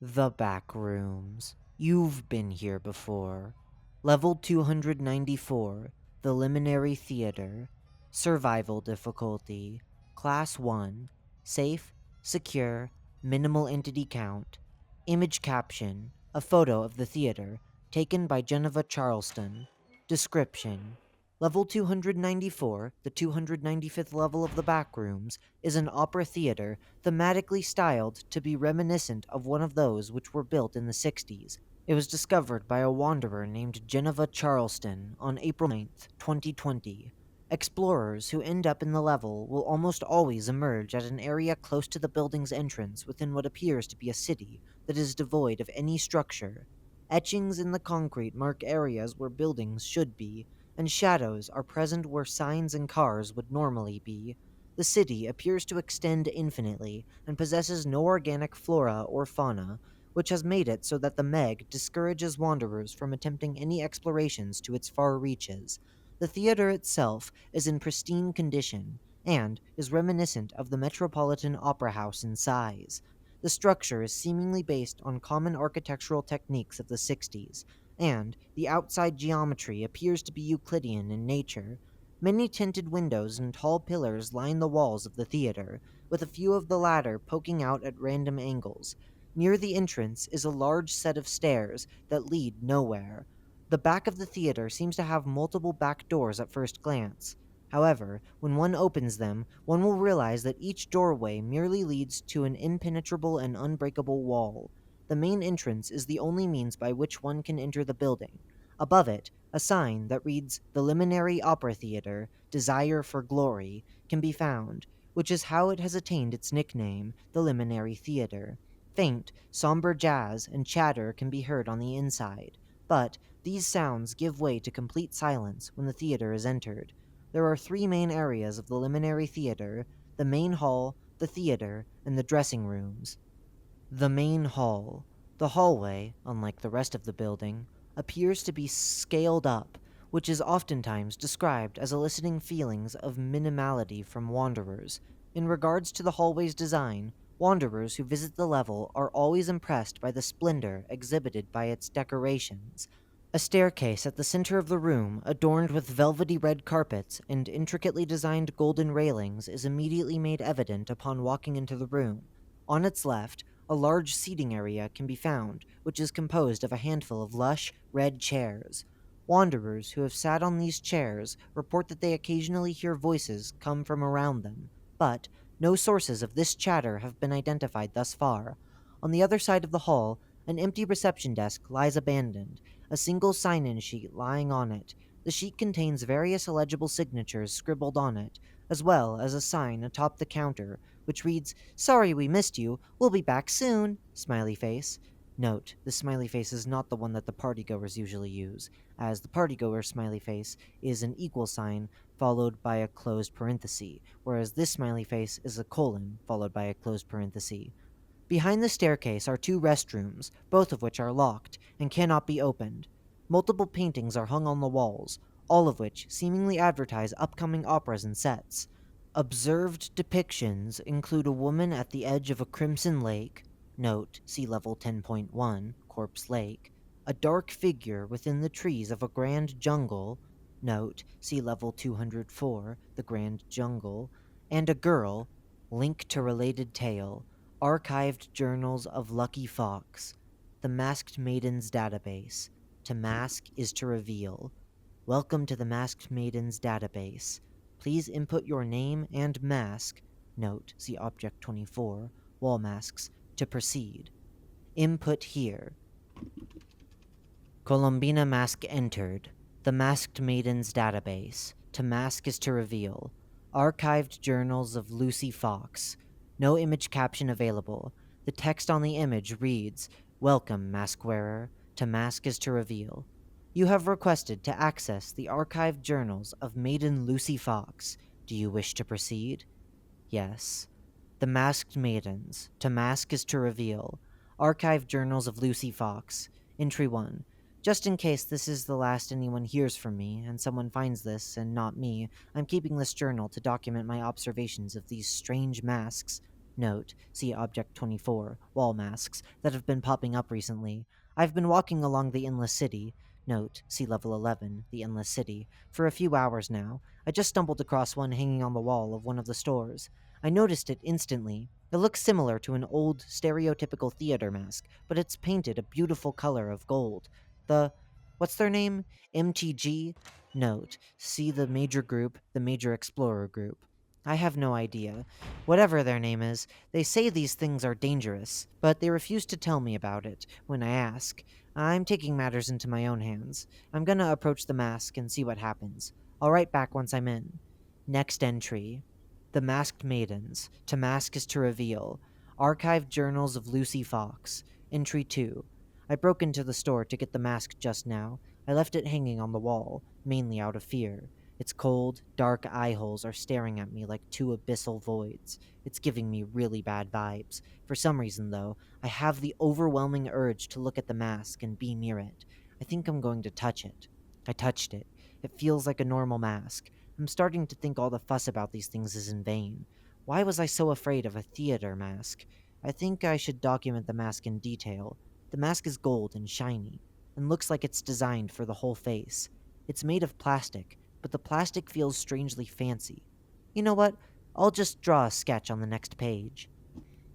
The Backrooms. You've been here before. Level 294, the Liminary Theater. Survival difficulty. Class 1. Safe, secure, minimal entity count. Image caption. A photo of the theater, taken by Geneva Charleston. Description. Level 294, the 295th level of the Backrooms, is an opera theater thematically styled to be reminiscent of one of those which were built in the 60s. It was discovered by a wanderer named Geneva Charleston on April 9th, 2020. Explorers who end up in the level will almost always emerge at an area close to the building's entrance within what appears to be a city that is devoid of any structure. Etchings in the concrete mark areas where buildings should be, and shadows are present where signs and cars would normally be. The city appears to extend infinitely and possesses no organic flora or fauna, which has made it so that the Meg discourages wanderers from attempting any explorations to its far reaches. The theater itself is in pristine condition and is reminiscent of the Metropolitan Opera House in size. The structure is seemingly based on common architectural techniques of the 60s, and the outside geometry appears to be Euclidean in nature. Many tinted windows and tall pillars line the walls of the theater, with a few of the latter poking out at random angles. Near the entrance is a large set of stairs that lead nowhere. The back of the theater seems to have multiple back doors at first glance. However, when one opens them, one will realize that each doorway merely leads to an impenetrable and unbreakable wall. The main entrance is the only means by which one can enter the building. Above it, a sign that reads The Liminary Opera Theater, Desire for Glory, can be found, which is how it has attained its nickname, the Liminary Theater. Faint, somber jazz and chatter can be heard on the inside, but these sounds give way to complete silence when the theater is entered. There are three main areas of the Liminary Theater: the main hall, the theater, and the dressing rooms. The main hall. The hallway, unlike the rest of the building, appears to be scaled up, which is oftentimes described as eliciting feelings of minimality from wanderers. In regards to the hallway's design, wanderers who visit the level are always impressed by the splendor exhibited by its decorations. A staircase at the center of the room, adorned with velvety red carpets and intricately designed golden railings, is immediately made evident upon walking into the room. On its left, a large seating area can be found, which is composed of a handful of lush, red chairs. Wanderers who have sat on these chairs report that they occasionally hear voices come from around them, but no sources of this chatter have been identified thus far. On the other side of the hall, an empty reception desk lies abandoned, a single sign-in sheet lying on it. The sheet contains various illegible signatures scribbled on it, as well as a sign atop the counter, which reads, "Sorry we missed you. We'll be back soon." Smiley face. Note, this smiley face is not the one that the partygoers usually use, as the partygoer smiley face is an equal sign followed by a closed parenthesis, whereas this smiley face is a colon followed by a closed parenthesis. Behind the staircase are two restrooms, both of which are locked and cannot be opened. Multiple paintings are hung on the walls, all of which seemingly advertise upcoming operas and sets. Observed depictions include a woman at the edge of a crimson lake, note sea level 10.1, Corpse Lake, a dark figure within the trees of a grand jungle, note sea level 204, the Grand Jungle, and a girl, link to related tale, archived journals of Lucky Fox, the Masked Maiden's database. To mask is to reveal. Welcome to the Masked Maiden's database. Please input your name and mask, note, see Object 24, wall masks, to proceed. Input here. Colombina mask entered. The Masked Maiden's database. To mask is to reveal. Archived journals of Lucy Fox. No image caption available. The text on the image reads, "Welcome, mask wearer. To mask is to reveal. You have requested to access the archived journals of Maiden Lucy Fox. Do you wish to proceed?" Yes. The Masked Maidens. To mask is to reveal. Archived journals of Lucy Fox. Entry 1. Just in case this is the last anyone hears from me, and someone finds this, and not me, I'm keeping this journal to document my observations of these strange masks. Note, see Object 24, wall masks, that have been popping up recently. I've been walking along the Endless City. Note, see Level 11, the Endless City, for a few hours now. I just stumbled across one hanging on the wall of one of the stores. I noticed it instantly. It looks similar to an old, stereotypical theater mask, but it's painted a beautiful color of gold. The. What's their name? MTG? Note, see the major group, the Major Explorer Group. I have no idea. Whatever their name is, they say these things are dangerous, but they refuse to tell me about it when I ask. I'm taking matters into my own hands. I'm gonna approach the mask and see what happens. I'll write back once I'm in. Next entry. The Masked Maidens. To mask is to reveal. Archived Journals of Lucy Fox. Entry 2. I broke into the store to get the mask just now. I left it hanging on the wall, mainly out of fear. Its cold, dark eye holes are staring at me like two abyssal voids. It's giving me really bad vibes. For some reason, though, I have the overwhelming urge to look at the mask and be near it. I think I'm going to touch it. I touched it. It feels like a normal mask. I'm starting to think all the fuss about these things is in vain. Why was I so afraid of a theater mask? I think I should document the mask in detail. The mask is gold and shiny, and looks like it's designed for the whole face. It's made of plastic, but the plastic feels strangely fancy. You know what? I'll just draw a sketch on the next page.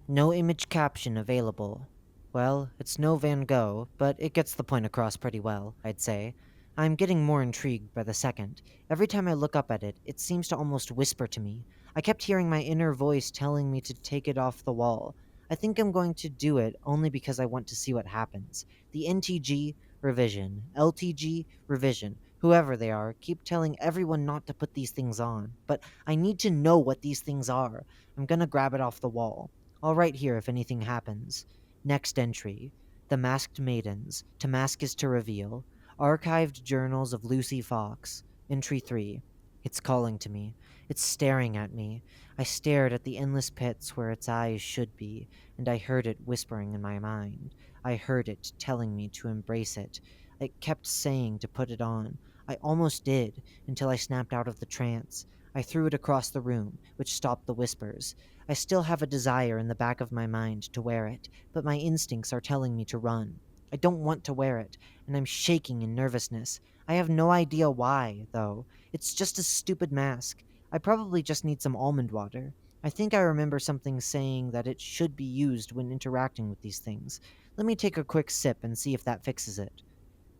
No image caption available. Well, it's no Van Gogh, but it gets the point across pretty well, I'd say. I'm getting more intrigued by the second. Every time I look up at it, it seems to almost whisper to me. I kept hearing my inner voice telling me to take it off the wall. I think I'm going to do it only because I want to see what happens. The NTG, revision. LTG, revision. Whoever they are, keep telling everyone not to put these things on. But I need to know what these things are. I'm gonna grab it off the wall. I'll write here if anything happens. Next entry. The Masked Maidens. To mask is to reveal. Archived Journals of Lucy Fox. Entry 3. It's calling to me. It's staring at me. I stared at the endless pits where its eyes should be, and I heard it whispering in my mind. I heard it telling me to embrace it. It kept saying to put it on. I almost did, until I snapped out of the trance. I threw it across the room, which stopped the whispers. I still have a desire in the back of my mind to wear it, but my instincts are telling me to run. I don't want to wear it, and I'm shaking in nervousness. I have no idea why, though. It's just a stupid mask. I probably just need some almond water. I think I remember something saying that it should be used when interacting with these things. Let me take a quick sip and see if that fixes it.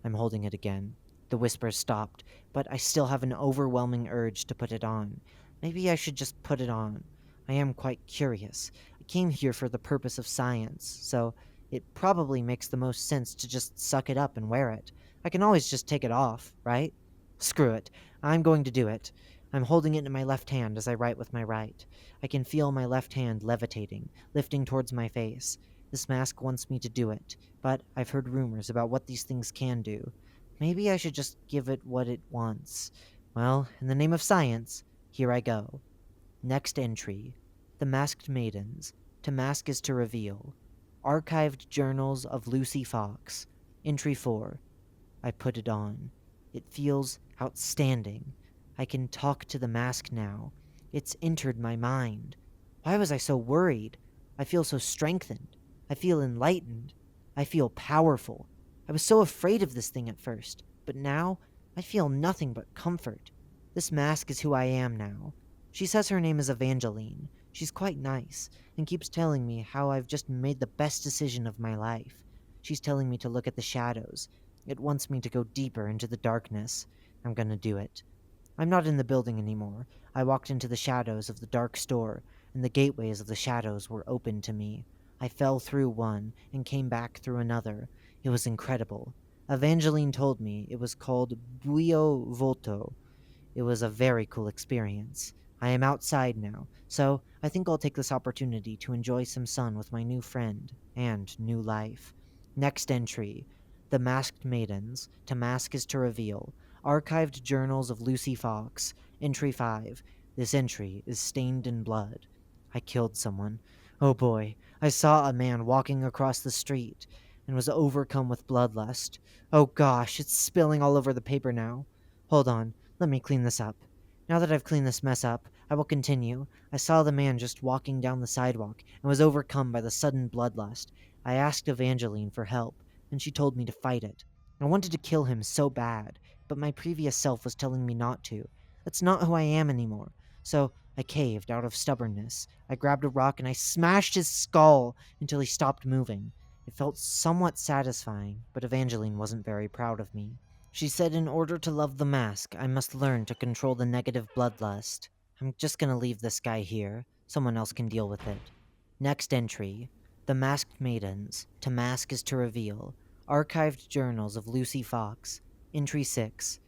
I'm holding it again. The whispers stopped, but I still have an overwhelming urge to put it on. Maybe I should just put it on. I am quite curious. I came here for the purpose of science, so it probably makes the most sense to just suck it up and wear it. I can always just take it off, right? Screw it. I'm going to do it. I'm holding it in my left hand as I write with my right. I can feel my left hand levitating, lifting towards my face. This mask wants me to do it, but I've heard rumors about what these things can do. Maybe I should just give it what it wants. Well, in the name of science, here I go. Next entry. The Masked Maidens. To mask is to reveal. Archived Journals of Lucy Fox. Entry 4. I put it on. It feels outstanding. I can talk to the mask now. It's entered my mind. Why was I so worried? I feel so strengthened. I feel enlightened. I feel powerful. I was so afraid of this thing at first, but now I feel nothing but comfort. This mask is who I am now. She says her name is Evangeline. She's quite nice, and keeps telling me how I've just made the best decision of my life. She's telling me to look at the shadows. It wants me to go deeper into the darkness. I'm gonna do it. I'm not in the building anymore. I walked into the shadows of the dark store, and the gateways of the shadows were open to me. I fell through one, and came back through another. It was incredible. Evangeline told me it was called Buio Volto. It was a very cool experience. I am outside now, so I think I'll take this opportunity to enjoy some sun with my new friend and new life. Next entry. The Masked Maidens. To mask is to reveal. Archived Journals of Lucy Fox. Entry 5. This entry is stained in blood. I killed someone. Oh boy, I saw a man walking across the street and was overcome with bloodlust. Oh gosh, it's spilling all over the paper now. Hold on, let me clean this up. Now that I've cleaned this mess up, I will continue. I saw the man just walking down the sidewalk and was overcome by the sudden bloodlust. I asked Evangeline for help, and she told me to fight it. I wanted to kill him so bad, but my previous self was telling me not to. That's not who I am anymore. So I caved out of stubbornness. I grabbed a rock and I smashed his skull until he stopped moving. It felt somewhat satisfying, but Evangeline wasn't very proud of me. She said in order to love the mask, I must learn to control the negative bloodlust. I'm just gonna leave this guy here. Someone else can deal with it. Next entry. The Masked Maidens. To mask is to reveal. Archived journals of Lucy Fox. Entry 6.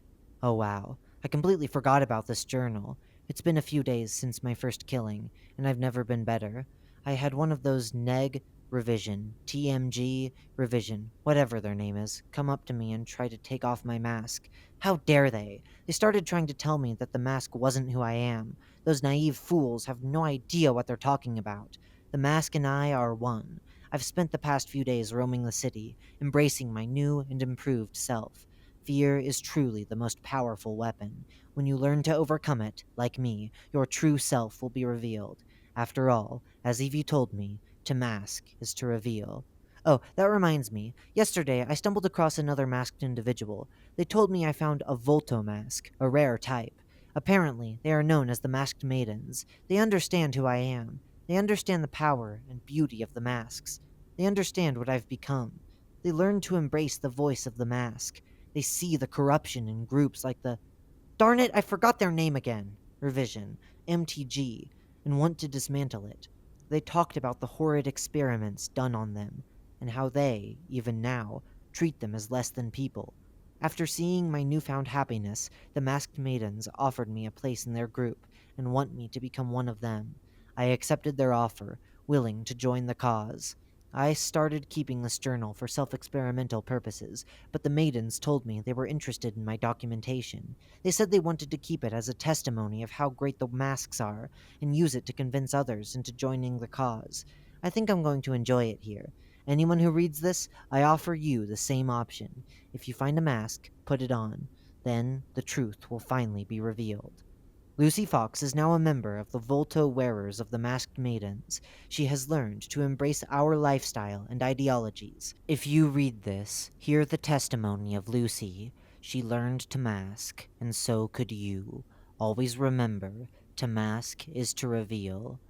Oh wow. I completely forgot about this journal. It's been a few days since my first killing, and I've never been better. I had one of those neg revision, TMG revision, whatever their name is, come up to me and try to take off my mask. How dare they? They started trying to tell me that the mask wasn't who I am. Those naive fools have no idea what they're talking about. The mask and I are one. I've spent the past few days roaming the city, embracing my new and improved self. Fear is truly the most powerful weapon. When you learn to overcome it, like me, your true self will be revealed. After all, as Evie told me, to mask is to reveal. Oh, that reminds me. Yesterday, I stumbled across another masked individual. They told me I found a Volto mask, a rare type. Apparently, they are known as the Masked Maidens. They understand who I am. They understand the power and beauty of the masks. They understand what I've become. They learn to embrace the voice of the mask. They see the corruption in groups like the darn it, I forgot their name again. Revision, MTG, and want to dismantle it. They talked about the horrid experiments done on them, and how they, even now, treat them as less than people. After seeing my newfound happiness, the Masked Maidens offered me a place in their group and want me to become one of them. I accepted their offer, willing to join the cause. I started keeping this journal for self-experimental purposes, but the maidens told me they were interested in my documentation. They said they wanted to keep it as a testimony of how great the masks are, and use it to convince others into joining the cause. I think I'm going to enjoy it here. Anyone who reads this, I offer you the same option. If you find a mask, put it on. Then the truth will finally be revealed. Lucy Fox is now a member of the Volto Wearers of the Masked Maidens. She has learned to embrace our lifestyle and ideologies. If you read this, hear the testimony of Lucy. She learned to mask, and so could you. Always remember, to mask is to reveal.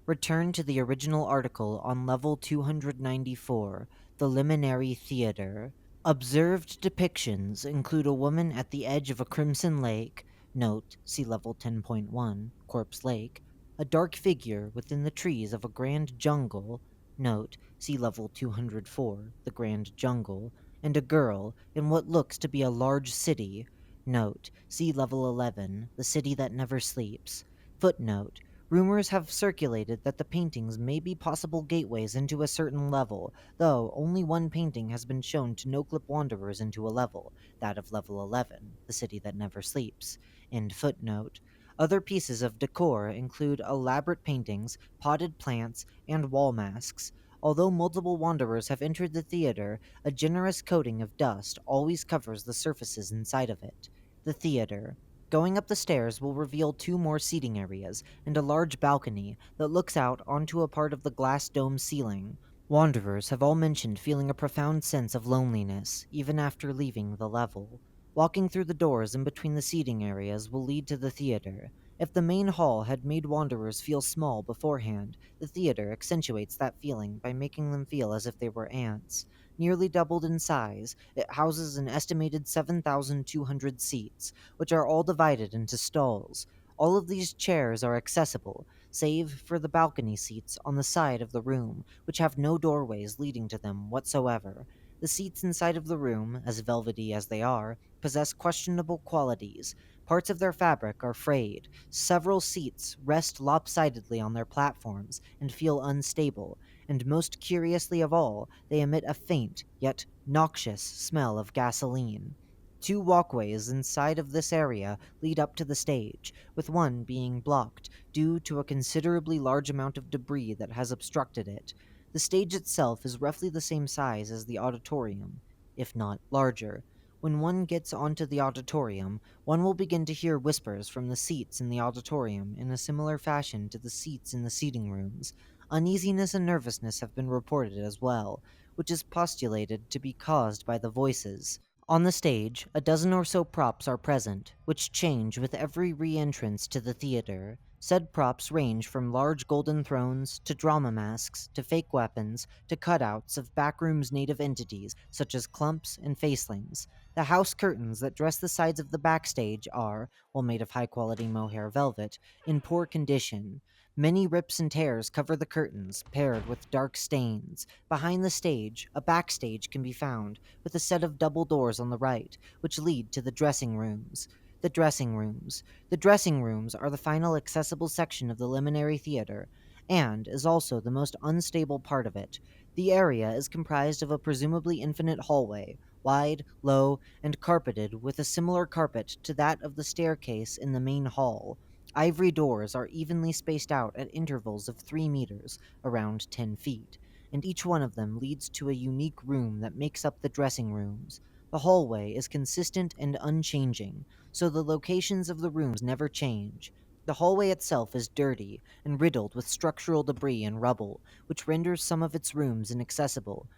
Return to the original article on level 294, the Liminary Theater. Observed depictions include a woman at the edge of a crimson lake, note, see level 10.1, Corpse Lake, a dark figure within the trees of a grand jungle, note, see level 204, the Grand Jungle, and a girl in what looks to be a large city, note, see level 11, the City That Never Sleeps. Footnote, rumors have circulated that the paintings may be possible gateways into a certain level, though only one painting has been shown to no-clip wanderers into a level, that of level 11, the City That Never Sleeps. End footnote. Other pieces of decor include elaborate paintings, potted plants, and wall masks. Although multiple wanderers have entered the theater, a generous coating of dust always covers the surfaces inside of it. The theater. Going up the stairs will reveal two more seating areas and a large balcony that looks out onto a part of the glass dome ceiling. Wanderers have all mentioned feeling a profound sense of loneliness, even after leaving the level. Walking through the doors in between the seating areas will lead to the theater. If the main hall had made wanderers feel small beforehand, the theater accentuates that feeling by making them feel as if they were ants. Nearly doubled in size, it houses an estimated 7,200 seats, which are all divided into stalls. All of these chairs are accessible, save for the balcony seats on the side of the room, which have no doorways leading to them whatsoever. The seats inside of the room, as velvety as they are, possess questionable qualities. Parts of their fabric are frayed. Several seats rest lopsidedly on their platforms and feel unstable, and most curiously of all, they emit a faint, yet noxious, smell of gasoline. Two walkways inside of this area lead up to the stage, with one being blocked due to a considerably large amount of debris that has obstructed it. The stage itself is roughly the same size as the auditorium, if not larger. When one gets onto the auditorium, one will begin to hear whispers from the seats in the auditorium in a similar fashion to the seats in the seating rooms. Uneasiness and nervousness have been reported as well, which is postulated to be caused by the voices. On the stage, a dozen or so props are present, which change with every re-entrance to the theater. Said props range from large golden thrones, to drama masks, to fake weapons, to cutouts of Backrooms native entities, such as clumps and facelings. The house curtains that dress the sides of the backstage are, while made of high-quality mohair velvet, in poor condition. Many rips and tears cover the curtains, paired with dark stains. Behind the stage, a backstage can be found, with a set of double doors on the right, which lead to the dressing rooms. The dressing rooms. The dressing rooms are the final accessible section of the Liminary Theater, and is also the most unstable part of it. The area is comprised of a presumably infinite hallway, wide, low, and carpeted with a similar carpet to that of the staircase in the main hall. Ivory doors are evenly spaced out at intervals of 3 meters, around 10 feet, and each one of them leads to a unique room that makes up the dressing rooms. The hallway is consistent and unchanging, so the locations of the rooms never change. The hallway itself is dirty and riddled with structural debris and rubble, which renders some of its rooms inaccessible.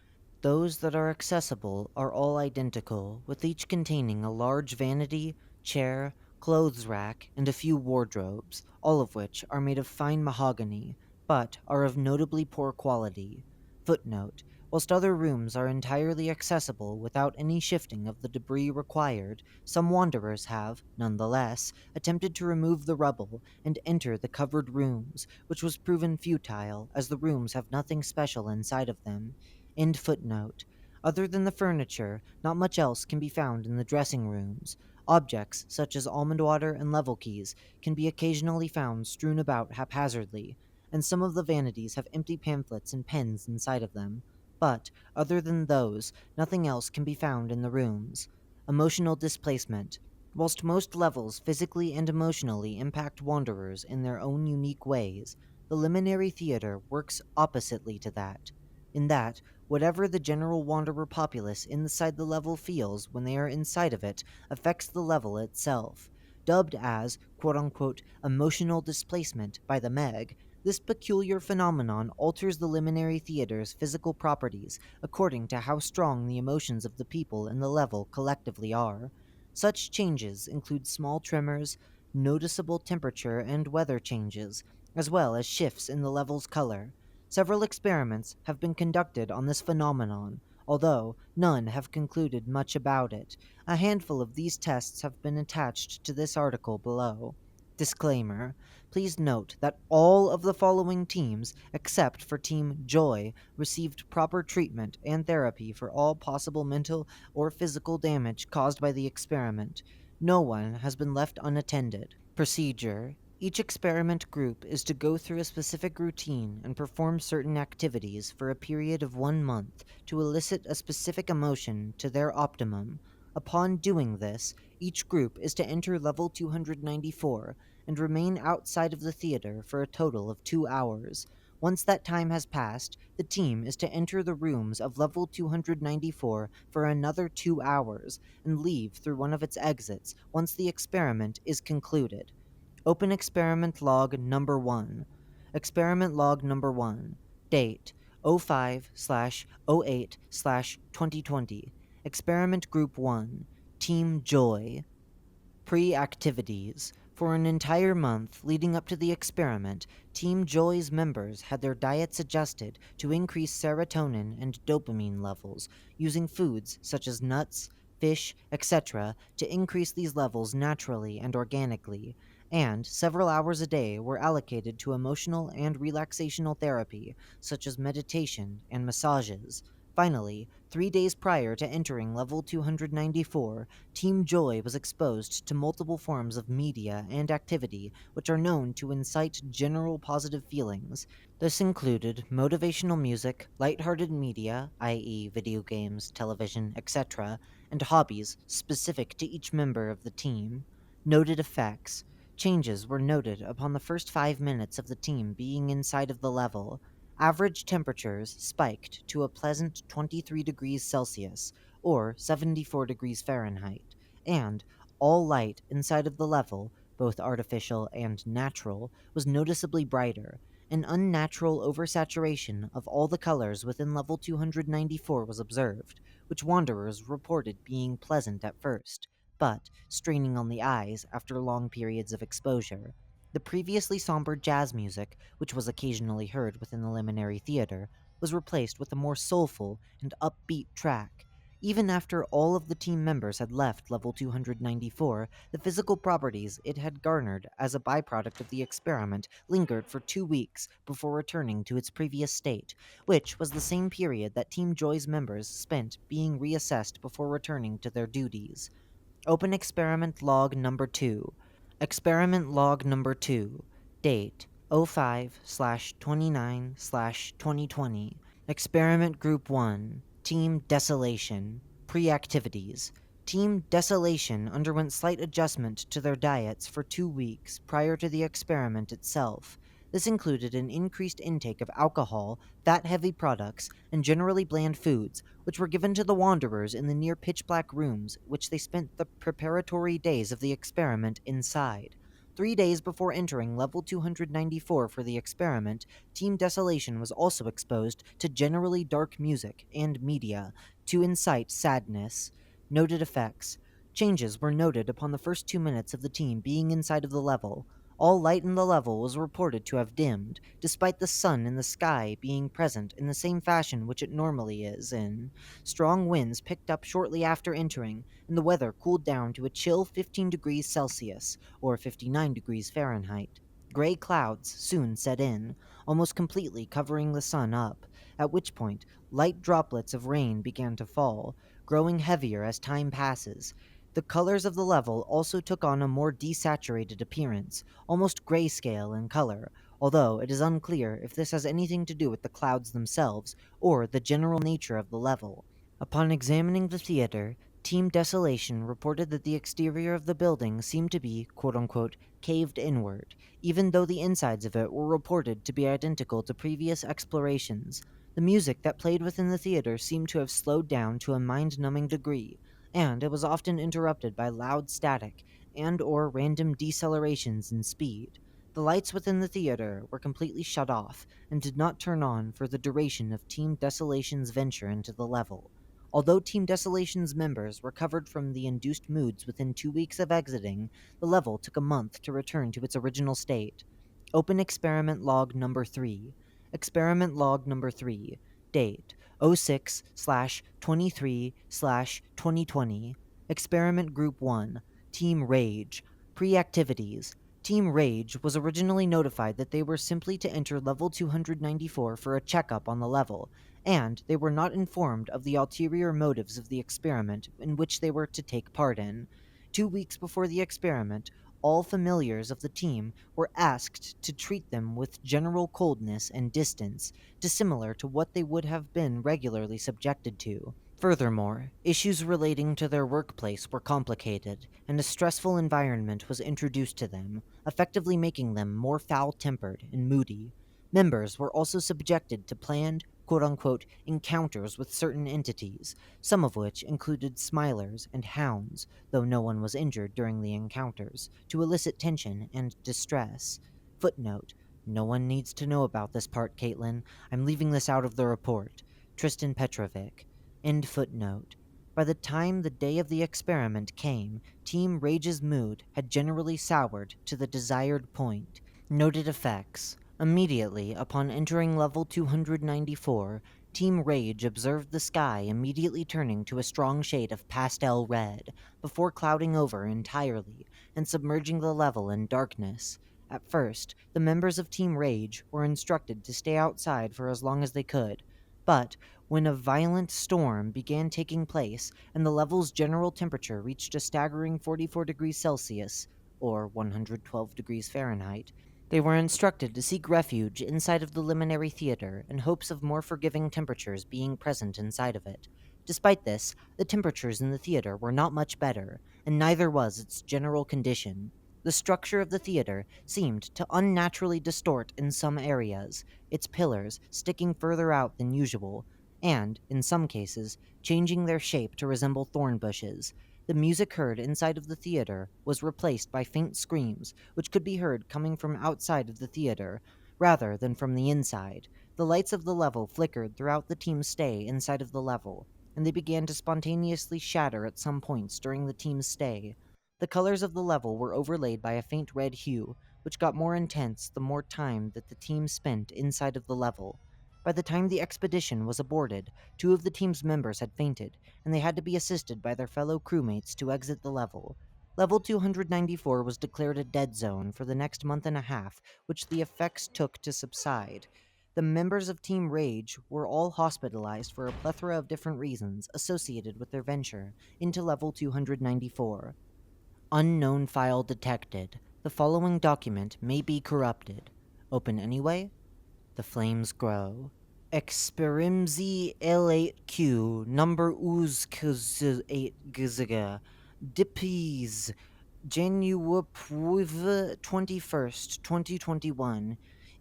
Those that are accessible are all identical, with each containing a large vanity, chair, clothes rack, and a few wardrobes, all of which are made of fine mahogany, but are of notably poor quality. Footnote: whilst other rooms are entirely accessible without any shifting of the debris required, some wanderers have, nonetheless, attempted to remove the rubble and enter the covered rooms, which was proven futile, as the rooms have nothing special inside of them. End footnote. Other than the furniture, not much else can be found in the dressing rooms. Objects, such as almond water and level keys, can be occasionally found strewn about haphazardly, and some of the vanities have empty pamphlets and pens inside of them. But, other than those, nothing else can be found in the rooms. Emotional displacement. Whilst most levels physically and emotionally impact wanderers in their own unique ways, the Liminary Theater works oppositely to that, in that whatever the general wanderer populace inside the level feels when they are inside of it affects the level itself. Dubbed as quote-unquote emotional displacement by the Meg, this peculiar phenomenon alters the Liminary Theater's physical properties according to how strong the emotions of the people in the level collectively are. Such changes include small tremors, noticeable temperature and weather changes, as well as shifts in the level's color. Several experiments have been conducted on this phenomenon, although none have concluded much about it. A handful of these tests have been attached to this article below. Disclaimer: please note that all of the following teams, except for Team Joy, received proper treatment and therapy for all possible mental or physical damage caused by the experiment. No one has been left unattended. Procedure: each experiment group is to go through a specific routine and perform certain activities for a period of 1 month to elicit a specific emotion to their optimum. Upon doing this, each group is to enter level 294 and remain outside of the theater for a total of 2 hours. Once that time has passed, the team is to enter the rooms of level 294 for another 2 hours and leave through one of its exits once the experiment is concluded. Open Experiment Log Number 1. Experiment Log Number 1. Date: 05/08/2020. Experiment Group 1. Team Joy. Pre-activities. For an entire month leading up to the experiment, Team Joy's members had their diets adjusted to increase serotonin and dopamine levels, using foods such as nuts, fish, etc. to increase these levels naturally and organically, and several hours a day were allocated to emotional and relaxational therapy, such as meditation and massages. Finally, 3 days prior to entering level 294, Team Joy was exposed to multiple forms of media and activity which are known to incite general positive feelings. This included motivational music, lighthearted media, i.e., video games, television, etc., and hobbies specific to each member of the team. Noted effects. Changes were noted upon the first 5 minutes of the team being inside of the level. average temperatures spiked to a pleasant 23 degrees Celsius, or 74 degrees Fahrenheit, and all light inside of the level, both artificial and natural, was noticeably brighter. An unnatural oversaturation of all the colors within level 294 was observed, which wanderers reported being pleasant at first, but straining on the eyes after long periods of exposure. The previously somber jazz music, which was occasionally heard within the Liminary Theater, was replaced with a more soulful and upbeat track. Even after all of the team members had left level 294, the physical properties it had garnered as a byproduct of the experiment lingered for 2 weeks before returning to its previous state, which was the same period that Team Joy's members spent being reassessed before returning to their duties. Open Experiment Log Number 2. Experiment Log Number 2. Date 05/29/2020. Experiment Group 1. Team Desolation. Pre-activities. Team Desolation underwent slight adjustment to their diets for 2 weeks prior to the experiment itself. This included an increased intake of alcohol, fat-heavy products, and generally bland foods, which were given to the Wanderers in the near pitch-black rooms which they spent the preparatory days of the experiment inside. 3 days before entering level 294 for the experiment, Team Desolation was also exposed to generally dark music and media to incite sadness. Noted effects. Changes were noted upon the first 2 minutes of the team being inside of the level. All light in the level was reported to have dimmed, despite the sun in the sky being present in the same fashion which it normally is in. Strong winds picked up shortly after entering, and the weather cooled down to a chill 15 degrees Celsius, or 59 degrees Fahrenheit. Gray clouds soon set in, almost completely covering the sun up, at which point light droplets of rain began to fall, growing heavier as time passes. The colors of the level also took on a more desaturated appearance, almost grayscale in color, although it is unclear if this has anything to do with the clouds themselves or the general nature of the level. Upon examining the theater, Team Desolation reported that the exterior of the building seemed to be, quote-unquote, caved inward, even though the insides of it were reported to be identical to previous explorations. The music that played within the theater seemed to have slowed down to a mind-numbing degree, and it was often interrupted by loud static and/or random decelerations in speed. The lights within the theater were completely shut off and did not turn on for the duration of Team Desolation's venture into the level. Although Team Desolation's members recovered from the induced moods within 2 weeks of exiting, the level took a month to return to its original state. Open Experiment Log Number 3. Experiment Log Number 3. Date 06/23/2020. Experiment Group 1. Team Rage. Pre-activities. Team Rage was originally notified that they were simply to enter level 294 for a checkup on the level, and they were not informed of the ulterior motives of the experiment in which they were to take part in. 2 weeks before the experiment, all familiars of the team were asked to treat them with general coldness and distance, dissimilar to what they would have been regularly subjected to. Furthermore, issues relating to their workplace were complicated, and a stressful environment was introduced to them, effectively making them more foul-tempered and moody. Members were also subjected to planned, quote-unquote, encounters with certain entities, some of which included smilers and hounds, though no one was injured during the encounters, to elicit tension and distress. Footnote: no one needs to know about this part, Caitlin. I'm leaving this out of the report. Tristan Petrovic. End footnote. By the time the day of the experiment came, Team Rage's mood had generally soured to the desired point. Noted effects. Immediately upon entering level 294, Team Rage observed the sky immediately turning to a strong shade of pastel red, before clouding over entirely and submerging the level in darkness. At first, the members of Team Rage were instructed to stay outside for as long as they could, but when a violent storm began taking place and the level's general temperature reached a staggering 44 degrees Celsius, or 112 degrees Fahrenheit, they were instructed to seek refuge inside of the Liminary Theater in hopes of more forgiving temperatures being present inside of it. Despite this, the temperatures in the theater were not much better, and neither was its general condition. The structure of the theater seemed to unnaturally distort in some areas, its pillars sticking further out than usual, and, in some cases, changing their shape to resemble thorn bushes. The music heard inside of the theater was replaced by faint screams, which could be heard coming from outside of the theater, rather than from the inside. The lights of the level flickered throughout the team's stay inside of the level, and they began to spontaneously shatter at some points during the team's stay. The colors of the level were overlaid by a faint red hue, which got more intense the more time that the team spent inside of the level. By the time the expedition was aborted, two of the team's members had fainted, and they had to be assisted by their fellow crewmates to exit the level. Level 294 was declared a dead zone for the next month and a half, which the effects took to subside. The members of Team Rage were all hospitalized for a plethora of different reasons associated with their venture into Level 294. Unknown file detected. The following document may be corrupted. Open anyway. The flames grow. Experimzi L8Q number Uzkz8 Gzga. Dippies January 21st, 2021.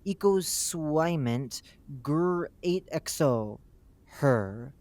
Ecoswiment Gur 8XO. Her.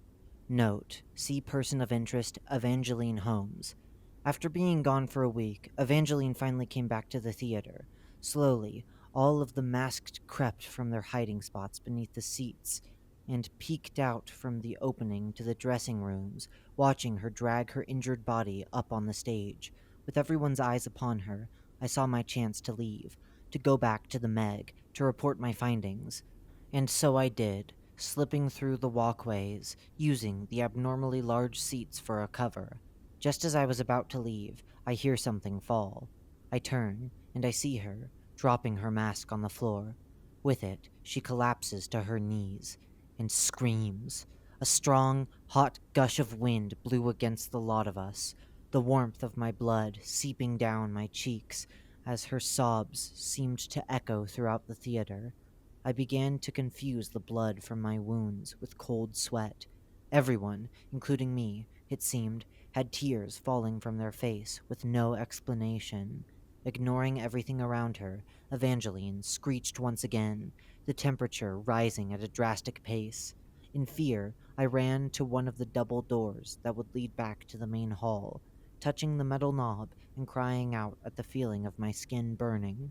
Note: see person of interest Evangeline Holmes. After being gone for a week, Evangeline finally came back to the theater. Slowly, all of the masked crept from their hiding spots beneath the seats and peeked out from the opening to the dressing rooms, watching her drag her injured body up on the stage. With everyone's eyes upon her, I saw my chance to leave, to go back to the Meg, to report my findings. And so I did, slipping through the walkways, using the abnormally large seats for a cover. Just as I was about to leave, I hear something fall. I turn, and I see her, dropping her mask on the floor. With it, she collapses to her knees and screams. A strong, hot gush of wind blew against the lot of us, the warmth of my blood seeping down my cheeks as her sobs seemed to echo throughout the theater. I began to confuse the blood from my wounds with cold sweat. Everyone, including me, it seemed, had tears falling from their face with no explanation. Ignoring everything around her, Evangeline screeched once again, the temperature rising at a drastic pace. In fear, I ran to one of the double doors that would lead back to the main hall, touching the metal knob and crying out at the feeling of my skin burning.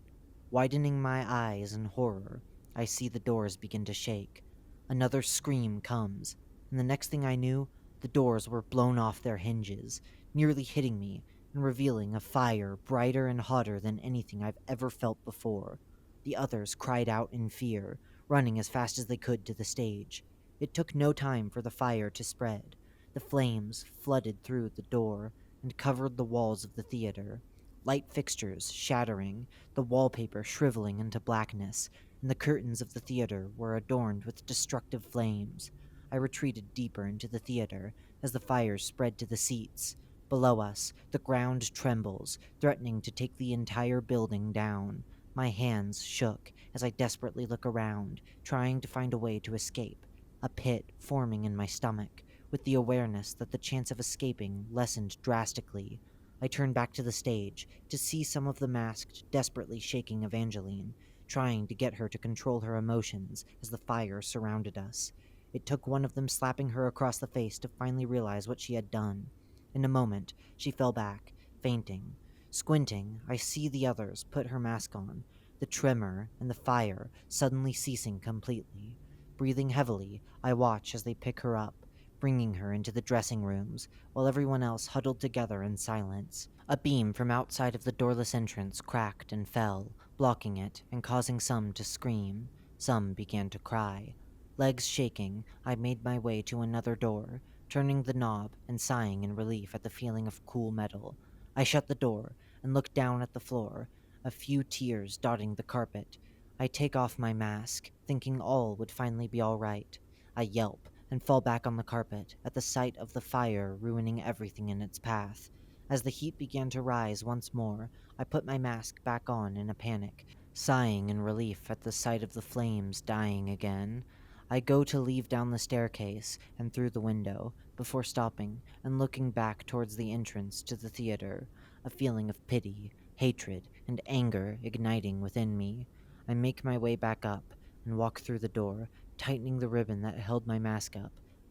Widening my eyes in horror, I see the doors begin to shake. Another scream comes, and the next thing I knew, the doors were blown off their hinges, nearly hitting me and revealing a fire brighter and hotter than anything I've ever felt before. The others cried out in fear, running as fast as they could to the stage. It took no time for the fire to spread. The flames flooded through the door and covered the walls of the theater, light fixtures shattering, the wallpaper shriveling into blackness, and the curtains of the theater were adorned with destructive flames. I retreated deeper into the theater as the fires spread to the seats. Below us, the ground trembles, threatening to take the entire building down. My hands shook as I desperately look around, trying to find a way to escape, a pit forming in my stomach, with the awareness that the chance of escaping lessened drastically. I turned back to the stage to see some of the masked desperately shaking Evangeline, trying to get her to control her emotions as the fire surrounded us. It took one of them slapping her across the face to finally realize what she had done. In a moment, she fell back, fainting. Squinting, I see the others put her mask on, the tremor and the fire suddenly ceasing completely. Breathing heavily, I watch as they pick her up, bringing her into the dressing rooms, while everyone else huddled together in silence. A beam from outside of the doorless entrance cracked and fell, blocking it and causing some to scream. Some began to cry. Legs shaking, I made my way to another door, turning the knob and sighing in relief at the feeling of cool metal. I shut the door and looked down at the floor, a few tears dotting the carpet. I take off my mask, thinking all would finally be all right. I yelp and fall back on the carpet at the sight of the fire ruining everything in its path. As the heat began to rise once more, I put my mask back on in a panic, sighing in relief at the sight of the flames dying again. I go to leave down the staircase and through the window, before stopping and looking back towards the entrance to the theater. A feeling of pity, hatred, and anger igniting within me. I make my way back up and walk through the door, tightening the ribbon that held my mask up.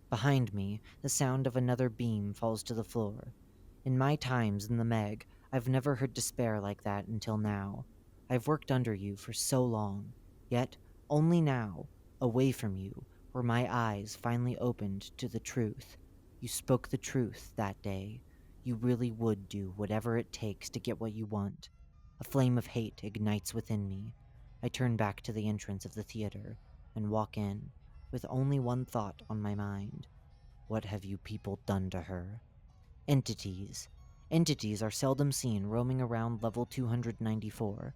Behind me, the sound of another beam falls to the floor. In my times in the Meg, I've never heard despair like that until now. I've worked under you for so long, yet only now, away from you, were my eyes finally opened to the truth. You spoke the truth that day. You really would do whatever it takes to get what you want. A flame of hate ignites within me. I turn back to the entrance of the theater and walk in, with only one thought on my mind. What have you people done to her? Entities. Entities are seldom seen roaming around level 294.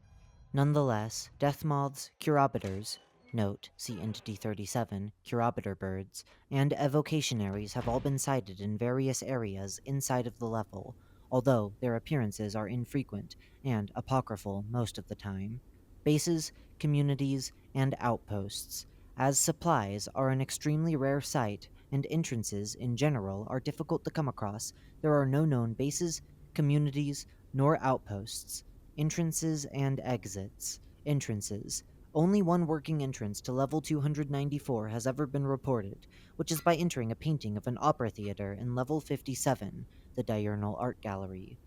Nonetheless, death moths, curobiters, note, see Entity 37, curobiter birds, and evocationaries have all been sighted in various areas inside of the level, although their appearances are infrequent and apocryphal most of the time. Bases, communities, and outposts, as supplies are an extremely rare sight, and entrances, in general, are difficult to come across. There are no known bases, communities, nor outposts. Entrances and exits. Entrances. Only one working entrance to level 294 has ever been reported, which is by entering a painting of an opera theater in level 57, the Diurnal Art Gallery.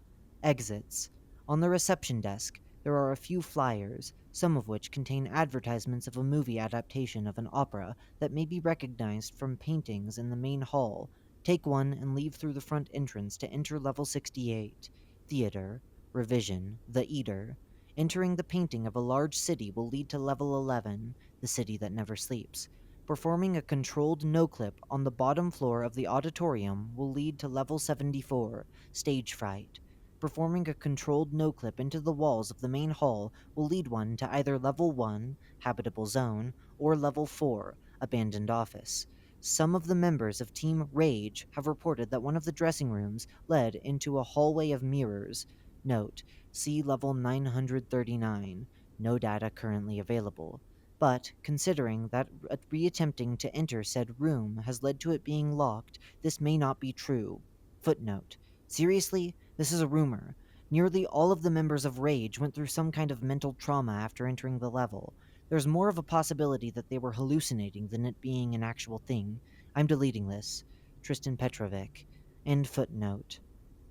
Exits. On the reception desk, there are a few flyers, some of which contain advertisements of a movie adaptation of an opera that may be recognized from paintings in the main hall. Take one and leave through the front entrance to enter level 68. Theater. Revision. The Eater. Entering the painting of a large city will lead to level 11, the city that never sleeps. Performing a controlled no-clip on the bottom floor of the auditorium will lead to level 74, Stage Fright. Performing a controlled no-clip into the walls of the main hall will lead one to either level 1, Habitable Zone, or level 4, Abandoned Office. Some of the members of Team Rage have reported that one of the dressing rooms led into a hallway of mirrors. Note, see level 939. No data currently available. But, considering that reattempting to enter said room has led to it being locked, this may not be true. Footnote. Seriously, this is a rumor. Nearly all of the members of Rage went through some kind of mental trauma after entering the level. There's more of a possibility that they were hallucinating than it being an actual thing. I'm deleting this. Tristan Petrovic. End footnote.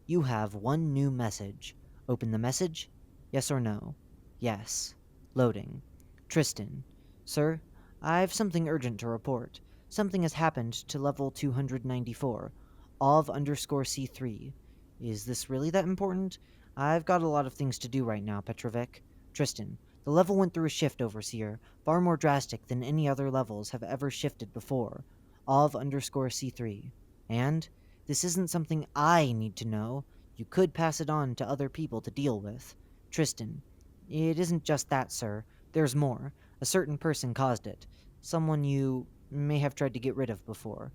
You have one new message. Open the message? Yes or no? Yes. Loading. Tristan. Sir, I've something urgent to report. Something has happened to level 294. OV_C3. Is this really that important? I've got a lot of things to do right now, Petrovic. Tristan. The level went through a shift, Overseer, far more drastic than any other levels have ever shifted before. OV_C3. And? This isn't something I need to know. You could pass it on to other people to deal with. Tristan. It isn't just that, sir. There's more. A certain person caused it. Someone you may have tried to get rid of before.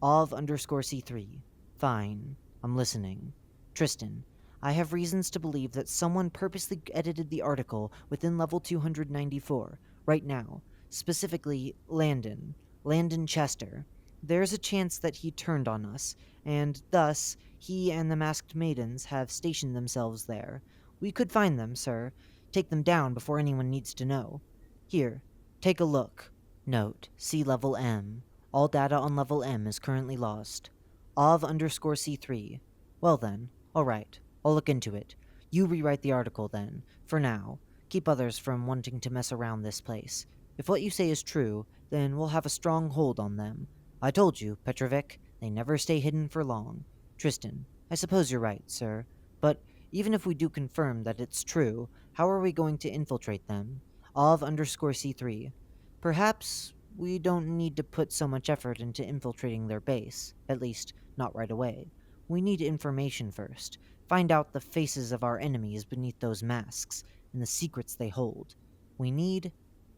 OV_C3. Fine. I'm listening. Tristan. I have reasons to believe that someone purposely edited the article within level 294, right now. Specifically, Landon. Landon Chester. There's a chance that he turned on us, and thus he and the masked maidens have stationed themselves there. We could find them, sir. Take them down before anyone needs to know. Here, take a look. Note, see level M. All data on level M is currently lost. OV_C3. Well then, alright, I'll look into it. You rewrite the article then, for now. Keep others from wanting to mess around this place. If what you say is true, then we'll have a strong hold on them. I told you, Petrovic, they never stay hidden for long. Tristan, I suppose you're right, sir. But even if we do confirm that it's true, how are we going to infiltrate them? OV_C3. Perhaps we don't need to put so much effort into infiltrating their base, at least, not right away. We need information first. Find out the faces of our enemies beneath those masks, and the secrets they hold. We need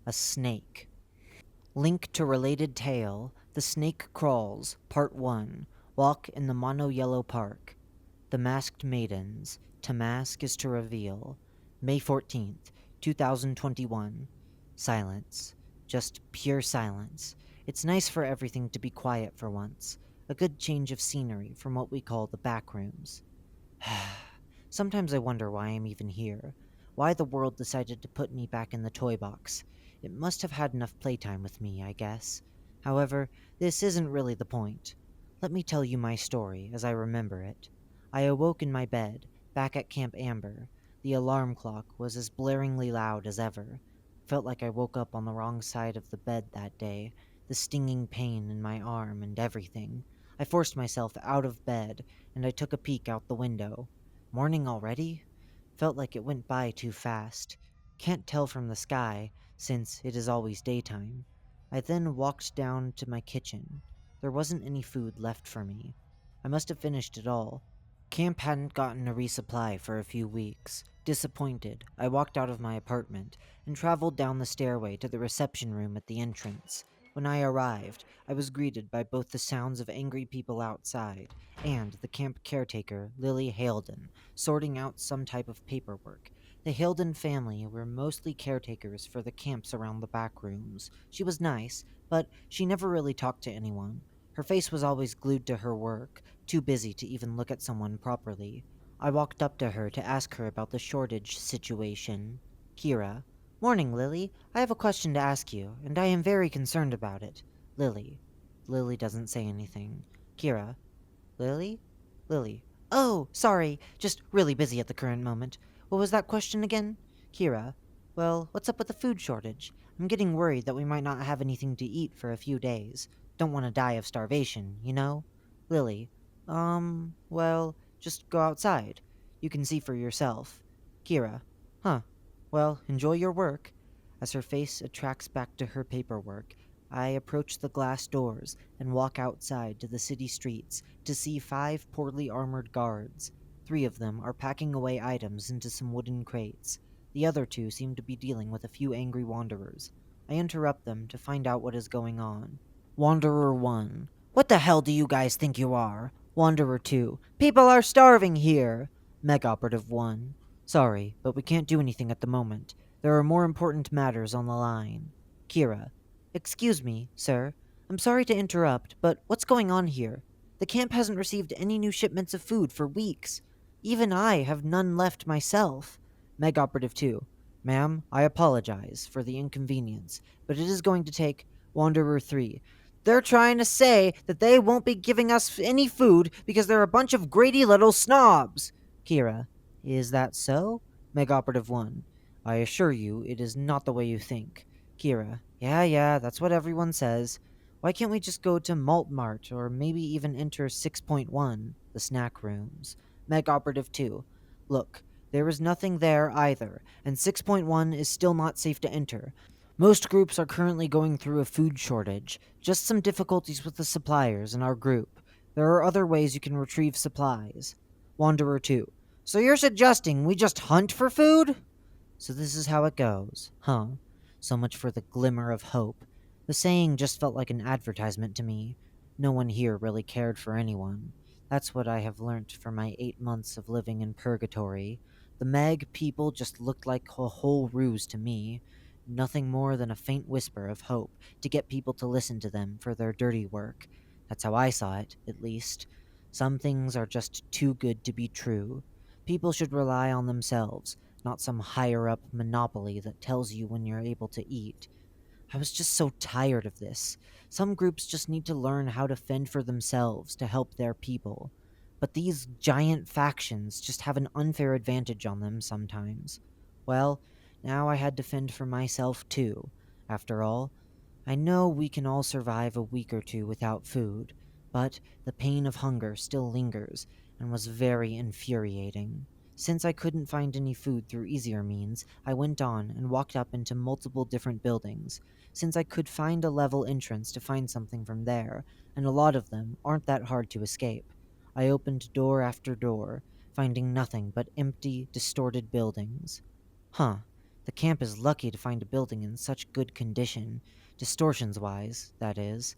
a snake. Link to related tale, The Snake Crawls, Part 1. Walk in the Mono-Yellow Park. The Masked Maidens. To mask is to reveal. May 14th, 2021. Silence. Just pure silence. It's nice for everything to be quiet for once. A good change of scenery from what we call the Backrooms. Sometimes I wonder why I'm even here. why the world decided to put me back in the toy box. It must have had enough playtime with me, I guess. However, this isn't really the point. Let me tell you my story as I remember it. I awoke in my bed, back at Camp Amber. The alarm clock was as blaringly loud as ever. Felt like I woke up on the wrong side of the bed that day, the stinging pain in my arm and everything. I forced myself out of bed, and I took a peek out the window. Morning already? Felt like it went by too fast. Can't tell from the sky, since it is always daytime. I then walked down to my kitchen. There wasn't any food left for me. I must have finished it all. Camp hadn't gotten a resupply for a few weeks. Disappointed, I walked out of my apartment and traveled down the stairway to the reception room at the entrance. When I arrived, I was greeted by both the sounds of angry people outside and the camp caretaker, Lily Halden, sorting out some type of paperwork. The Halden family were mostly caretakers for the camps around the Backrooms. She was nice, but she never really talked to anyone. Her face was always glued to her work, too busy to even look at someone properly. I walked up to her to ask her about the shortage situation. Kira. Morning, Lily. I have a question to ask you, and I am very concerned about it. Lily. Lily doesn't say anything. Kira. Lily? Lily. Oh, sorry. Just really busy at the current moment. What was that question again? Kira. Well, what's up with the food shortage? I'm getting worried that we might not have anything to eat for a few days. Don't want to die of starvation, you know? Lily. Well, just go outside. You can see for yourself. Kira. Huh. Well, enjoy your work. As her face attracts back to her paperwork, I approach the glass doors and walk outside to the city streets to see 5 poorly armored guards. 3 of them are packing away items into some wooden crates. The other 2 seem to be dealing with a few angry wanderers. I interrupt them to find out what is going on. Wanderer 1. What the hell do you guys think you are? Wanderer 2. People are starving here! Meg Operative 1. Sorry, but we can't do anything at the moment. There are more important matters on the line. Kira. Excuse me, sir. I'm sorry to interrupt, but what's going on here? The camp hasn't received any new shipments of food for weeks. Even I have none left myself. Meg Operative 2. Ma'am, I apologize for the inconvenience, but it is going to take Wanderer 3. They're trying to say that they won't be giving us any food because they're a bunch of greedy little snobs. Kira. Is that so? Meg Operative 1. I assure you, it is not the way you think. Kira. Yeah, that's what everyone says. Why can't we just go to Malt Mart or maybe even enter 6.1, the snack rooms? Meg Operative 2. Look, there is nothing there either, and 6.1 is still not safe to enter. Most groups are currently going through a food shortage, just some difficulties with the suppliers in our group. There are other ways you can retrieve supplies. Wanderer 2. So you're suggesting we just hunt for food? So this is how it goes, huh? So much for the glimmer of hope. The saying just felt like an advertisement to me. No one here really cared for anyone. That's what I have learnt from my 8 months of living in purgatory. The Meg people just looked like a whole ruse to me. Nothing more than a faint whisper of hope to get people to listen to them for their dirty work. That's how I saw it, at least. Some things are just too good to be true. People should rely on themselves, not some higher-up monopoly that tells you when you're able to eat. I was just so tired of this. Some groups just need to learn how to fend for themselves to help their people. But these giant factions just have an unfair advantage on them sometimes. Well, now I had to fend for myself too. After all, I know we can all survive a week or 2 without food, but the pain of hunger still lingers and was very infuriating. Since I couldn't find any food through easier means, I went on and walked up into multiple different buildings, since I could find a level entrance to find something from there, and a lot of them aren't that hard to escape. I opened door after door, finding nothing but empty, distorted buildings. Huh, the camp is lucky to find a building in such good condition, distortions-wise, that is.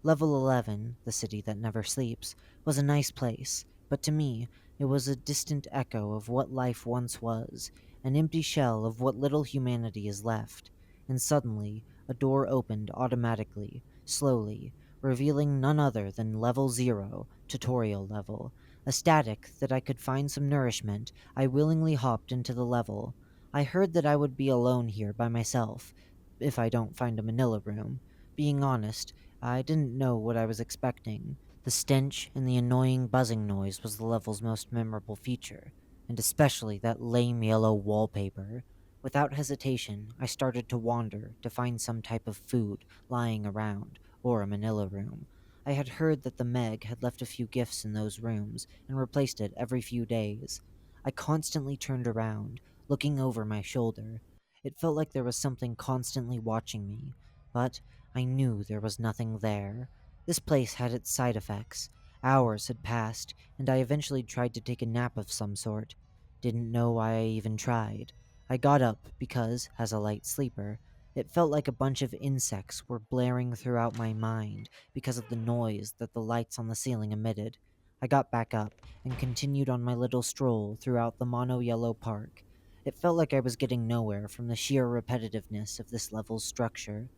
Level 11, the city that never sleeps, was a nice place, but to me, it was a distant echo of what life once was, an empty shell of what little humanity is left. And suddenly, a door opened automatically, slowly, revealing none other than Level 0, tutorial level. Ecstatic that I could find some nourishment, I willingly hopped into the level. I heard that I would be alone here by myself if I don't find a Manila room. Being honest, I didn't know what I was expecting. The stench and the annoying buzzing noise was the level's most memorable feature, and especially that lame yellow wallpaper. Without hesitation, I started to wander to find some type of food lying around, or a Manila room. I had heard that the Meg had left a few gifts in those rooms and replaced it every few days. I constantly turned around, looking over my shoulder. It felt like there was something constantly watching me, but I knew there was nothing there. This place had its side effects. Hours had passed, and I eventually tried to take a nap of some sort. Didn't know why I even tried. I got up because, as a light sleeper, it felt like a bunch of insects were blaring throughout my mind because of the noise that the lights on the ceiling emitted. I got back up and continued on my little stroll throughout the mono yellow park. It felt like I was getting nowhere from the sheer repetitiveness of this level's structure.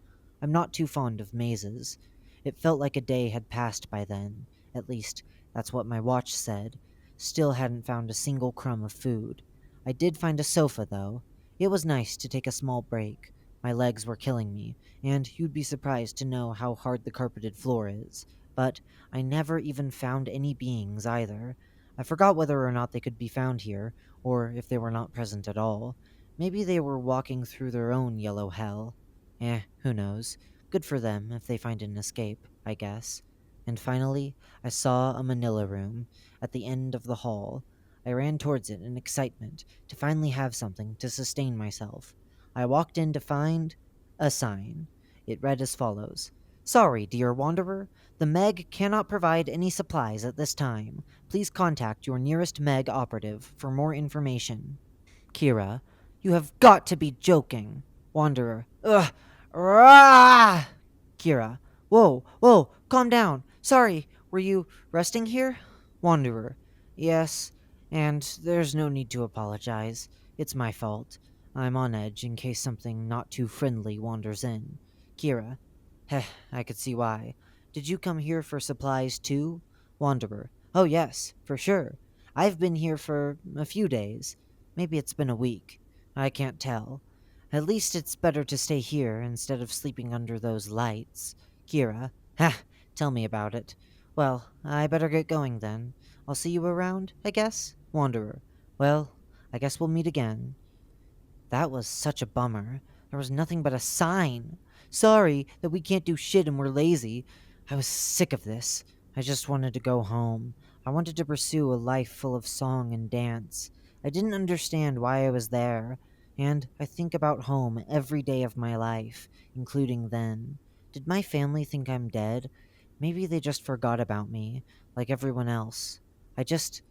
I'm not too fond of mazes. It felt like a day had passed by then. At least, that's what my watch said. Still hadn't found a single crumb of food. I did find a sofa, though. It was nice to take a small break. My legs were killing me, and you'd be surprised to know how hard the carpeted floor is. But I never even found any beings either. I forgot whether or not they could be found here, or if they were not present at all. Maybe they were walking through their own yellow hell. Who knows? Good for them if they find an escape, I guess. And finally, I saw a Manila room at the end of the hall. I ran towards it in excitement to finally have something to sustain myself. I walked in to find a sign. It read as follows: Sorry, dear wanderer. The Meg cannot provide any supplies at this time. Please contact your nearest Meg operative for more information. Kira, you have got to be joking. Wanderer, ugh, rah! Kira, whoa, calm down. Sorry, were you resting here? Wanderer, yes, and there's no need to apologize. It's my fault. I'm on edge in case something not too friendly wanders in. Kira, heh, I could see why. Did you come here for supplies too? Wanderer, oh yes, for sure. I've been here for a few days. Maybe it's been a week. I can't tell. At least it's better to stay here instead of sleeping under those lights. Kira, ha, tell me about it. Well, I better get going then. I'll see you around, I guess? Wanderer, well, I guess we'll meet again. That was such a bummer. There was nothing but a sign. Sorry that we can't do shit and we're lazy. I was sick of this. I just wanted to go home. I wanted to pursue a life full of song and dance. I didn't understand why I was there, and I think about home every day of my life, including then. Did my family think I'm dead? Maybe they just forgot about me, like everyone else. I just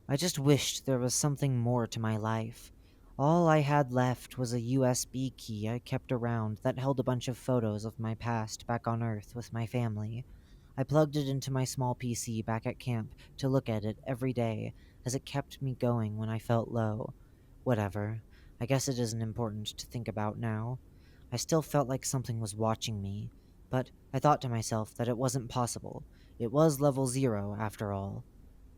I just wished there was something more to my life. All I had left was a USB key I kept around that held a bunch of photos of my past back on Earth with my family. I plugged it into my small PC back at camp to look at it every day, as it kept me going when I felt low. Whatever. I guess it isn't important to think about now. I still felt like something was watching me, but I thought to myself that it wasn't possible. It was level 0, after all.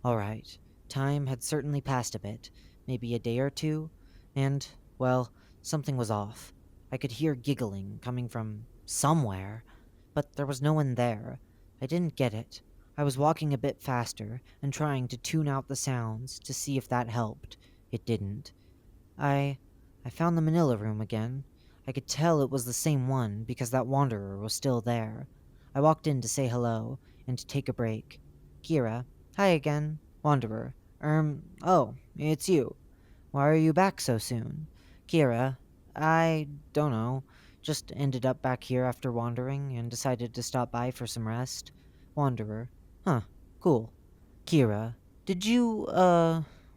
Alright, time had certainly passed a bit, maybe a day or two, and, well, something was off. I could hear giggling coming from somewhere, but there was no one there. I didn't get it. I was walking a bit faster and trying to tune out the sounds to see if that helped. It didn't. I I found the Manila room again. I could tell it was the same one because that wanderer was still there. I walked in to say hello and to take a break. Kira, hi again. Wanderer, oh, it's you. Why are you back so soon? Kira, I don't know. Just ended up back here after wandering and decided to stop by for some rest. Wanderer, huh, cool. Kira, did you,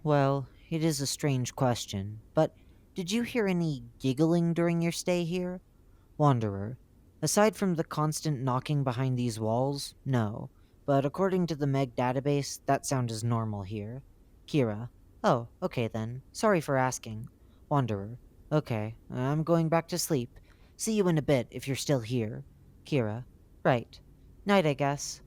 well, it is a strange question, but did you hear any giggling during your stay here? Wanderer, aside from the constant knocking behind these walls, no. But according to the Meg database, that sound is normal here. Kira, oh, okay then. Sorry for asking. Wanderer, okay, I'm going back to sleep. See you in a bit if you're still here. Kira, right. Night, I guess.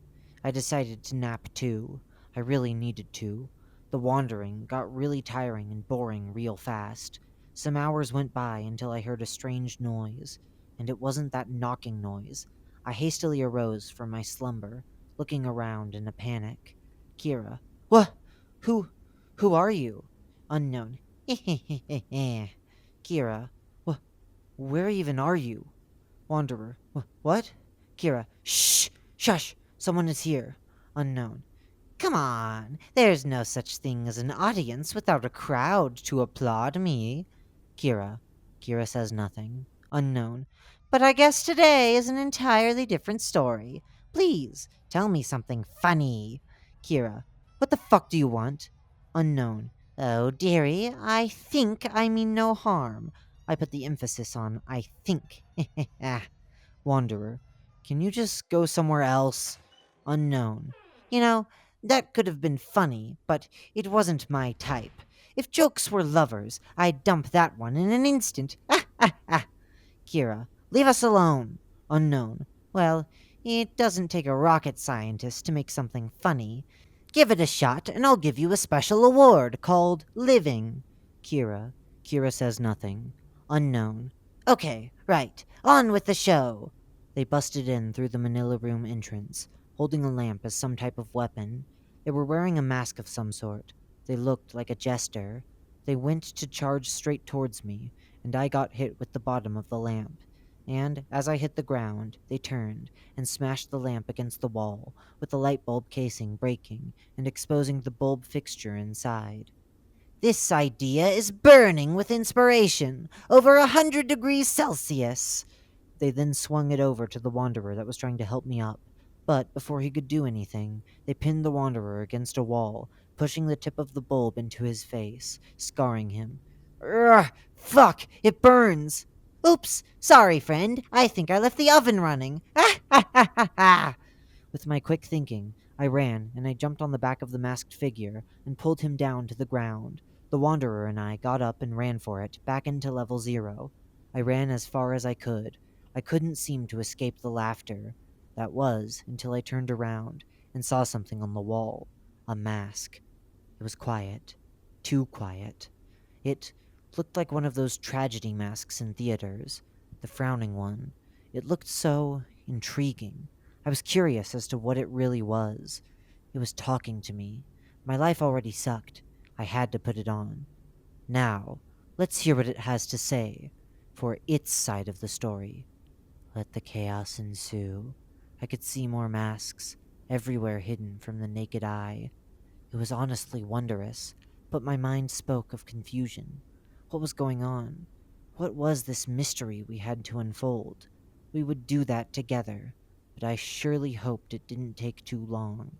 I decided to nap too. I really needed to. The wandering got really tiring and boring real fast. Some hours went by until I heard a strange noise, and it wasn't that knocking noise. I hastily arose from my slumber, looking around in a panic. Kira. What? Who? Who are you? Unknown. Kira. Where even are you? Wanderer. What? Kira. Shh! Shush! Someone is here. Unknown. Come on, there's no such thing as an audience without a crowd to applaud me. Kira. Kira says nothing. Unknown. But I guess today is an entirely different story. Please, tell me something funny. Kira. What the fuck do you want? Unknown. Oh, dearie, I think I mean no harm. I put the emphasis on I think. Wanderer. Can you just go somewhere else? Unknown. You know, that could have been funny, but it wasn't my type. If jokes were lovers, I'd dump that one in an instant. Kira. Leave us alone. Unknown. Well, it doesn't take a rocket scientist to make something funny. Give it a shot, and I'll give you a special award called Living. Kira. Kira says nothing. Unknown. Okay, right. On with the show. They busted in through the Manila room entrance, holding a lamp as some type of weapon. They were wearing a mask of some sort. They looked like a jester. They went to charge straight towards me, and I got hit with the bottom of the lamp. And as I hit the ground, they turned and smashed the lamp against the wall, with the light bulb casing breaking and exposing the bulb fixture inside. This idea is burning with inspiration, over 100 degrees Celsius. They then swung it over to the Wanderer that was trying to help me up. But before he could do anything, they pinned the Wanderer against a wall, pushing the tip of the bulb into his face, scarring him. Ugh! Fuck! It burns! Oops! Sorry, friend. I think I left the oven running. Ah ha ha ha ha! With my quick thinking, I ran and I jumped on the back of the masked figure and pulled him down to the ground. The Wanderer and I got up and ran for it, back into level 0. I ran as far as I could. I couldn't seem to escape the laughter. That was until I turned around and saw something on the wall. A mask. It was quiet. Too quiet. It looked like one of those tragedy masks in theaters. The frowning one. It looked so intriguing. I was curious as to what it really was. It was talking to me. My life already sucked. I had to put it on. Now, let's hear what it has to say, for its side of the story. Let the chaos ensue. I could see more masks, everywhere hidden from the naked eye. It was honestly wondrous, but my mind spoke of confusion. What was going on? What was this mystery we had to unfold? We would do that together, but I surely hoped it didn't take too long.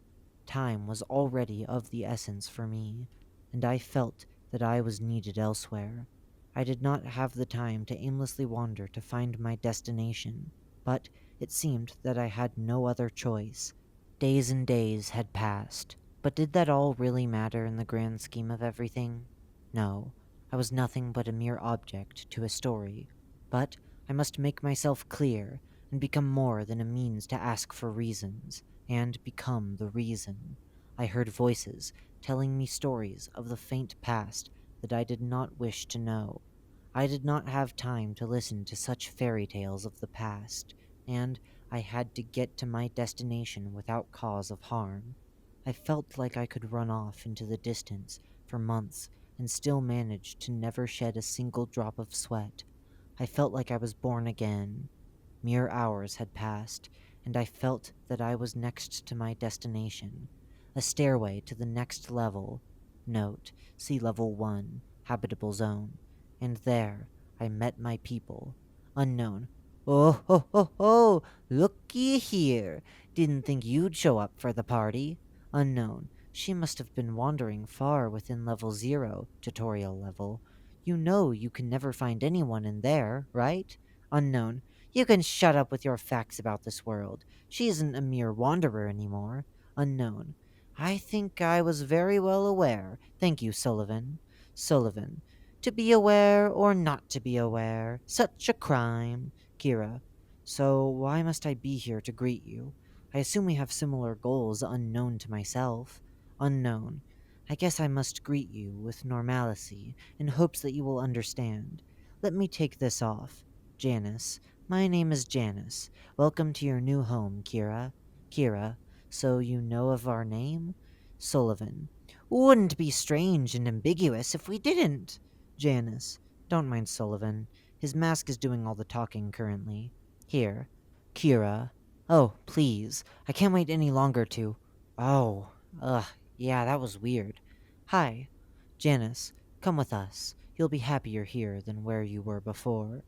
Time was already of the essence for me, and I felt that I was needed elsewhere. I did not have the time to aimlessly wander to find my destination, but it seemed that I had no other choice. Days and days had passed, but did that all really matter in the grand scheme of everything? No, I was nothing but a mere object to a story. But I must make myself clear, and become more than a means to ask for reasons, and become the reason. I heard voices telling me stories of the faint past that I did not wish to know. I did not have time to listen to such fairy tales of the past, and I had to get to my destination without cause of harm. I felt like I could run off into the distance for months and still manage to never shed a single drop of sweat. I felt like I was born again. Mere hours had passed, and I felt that I was next to my destination, a stairway to the next level. Note, see level 1, habitable zone. And there, I met my people. Unknown. Oh ho ho ho! Looky here! Didn't think you'd show up for the party. Unknown. She must have been wandering far within level 0, tutorial level. You know you can never find anyone in there, right? Unknown. You can shut up with your facts about this world. She isn't a mere wanderer anymore. Unknown. I think I was very well aware. Thank you, Sullivan. Sullivan. To be aware or not to be aware. Such a crime. Kira. So why must I be here to greet you? I assume we have similar goals unknown to myself. Unknown. I guess I must greet you with normalcy in hopes that you will understand. Let me take this off. Janice. My name is Janice. Welcome to your new home, Kira. Kira. So you know of our name? Sullivan. Wouldn't be strange and ambiguous if we didn't. Janice. Don't mind Sullivan. His mask is doing all the talking currently. Here. Kira. Oh, please. I can't wait any longer to. Oh. Ugh. Yeah, that was weird. Hi. Janice, come with us. You'll be happier here than where you were before.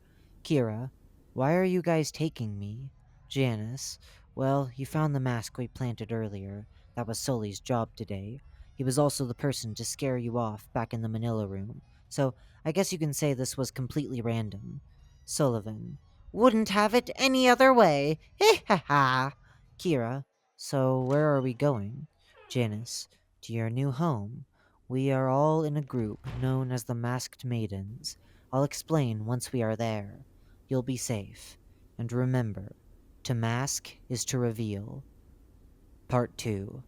Kira, why are you guys taking me? Janice, well, you found the mask we planted earlier. That was Sully's job today. He was also the person to scare you off back in the Manila room. So, I guess you can say this was completely random. Sullivan, wouldn't have it any other way. Heh ha ha. Kira, so where are we going? Janice, to your new home. We are all in a group known as the Masked Maidens. I'll explain once we are there. You'll be safe. And remember, to mask is to reveal. Part 2.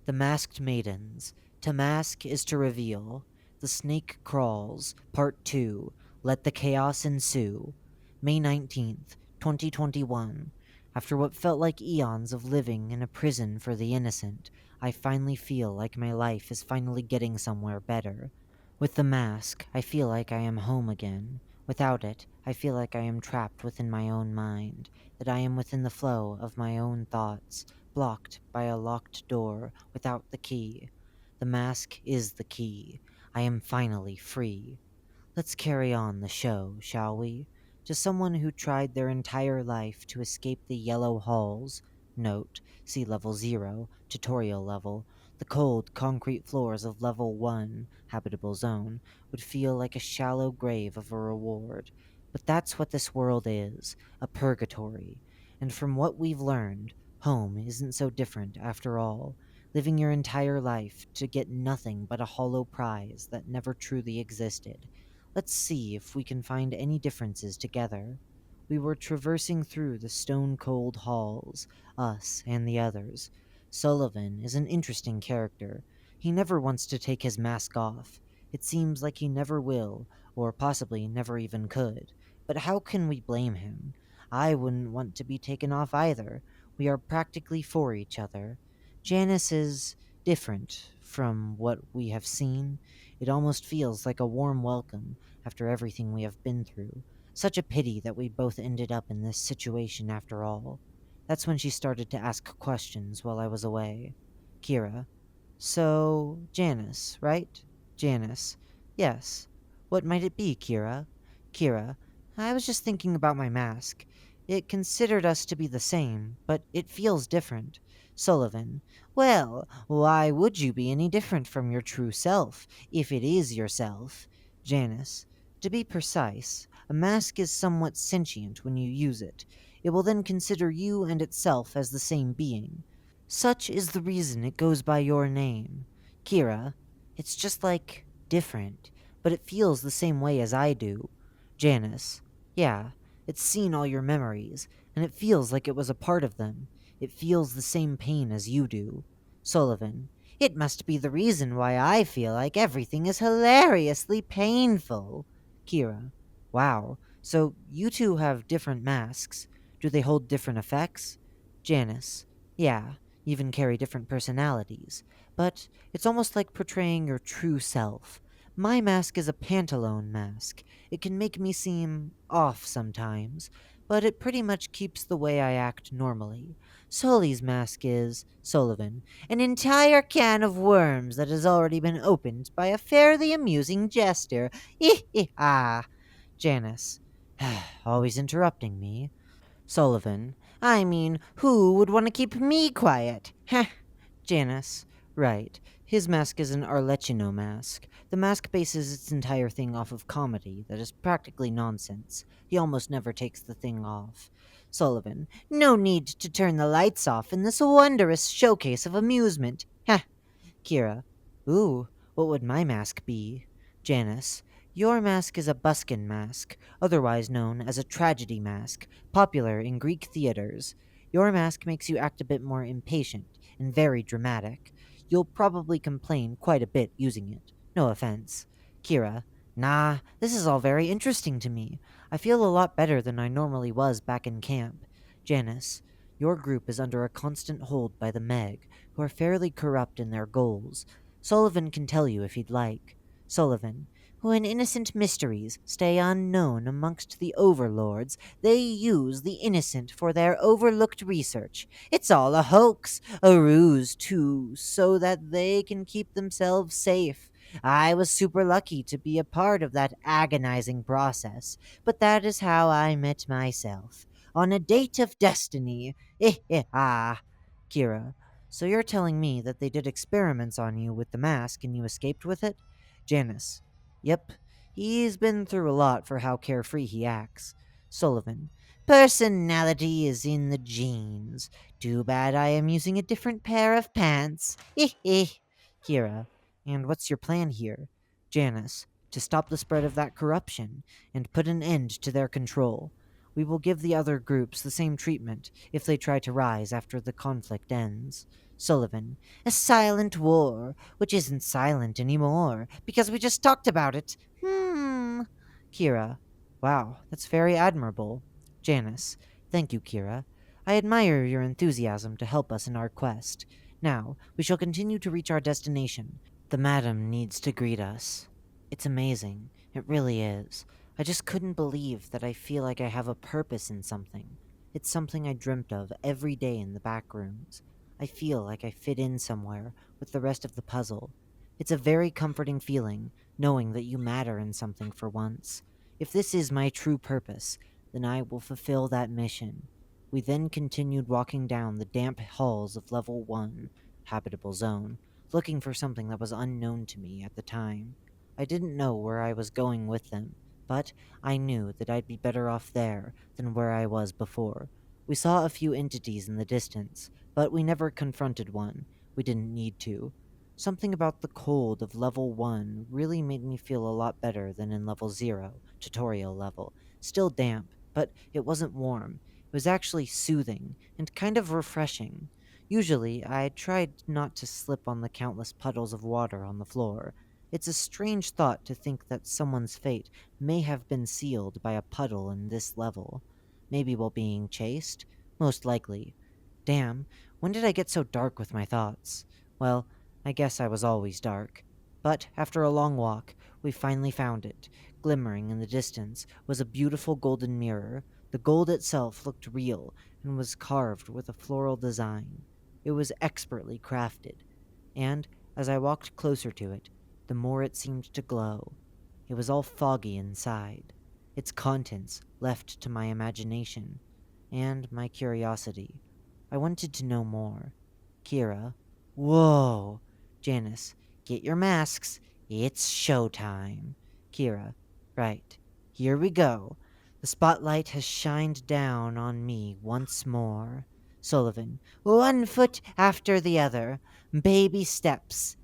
The Masked Maidens. To mask is to reveal. The Snake Crawls. Part 2. Let the chaos ensue. May 19th, 2021. After what felt like eons of living in a prison for the innocent, I finally feel like my life is finally getting somewhere better. With the mask, I feel like I am home again. Without it, I feel like I am trapped within my own mind, that I am within the flow of my own thoughts, blocked by a locked door without the key. The mask is the key. I am finally free. Let's carry on the show, shall we? To someone who tried their entire life to escape the yellow halls, note, see level 0, tutorial level, the cold concrete floors of level 1, habitable zone, would feel like a shallow grave of a reward. But that's what this world is, a purgatory. And from what we've learned, home isn't so different after all. Living your entire life to get nothing but a hollow prize that never truly existed. Let's see if we can find any differences together. We were traversing through the stone-cold halls, us and the others. Sullivan is an interesting character. He never wants to take his mask off. It seems like he never will, or possibly never even could. But how can we blame him? I wouldn't want to be taken off either. We are practically for each other. Janice is different from what we have seen. It almost feels like a warm welcome after everything we have been through. Such a pity that we both ended up in this situation after all. That's when she started to ask questions while I was away. Kira. So, Janice, right? Janice. Yes. What might it be, Kira? Kira. I was just thinking about my mask. It considered us to be the same, but it feels different. Sullivan. Well, why would you be any different from your true self, if it is yourself? Janice. To be precise, a mask is somewhat sentient when you use it. It will then consider you and itself as the same being. Such is the reason it goes by your name. Kira. It's just like different, but it feels the same way as I do. Janice. Yeah, it's seen all your memories, and it feels like it was a part of them. It feels the same pain as you do. Sullivan. It must be the reason why I feel like everything is hilariously painful. Kira. Wow. So you two have different masks. Do they hold different effects? Janice. Yeah, even carry different personalities. But it's almost like portraying your true self. My mask is a pantaloon mask. It can make me seem off sometimes, but it pretty much keeps the way I act normally. Sully's mask is, Sullivan, an entire can of worms that has already been opened by a fairly amusing jester. Ah. Janice. Always interrupting me. Sullivan. I mean, who would want to keep me quiet? Heh. Janice. Right. His mask is an Arlecchino mask. The mask bases its entire thing off of comedy that is practically nonsense. He almost never takes the thing off. Sullivan. No need to turn the lights off in this wondrous showcase of amusement. Heh. Kira. Ooh, what would my mask be? Janice. Your mask is a buskin mask, otherwise known as a tragedy mask, popular in Greek theaters. Your mask makes you act a bit more impatient and very dramatic. You'll probably complain quite a bit using it. No offense. Kira, nah, this is all very interesting to me. I feel a lot better than I normally was back in camp. Janice, your group is under a constant hold by the Meg, who are fairly corrupt in their goals. Sullivan can tell you if he'd like. Sullivan, when innocent mysteries stay unknown amongst the overlords, they use the innocent for their overlooked research. It's all a hoax, a ruse, too, so that they can keep themselves safe. I was super lucky to be a part of that agonizing process, but that is how I met myself. On a date of destiny. Kira, so you're telling me that they did experiments on you with the mask and you escaped with it? Janice, yep. He's been through a lot for how carefree he acts. Sullivan, personality is in the genes. Too bad I am using a different pair of pants. Kira, and what's your plan here? Janice, to stop the spread of that corruption and put an end to their control. We will give the other groups the same treatment if they try to rise after the conflict ends. Sullivan, a silent war, which isn't silent anymore, because we just talked about it. Kira, wow, that's very admirable. Janice, thank you, Kira. I admire your enthusiasm to help us in our quest. Now, we shall continue to reach our destination. The madam needs to greet us. It's amazing. It really is. I just couldn't believe that I feel like I have a purpose in something. It's something I dreamt of every day in the back rooms. I feel like I fit in somewhere with the rest of the puzzle. It's a very comforting feeling, knowing that you matter in something for once. If this is my true purpose, then I will fulfill that mission. We then continued walking down the damp halls of Level 1, habitable zone, looking for something that was unknown to me at the time. I didn't know where I was going with them, but I knew that I'd be better off there than where I was before. We saw a few entities in the distance, but we never confronted one. We didn't need to. Something about the cold of level 1 really made me feel a lot better than in level 0, tutorial level. Still damp, but it wasn't warm. It was actually soothing and kind of refreshing. Usually, I tried not to slip on the countless puddles of water on the floor. It's a strange thought to think that someone's fate may have been sealed by a puddle in this level. Maybe while being chased? Most likely. Damn, when did I get so dark with my thoughts? Well, I guess I was always dark. But after a long walk, we finally found it. Glimmering in the distance was a beautiful golden mirror. The gold itself looked real and was carved with a floral design. It was expertly crafted, and as I walked closer to it, the more it seemed to glow. It was all foggy inside. Its contents left to my imagination and my curiosity. I wanted to know more. Kira, whoa! Janice, get your masks. It's showtime. Kira, right. Here we go. The spotlight has shined down on me once more. Sullivan, one foot after the other. Baby steps.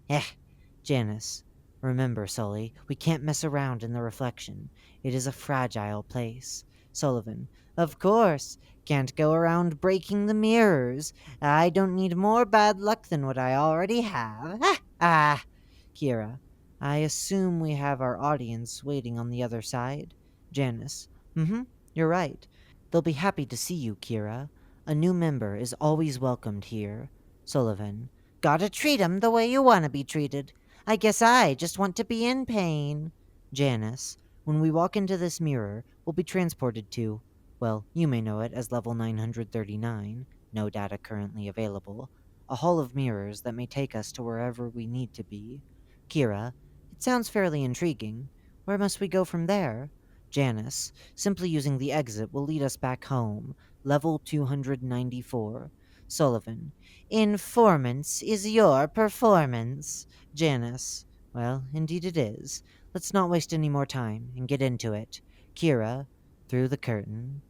Janice, remember, Sully, we can't mess around in the reflection. It is a fragile place. Sullivan, of course. Can't go around breaking the mirrors. I don't need more bad luck than what I already have. Kira, I assume we have our audience waiting on the other side. Janice, you're right. They'll be happy to see you, Kira. A new member is always welcomed here. Sullivan, gotta treat 'em the way you want to be treated. I guess I just want to be in pain. Janice, when we walk into this mirror, we'll be transported to, well, you may know it as level 939, no data currently available, a hall of mirrors that may take us to wherever we need to be. Kira, it sounds fairly intriguing. Where must we go from there? Janice, simply using the exit will lead us back home, level 294. Sullivan, informants is your performance. Janice, well, indeed it is. Let's not waste any more time and get into it. Kira, through the curtain.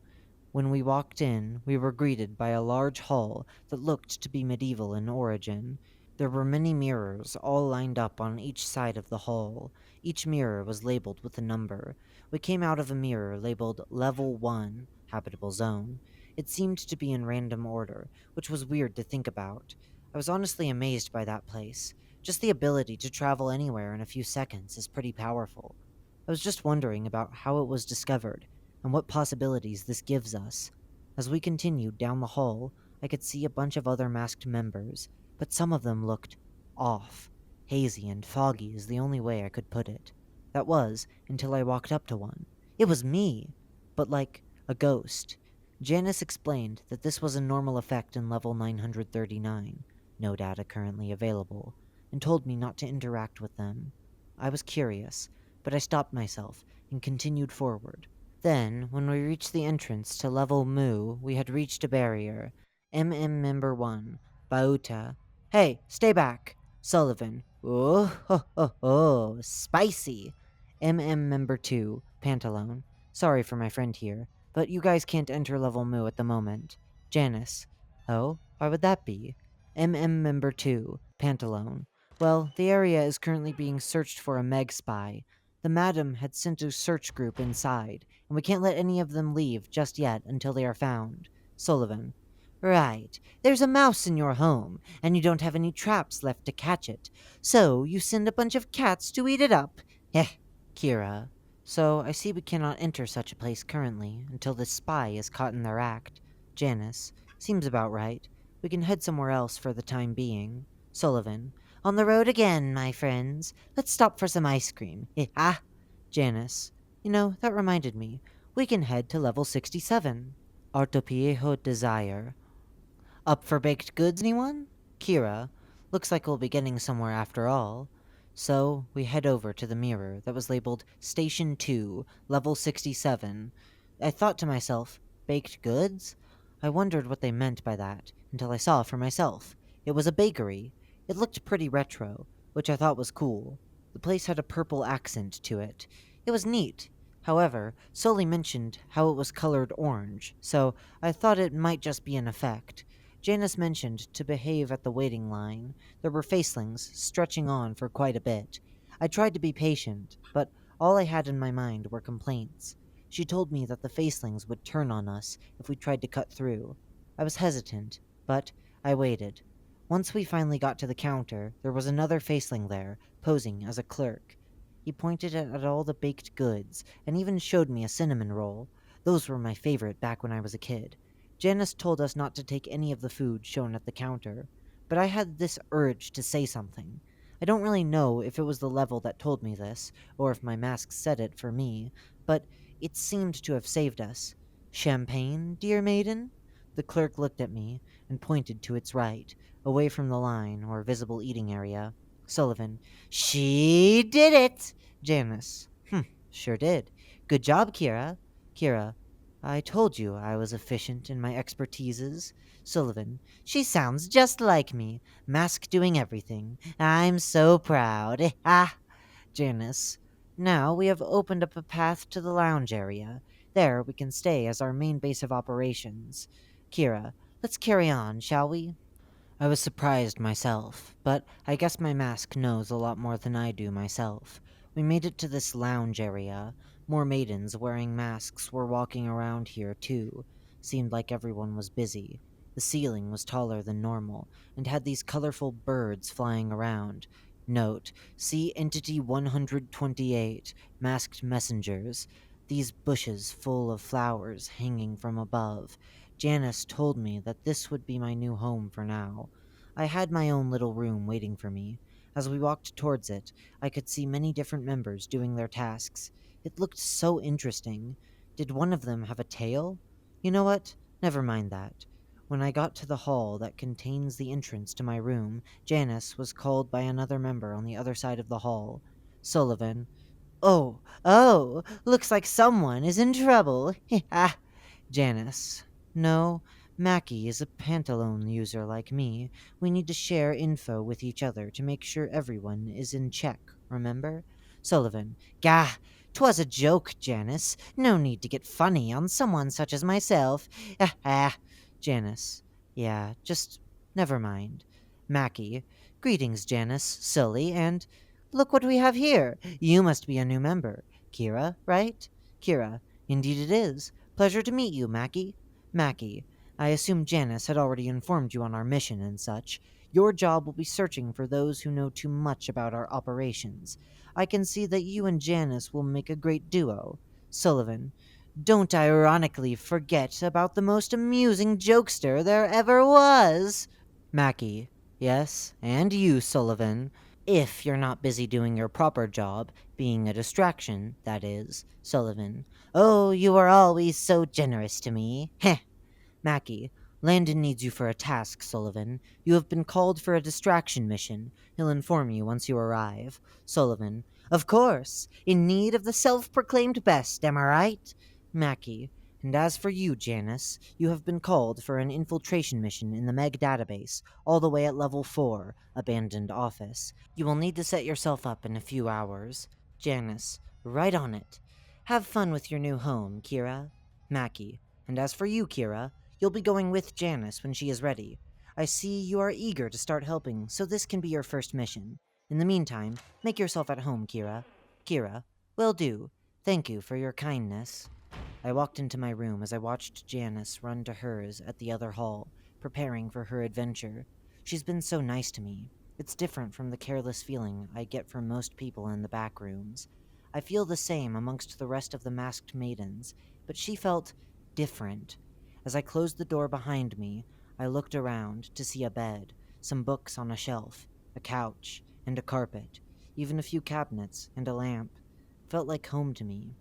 When we walked in, we were greeted by a large hall that looked to be medieval in origin. There were many mirrors, all lined up on each side of the hall. Each mirror was labeled with a number. We came out of a mirror labeled Level 1, Habitable Zone. It seemed to be in random order, which was weird to think about. I was honestly amazed by that place. Just the ability to travel anywhere in a few seconds is pretty powerful. I was just wondering about how it was discovered and what possibilities this gives us. As we continued down the hall, I could see a bunch of other masked members, but some of them looked off. Hazy and foggy is the only way I could put it. That was until I walked up to one. It was me, but like a ghost. Janice explained that this was a normal effect in level 939, no data currently available, and told me not to interact with them. I was curious, but I stopped myself and continued forward. Then, when we reached the entrance to level Mu, we had reached a barrier. Member 1, Bauta. Hey, stay back! Sullivan. Oh, ho, ho, ho, spicy! Member 2, Pantalone. Sorry for my friend here, but you guys can't enter level Mu at the moment. Janice. Oh, why would that be? Member 2, Pantalone. Well, the area is currently being searched for a Meg spy. The madam had sent a search group inside, and we can't let any of them leave just yet until they are found. Sullivan. Right. There's a mouse in your home, and you don't have any traps left to catch it. So you send a bunch of cats to eat it up. Heh. Kira. So I see we cannot enter such a place currently until this spy is caught in their act. Janice. Seems about right. We can head somewhere else for the time being. Sullivan. On the road again, my friends. Let's stop for some ice cream. Ah. Janice. You know, that reminded me. We can head to level 67. Artopiejo Desire. Up for baked goods, anyone? Kira. Looks like we'll be getting somewhere after all. So, we head over to the mirror that was labeled Station 2, Level 67. I thought to myself, baked goods? I wondered what they meant by that, until I saw for myself. It was a bakery. It looked pretty retro, which I thought was cool. The place had a purple accent to it. It was neat. However, Sully mentioned how it was colored orange, so I thought it might just be an effect. Janice mentioned to behave at the waiting line. There were facelings stretching on for quite a bit. I tried to be patient, but all I had in my mind were complaints. She told me that the facelings would turn on us if we tried to cut through. I was hesitant, but I waited. Once we finally got to the counter, there was another faceling there, posing as a clerk. He pointed at all the baked goods, and even showed me a cinnamon roll. Those were my favorite back when I was a kid. Janice told us not to take any of the food shown at the counter, but I had this urge to say something. I don't really know if it was the level that told me this, or if my mask said it for me, but it seemed to have saved us. Champagne, dear maiden? The clerk looked at me and pointed to its right, away from the line or visible eating area. Sullivan. She did it! Janice. Sure did. Good job, Kira. Kira. I told you I was efficient in my expertises. Sullivan. She sounds just like me. Mask doing everything. I'm so proud. Ah. Janice. Now we have opened up a path to the lounge area. There we can stay as our main base of operations. Kira. Let's carry on, shall we? I was surprised myself, but I guess my mask knows a lot more than I do myself. We made it to this lounge area. More maidens wearing masks were walking around here, too. Seemed like everyone was busy. The ceiling was taller than normal, and had these colorful birds flying around. Note, see Entity 128, Masked Messengers. These bushes full of flowers hanging from above. Janice told me that this would be my new home for now. I had my own little room waiting for me. As we walked towards it, I could see many different members doing their tasks. It looked so interesting. Did one of them have a tail? You know what? Never mind that. When I got to the hall that contains the entrance to my room, Janice was called by another member on the other side of the hall. Sullivan. Oh, looks like someone is in trouble. Ah. Janice. No, Mackie is a Pantalone user like me. We need to share info with each other to make sure everyone is in check, remember? Sullivan. Gah, 'twas a joke, Janice. No need to get funny on someone such as myself. Ah. Janice. Yeah, just never mind. Mackie. Greetings, Janice, Sully, and look what we have here. You must be a new member. Kira, right? Kira. Indeed it is. Pleasure to meet you, Mackie. Mackie. I assume Janice had already informed you on our mission and such. Your job will be searching for those who know too much about our operations. I can see that you and Janice will make a great duo. Sullivan, don't ironically forget about the most amusing jokester there ever was. Mackie, yes, and you, Sullivan. If you're not busy doing your proper job, being a distraction, that is, Sullivan. Oh, you are always so generous to me. Heh. Mackie, Landon needs you for a task, Sullivan. You have been called for a distraction mission. He'll inform you once you arrive. Sullivan, of course. In need of the self-proclaimed best, am I right? Mackie, and as for you, Janice, you have been called for an infiltration mission in the Meg database, all the way at level 4, abandoned office. You will need to set yourself up in a few hours. Janice, right on it. Have fun with your new home, Kira. Mackie, and as for you, Kira, you'll be going with Janice when she is ready. I see you are eager to start helping, so this can be your first mission. In the meantime, make yourself at home, Kira. Kira, will do. Thank you for your kindness. I walked into my room as I watched Janice run to hers at the other hall, preparing for her adventure. She's been so nice to me. It's different from the careless feeling I get from most people in the back rooms. I feel the same amongst the rest of the masked maidens, but she felt different. As I closed the door behind me, I looked around to see a bed, some books on a shelf, a couch, and a carpet, even a few cabinets and a lamp. Felt like home to me.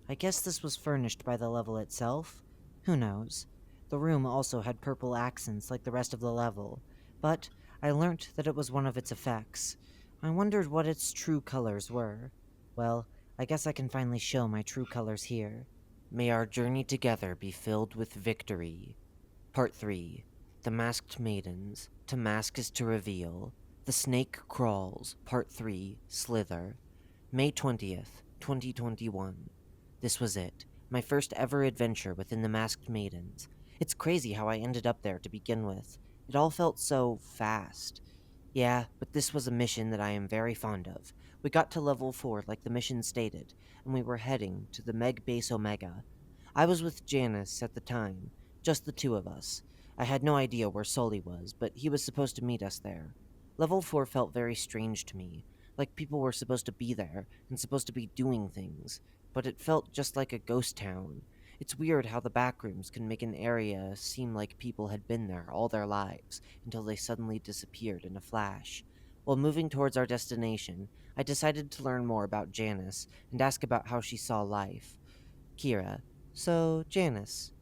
I guess this was furnished by the level itself? Who knows? The room also had purple accents like the rest of the level, but I learnt that it was one of its effects. I wondered what its true colors were. Well, I guess I can finally show my true colors here. May our journey together be filled with victory. Part 3. The Masked Maidens. To mask is to reveal. The Snake Crawls. Part 3. Slither. May 20th, 2021. This was it. My first ever adventure within the Masked Maidens. It's crazy how I ended up there to begin with. It all felt so fast. Yeah, but this was a mission that I am very fond of. We got to level 4 like the mission stated, and we were heading to the Meg Base Omega. I was with Janice at the time, just the two of us. I had no idea where Sully was, but he was supposed to meet us there. Level 4 felt very strange to me, like people were supposed to be there and supposed to be doing things, but it felt just like a ghost town. It's weird how the backrooms can make an area seem like people had been there all their lives until they suddenly disappeared in a flash. While moving towards our destination, I decided to learn more about Janice and ask about how she saw life. Kira. So, Janice.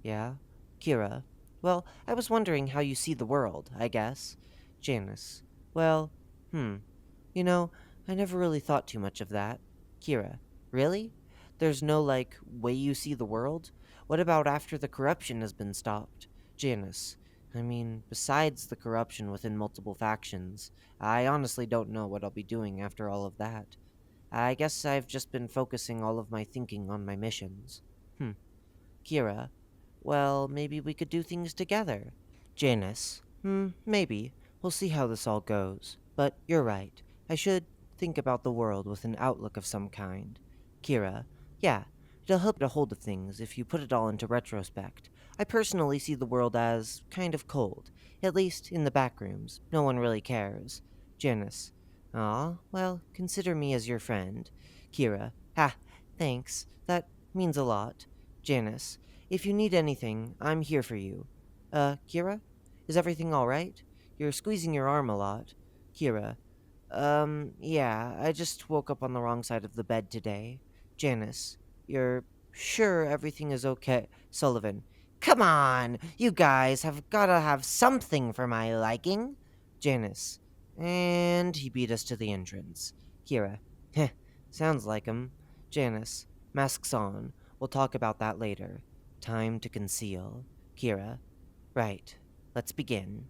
Yeah? Kira. Well, I was wondering how you see the world, I guess. Janice. Well, You know, I never really thought too much of that. Kira. Really? There's no, way you see the world? What about after the corruption has been stopped? Janice. I mean, besides the corruption within multiple factions, I honestly don't know what I'll be doing after all of that. I guess I've just been focusing all of my thinking on my missions. Kira. Well, maybe we could do things together. Janice. Maybe. We'll see how this all goes. But you're right. I should think about the world with an outlook of some kind. Kira. Yeah, it'll help get a hold of things if you put it all into retrospect. I personally see the world as kind of cold. At least in the back rooms. No one really cares. Janice. Aw, well, consider me as your friend. Kira. Ha, thanks. That means a lot. Janice. If you need anything, I'm here for you. Kira? Is everything alright? You're squeezing your arm a lot. Kira. Yeah, I just woke up on the wrong side of the bed today. Janice. You're sure everything is okay? Sullivan. Come on! You guys have gotta have something for my liking. Janice. And he beat us to the entrance. Kira. Heh, sounds like him. Janice. Masks on. We'll talk about that later. Time to conceal. Kira. Right. Let's begin.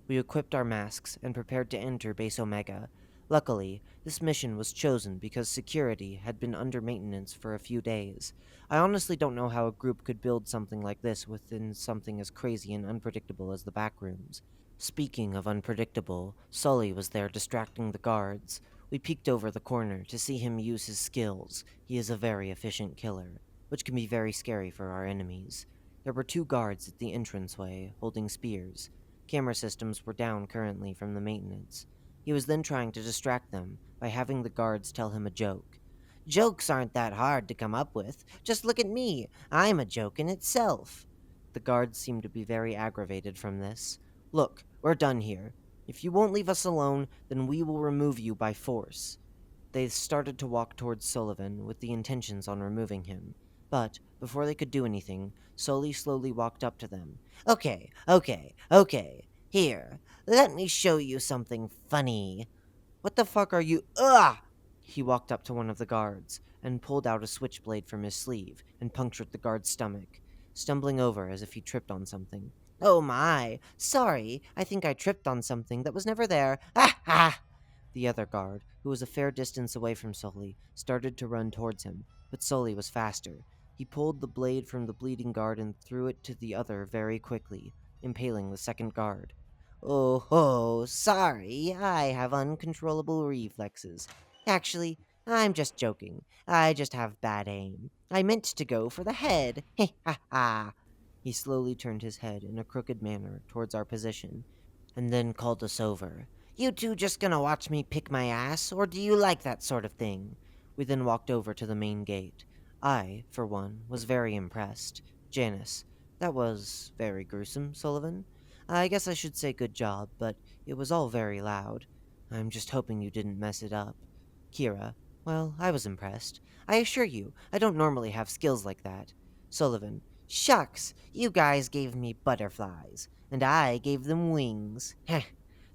We equipped our masks and prepared to enter Base Omega. Luckily, this mission was chosen because security had been under maintenance for a few days. I honestly don't know how a group could build something like this within something as crazy and unpredictable as the backrooms. Speaking of unpredictable, Sully was there distracting the guards. We peeked over the corner to see him use his skills. He is a very efficient killer, which can be very scary for our enemies. There were two guards at the entranceway, holding spears. Camera systems were down currently from the maintenance. He was then trying to distract them by having the guards tell him a joke. Jokes aren't that hard to come up with. Just look at me. I'm a joke in itself. The guards seemed to be very aggravated from this. Look, we're done here. If you won't leave us alone, then we will remove you by force. They started to walk towards Sullivan with the intentions on removing him. But, before they could do anything, Sully slowly walked up to them. Okay. Here, let me show you something funny. What the fuck are you? Ugh! He walked up to one of the guards and pulled out a switchblade from his sleeve and punctured the guard's stomach, stumbling over as if he tripped on something. Oh my! Sorry, I think I tripped on something that was never there. Ah ha! The other guard, who was a fair distance away from Sully, started to run towards him, but Sully was faster. He pulled the blade from the bleeding guard and threw it to the other very quickly, impaling the second guard. Oh, sorry, I have uncontrollable reflexes. Actually, I'm just joking. I just have bad aim. I meant to go for the head. He ha ha. He slowly turned his head in a crooked manner towards our position, and then called us over. You two just gonna watch me pick my ass, or do you like that sort of thing? We then walked over to the main gate. I, for one, was very impressed. Janice, that was very gruesome, Sullivan. I guess I should say good job, but it was all very loud. I'm just hoping you didn't mess it up. Kira, well, I was impressed. I assure you, I don't normally have skills like that. Sullivan, shucks, you guys gave me butterflies, and I gave them wings. Heh.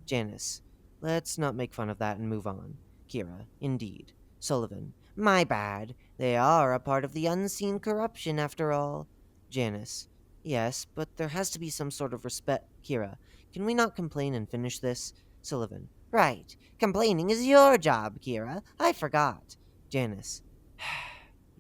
Janice, let's not make fun of that and move on. Kira, indeed. Sullivan, my bad. They are a part of the unseen corruption, after all. Janice, yes, but there has to be some sort of respect. Kira, can we not complain and finish this? Sullivan, right. Complaining is your job, Kira. I forgot. Janice,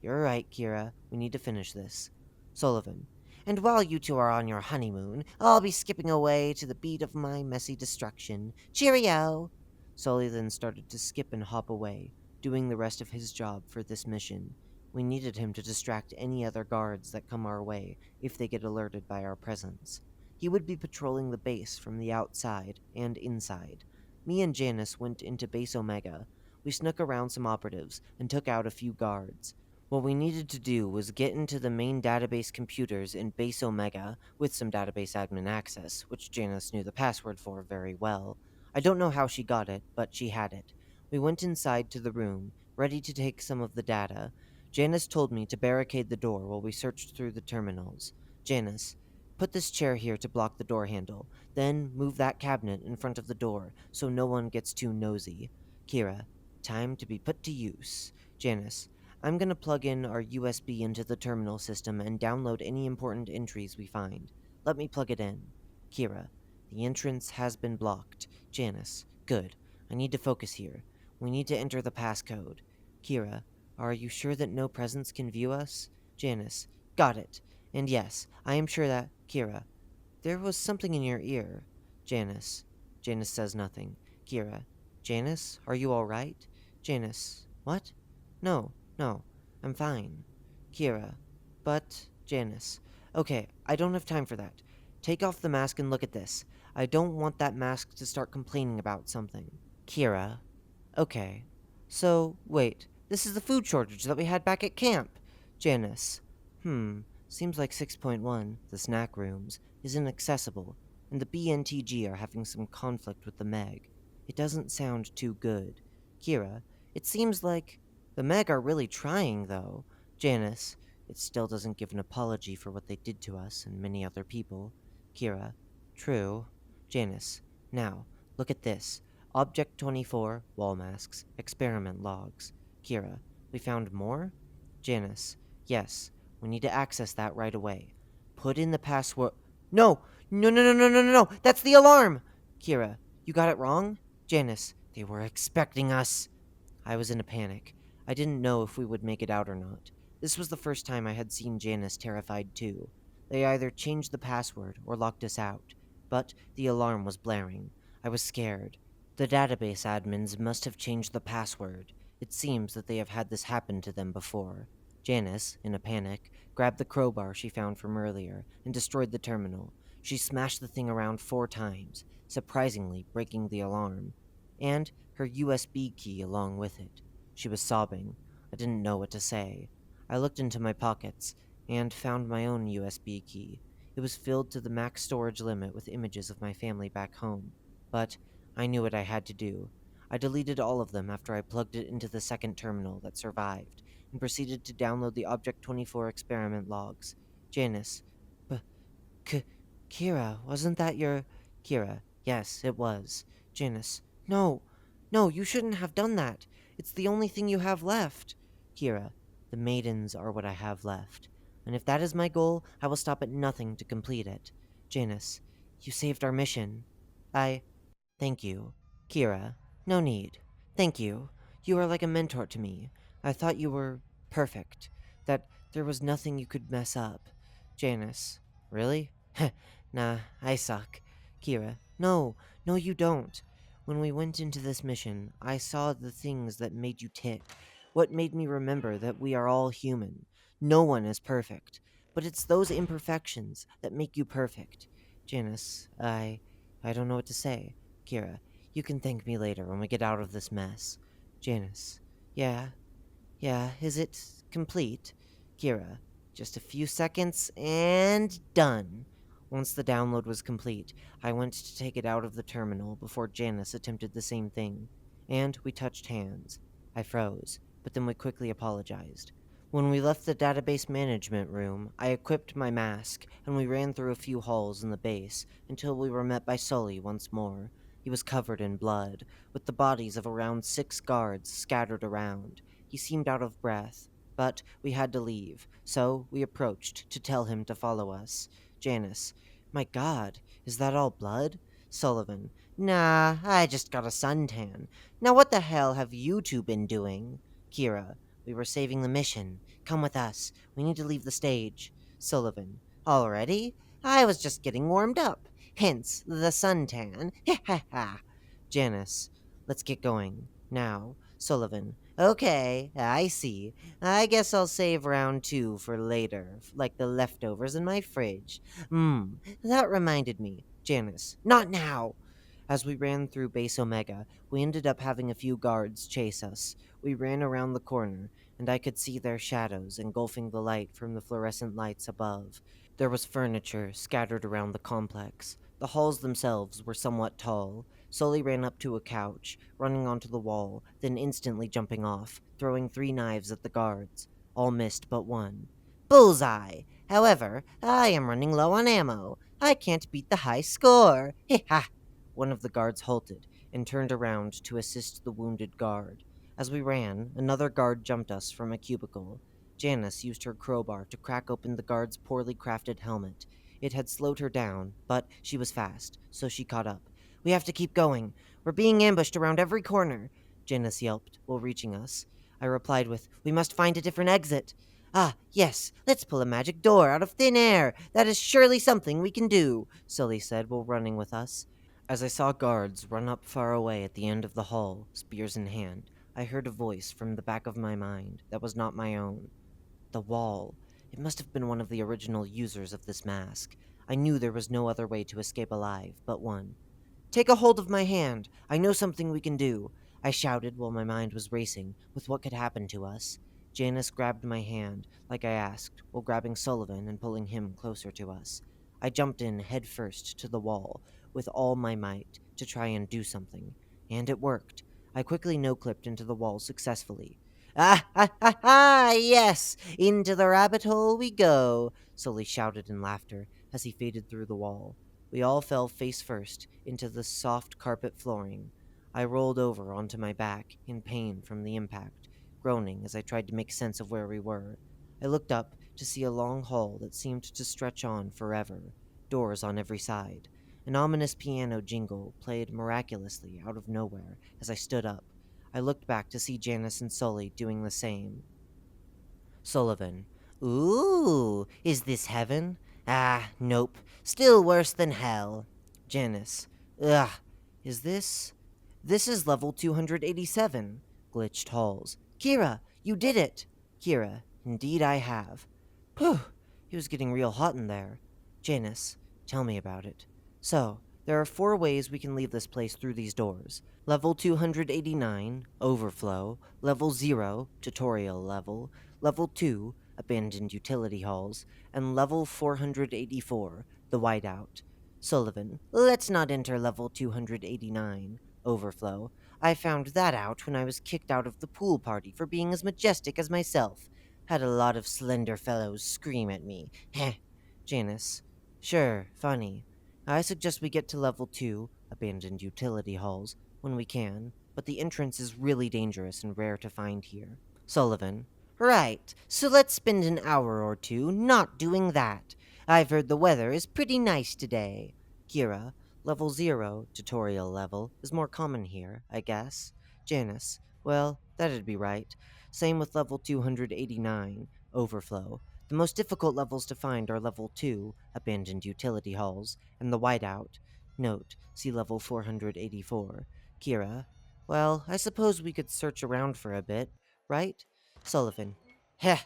you're right, Kira. We need to finish this. Sullivan, and while you two are on your honeymoon, I'll be skipping away to the beat of my messy destruction. Cheerio! Sully then started to skip and hop away, doing the rest of his job for this mission. We needed him to distract any other guards that come our way if they get alerted by our presence. He would be patrolling the base from the outside and inside. Me and Janice went into Base Omega. We snuck around some operatives and took out a few guards. What we needed to do was get into the main database computers in Base Omega with some database admin access, which Janice knew the password for very well. I don't know how she got it, but she had it. We went inside to the room, ready to take some of the data. Janice told me to barricade the door while we searched through the terminals. Janice, put this chair here to block the door handle, then move that cabinet in front of the door so no one gets too nosy. Kira, time to be put to use. Janice, I'm gonna plug in our USB into the terminal system and download any important entries we find. Let me plug it in. Kira, the entrance has been blocked. Janice, good. I need to focus here. We need to enter the passcode. Kira, are you sure that no presence can view us? Janice, got it. And yes, I am sure that... Kira, there was something in your ear. Janice. Janice says nothing. Kira, Janice, are you all right? Janice, what? No, I'm fine. Kira, but... Janice, okay, I don't have time for that. Take off the mask and look at this. I don't want that mask to start complaining about something. Kira, okay. So, wait, this is the food shortage that we had back at camp. Janice, seems like 6.1, the snack rooms, is inaccessible, and the BNTG are having some conflict with the Meg. It doesn't sound too good. Kira, it seems like... The Meg are really trying, though. Janice, it still doesn't give an apology for what they did to us and many other people. Kira, true. Janice, now, look at this. Object 24, wall masks, experiment logs. Kira, we found more? Janice, yes. We need to access that right away. Put in the password... No! No! That's the alarm! Kira, you got it wrong? Janice, they were expecting us. I was in a panic. I didn't know if we would make it out or not. This was the first time I had seen Janice terrified too. They either changed the password or locked us out, but the alarm was blaring. I was scared. The database admins must have changed the password. It seems that they have had this happen to them before. Janice, in a panic, grabbed the crowbar she found from earlier and destroyed the terminal. She smashed the thing around 4 times, surprisingly breaking the alarm, and her USB key along with it. She was sobbing. I didn't know what to say. I looked into my pockets and found my own USB key. It was filled to the max storage limit with images of my family back home, but I knew what I had to do. I deleted all of them after I plugged it into the second terminal that survived, and proceeded to download the Object 24 experiment logs. Janice. B- K- Kira, wasn't that your. Kira. Yes, it was. Janice. No, no, you shouldn't have done that. It's the only thing you have left. Kira. The maidens are what I have left. And if that is my goal, I will stop at nothing to complete it. Janice. You saved our mission. I. Thank you. Kira. No need. Thank you. You are like a mentor to me. I thought you were perfect. That there was nothing you could mess up. Janice. Really? Nah, I suck. Kira. No, no, you don't. When we went into this mission, I saw the things that made you tick. What made me remember that we are all human. No one is perfect. But it's those imperfections that make you perfect. Janice, I don't know what to say. Kira, you can thank me later when we get out of this mess. Janice, yeah, yeah, is it complete? Kira, just a few seconds and done. Once the download was complete, I went to take it out of the terminal before Janice attempted the same thing, and we touched hands. I froze, but then we quickly apologized. When we left the database management room, I equipped my mask, and we ran through a few halls in the base until we were met by Sully once more. He was covered in blood, with the bodies of around 6 guards scattered around. He seemed out of breath, but we had to leave, so we approached to tell him to follow us. Janice, my god, is that all blood? Sullivan, nah, I just got a suntan. Now what the hell have you two been doing? Kira, we were saving the mission. Come with us. We need to leave the stage. Sullivan, already? I was just getting warmed up. Hence the suntan. Ha ha ha. Janice, let's get going. Now. Sullivan, okay, I see. I guess I'll save round 2 for later, like the leftovers in my fridge. That reminded me. Janice, not now! As we ran through Base Omega, we ended up having a few guards chase us. We ran around the corner, and I could see their shadows engulfing the light from the fluorescent lights above. There was furniture scattered around the complex. The halls themselves were somewhat tall. Sully ran up to a couch, running onto the wall, then instantly jumping off, throwing 3 knives at the guards. All missed but one. Bullseye! However, I am running low on ammo. I can't beat the high score. Heh ha! One of the guards halted and turned around to assist the wounded guard. As we ran, another guard jumped us from a cubicle. Janice used her crowbar to crack open the guard's poorly crafted helmet. It had slowed her down, but she was fast, so she caught up. We have to keep going. We're being ambushed around every corner, Janice yelped while reaching us. I replied with, We must find a different exit. Ah, yes, let's pull a magic door out of thin air. That is surely something we can do, Sully said while running with us. As I saw guards run up far away at the end of the hall, spears in hand, I heard a voice from the back of my mind that was not my own. The wall. It must have been one of the original users of this mask. I knew there was no other way to escape alive but one. Take a hold of my hand. I know something we can do, I shouted while my mind was racing with what could happen to us. Janice grabbed my hand, like I asked, while grabbing Sullivan and pulling him closer to us. I jumped in head first to the wall with all my might to try and do something, and it worked. I quickly no-clipped into the wall successfully. Ah, ha, ha, ha, yes! Into the rabbit hole we go, Sully shouted in laughter as he faded through the wall. We all fell face first into the soft carpet flooring. I rolled over onto my back in pain from the impact, groaning as I tried to make sense of where we were. I looked up to see a long hall that seemed to stretch on forever, doors on every side. An ominous piano jingle played miraculously out of nowhere as I stood up. I looked back to see Janice and Sully doing the same. Sullivan. Ooh, is this heaven? Ah, nope. Still worse than hell. Janice. Ugh. Is this? This is level 287. Glitched halls. Kira, you did it. Kira. Indeed I have. Whew. He was getting real hot in there. Janice. Tell me about it. So, there are 4 ways we can leave this place through these doors. Level 289, Overflow. Level 0, Tutorial Level. Level 2, Abandoned Utility Halls. And Level 484, the Whiteout. Sullivan, let's not enter Level 289, Overflow. I found that out when I was kicked out of the pool party for being as majestic as myself. Had a lot of slender fellows scream at me. Heh. Janice, sure, funny. I suggest we get to level 2, abandoned utility halls, when we can, but the entrance is really dangerous and rare to find here. Sullivan, right, so let's spend an hour or two not doing that. I've heard the weather is pretty nice today. Kira, level 0, tutorial level, is more common here, I guess. Janice, well, that'd be right. Same with level 289, overflow. The most difficult levels to find are level 2, abandoned utility halls, and the whiteout. Note, see level 484. Kira, well, I suppose we could search around for a bit, right? Sullivan, heh,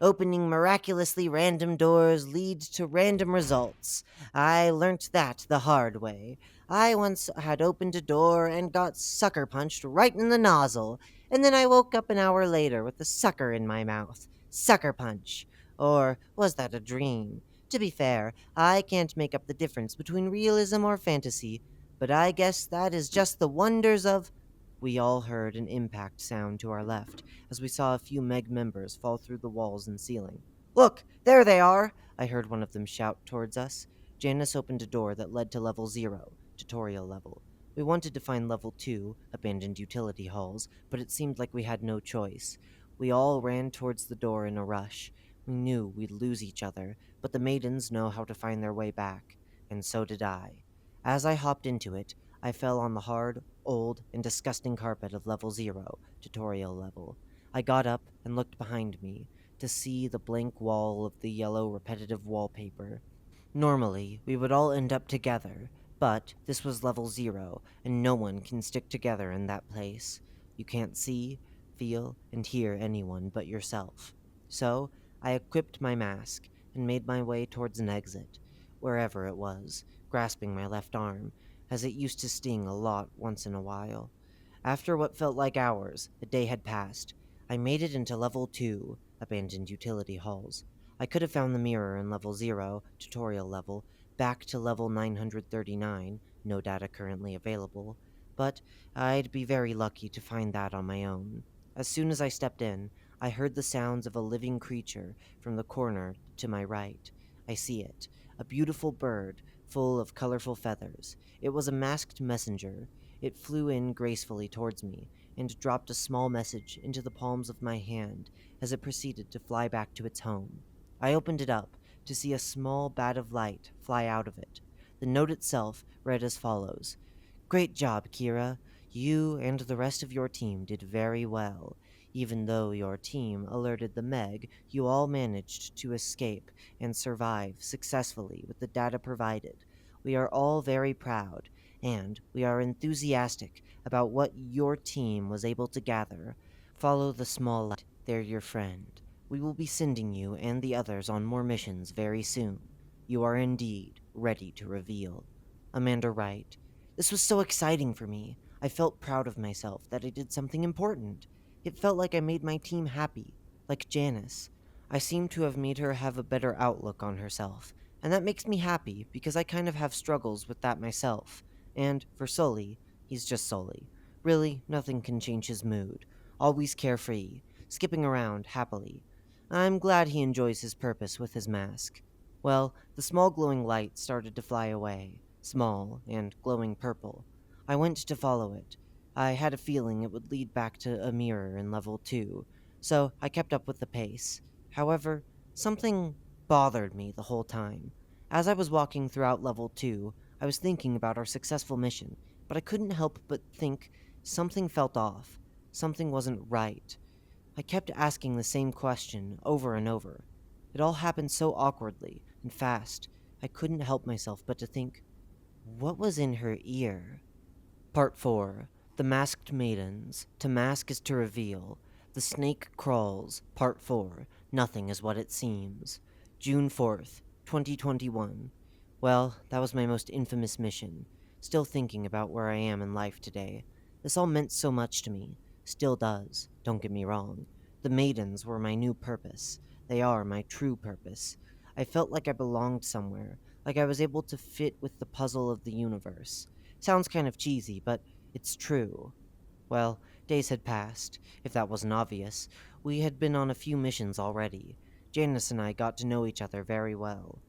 opening miraculously random doors leads to random results. I learnt that the hard way. I once had opened a door and got sucker punched right in the nozzle, and then I woke up an hour later with a sucker in my mouth. Sucker punch. Or was that a dream? To be fair, I can't make up the difference between realism or fantasy, but I guess that is just the wonders of. We all heard an impact sound to our left as we saw a few Meg members fall through the walls and ceiling. Look, there they are! I heard one of them shout towards us. Janice opened a door that led to level 0, tutorial level. We wanted to find level 2, abandoned utility halls, but it seemed like we had no choice. We all ran towards the door in a rush. We knew we'd lose each other, but the maidens know how to find their way back, and so did I. As I hopped into it, I fell on the hard, old, and disgusting carpet of level 0, tutorial level. I got up and looked behind me to see the blank wall of the yellow repetitive wallpaper. Normally, we would all end up together, but this was level 0, and no one can stick together in that place. You can't see, feel, and hear anyone but yourself. So, I equipped my mask and made my way towards an exit, wherever it was, grasping my left arm, as it used to sting a lot once in a while. After what felt like hours, a day had passed. I made it into level 2, abandoned utility halls. I could have found the mirror in level 0, tutorial level, back to level 939, no data currently available, but I'd be very lucky to find that on my own. As soon as I stepped in, I heard the sounds of a living creature from the corner to my right. I see it, a beautiful bird, full of colorful feathers. It was a masked messenger. It flew in gracefully towards me and dropped a small message into the palms of my hand as it proceeded to fly back to its home. I opened it up to see a small bat of light fly out of it. The note itself read as follows: Great job, Kira. You and the rest of your team did very well. Even though your team alerted the Meg, you all managed to escape and survive successfully with the data provided. We are all very proud, and we are enthusiastic about what your team was able to gather. Follow the small light. They're your friend. We will be sending you and the others on more missions very soon. You are indeed ready to reveal. Amanda Wright. This was so exciting for me. I felt proud of myself that I did something important. It felt like I made my team happy, like Janice. I seem to have made her have a better outlook on herself, and that makes me happy because I kind of have struggles with that myself. And for Sully, he's just Sully. Really, nothing can change his mood. Always carefree, skipping around happily. I'm glad he enjoys his purpose with his mask. Well, the small glowing light started to fly away, small and glowing purple. I went to follow it. I had a feeling it would lead back to a mirror in level 2, so I kept up with the pace. However, something bothered me the whole time. As I was walking throughout level 2, I was thinking about our successful mission, but I couldn't help but think something felt off. Something wasn't right. I kept asking the same question over and over. It all happened so awkwardly and fast, I couldn't help myself but to think, what was in her ear? Part 4. The Masked Maidens. To mask is to reveal. The Snake Crawls. Part 4. Nothing is what it seems. June 4th, 2021. Well, that was my most infamous mission. Still thinking about where I am in life today. This all meant so much to me. Still does, don't get me wrong. The maidens were my new purpose. They are my true purpose. I felt like I belonged somewhere, like I was able to fit with the puzzle of the universe. Sounds kind of cheesy, but it's true. Well, days had passed, if that wasn't obvious. We had been on a few missions already. Janice and I got to know each other very well.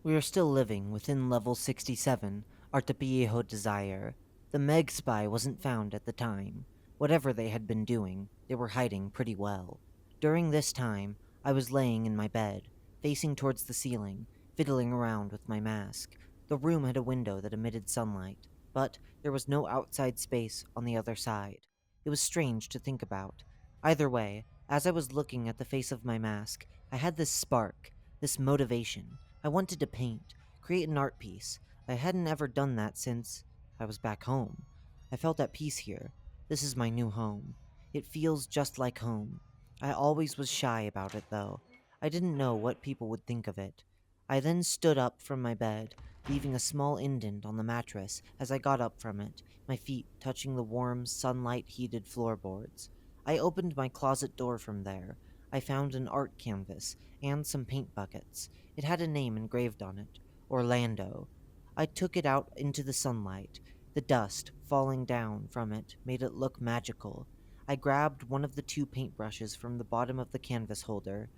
We are still living within level 67, Artepiejo Desire. The Meg spy wasn't found at the time. Whatever they had been doing, they were hiding pretty well. During this time, I was laying in my bed, facing towards the ceiling, fiddling around with my mask. The room had a window that emitted sunlight, but there was no outside space on the other side. It was strange to think about. Either way, as I was looking at the face of my mask, I had this spark, this motivation. I wanted to paint, create an art piece. I hadn't ever done that since I was back home. I felt at peace here. This is my new home. It feels just like home. I always was shy about it, though. I didn't know what people would think of it. I then stood up from my bed, leaving a small indent on the mattress as I got up from it, my feet touching the warm, sunlight heated floorboards. I opened my closet door from there. I found an art canvas and some paint buckets. It had a name engraved on it, Orlando. I took it out into the sunlight. The dust falling down from it made it look magical. I grabbed one of the two paintbrushes from the bottom of the canvas holder.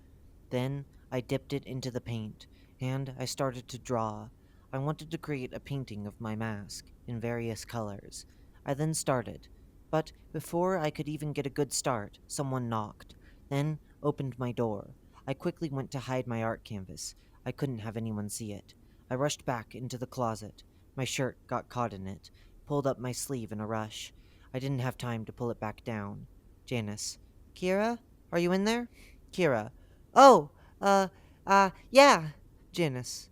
Then I dipped it into the paint, and I started to draw. I wanted to create a painting of my mask in various colors. I then started, but before I could even get a good start, someone knocked, then opened my door. I quickly went to hide my art canvas. I couldn't have anyone see it. I rushed back into the closet. My shirt got caught in it, pulled up my sleeve in a rush. I didn't have time to pull it back down. Janice. Kira? Are you in there? Kira. Oh, yeah. Janice.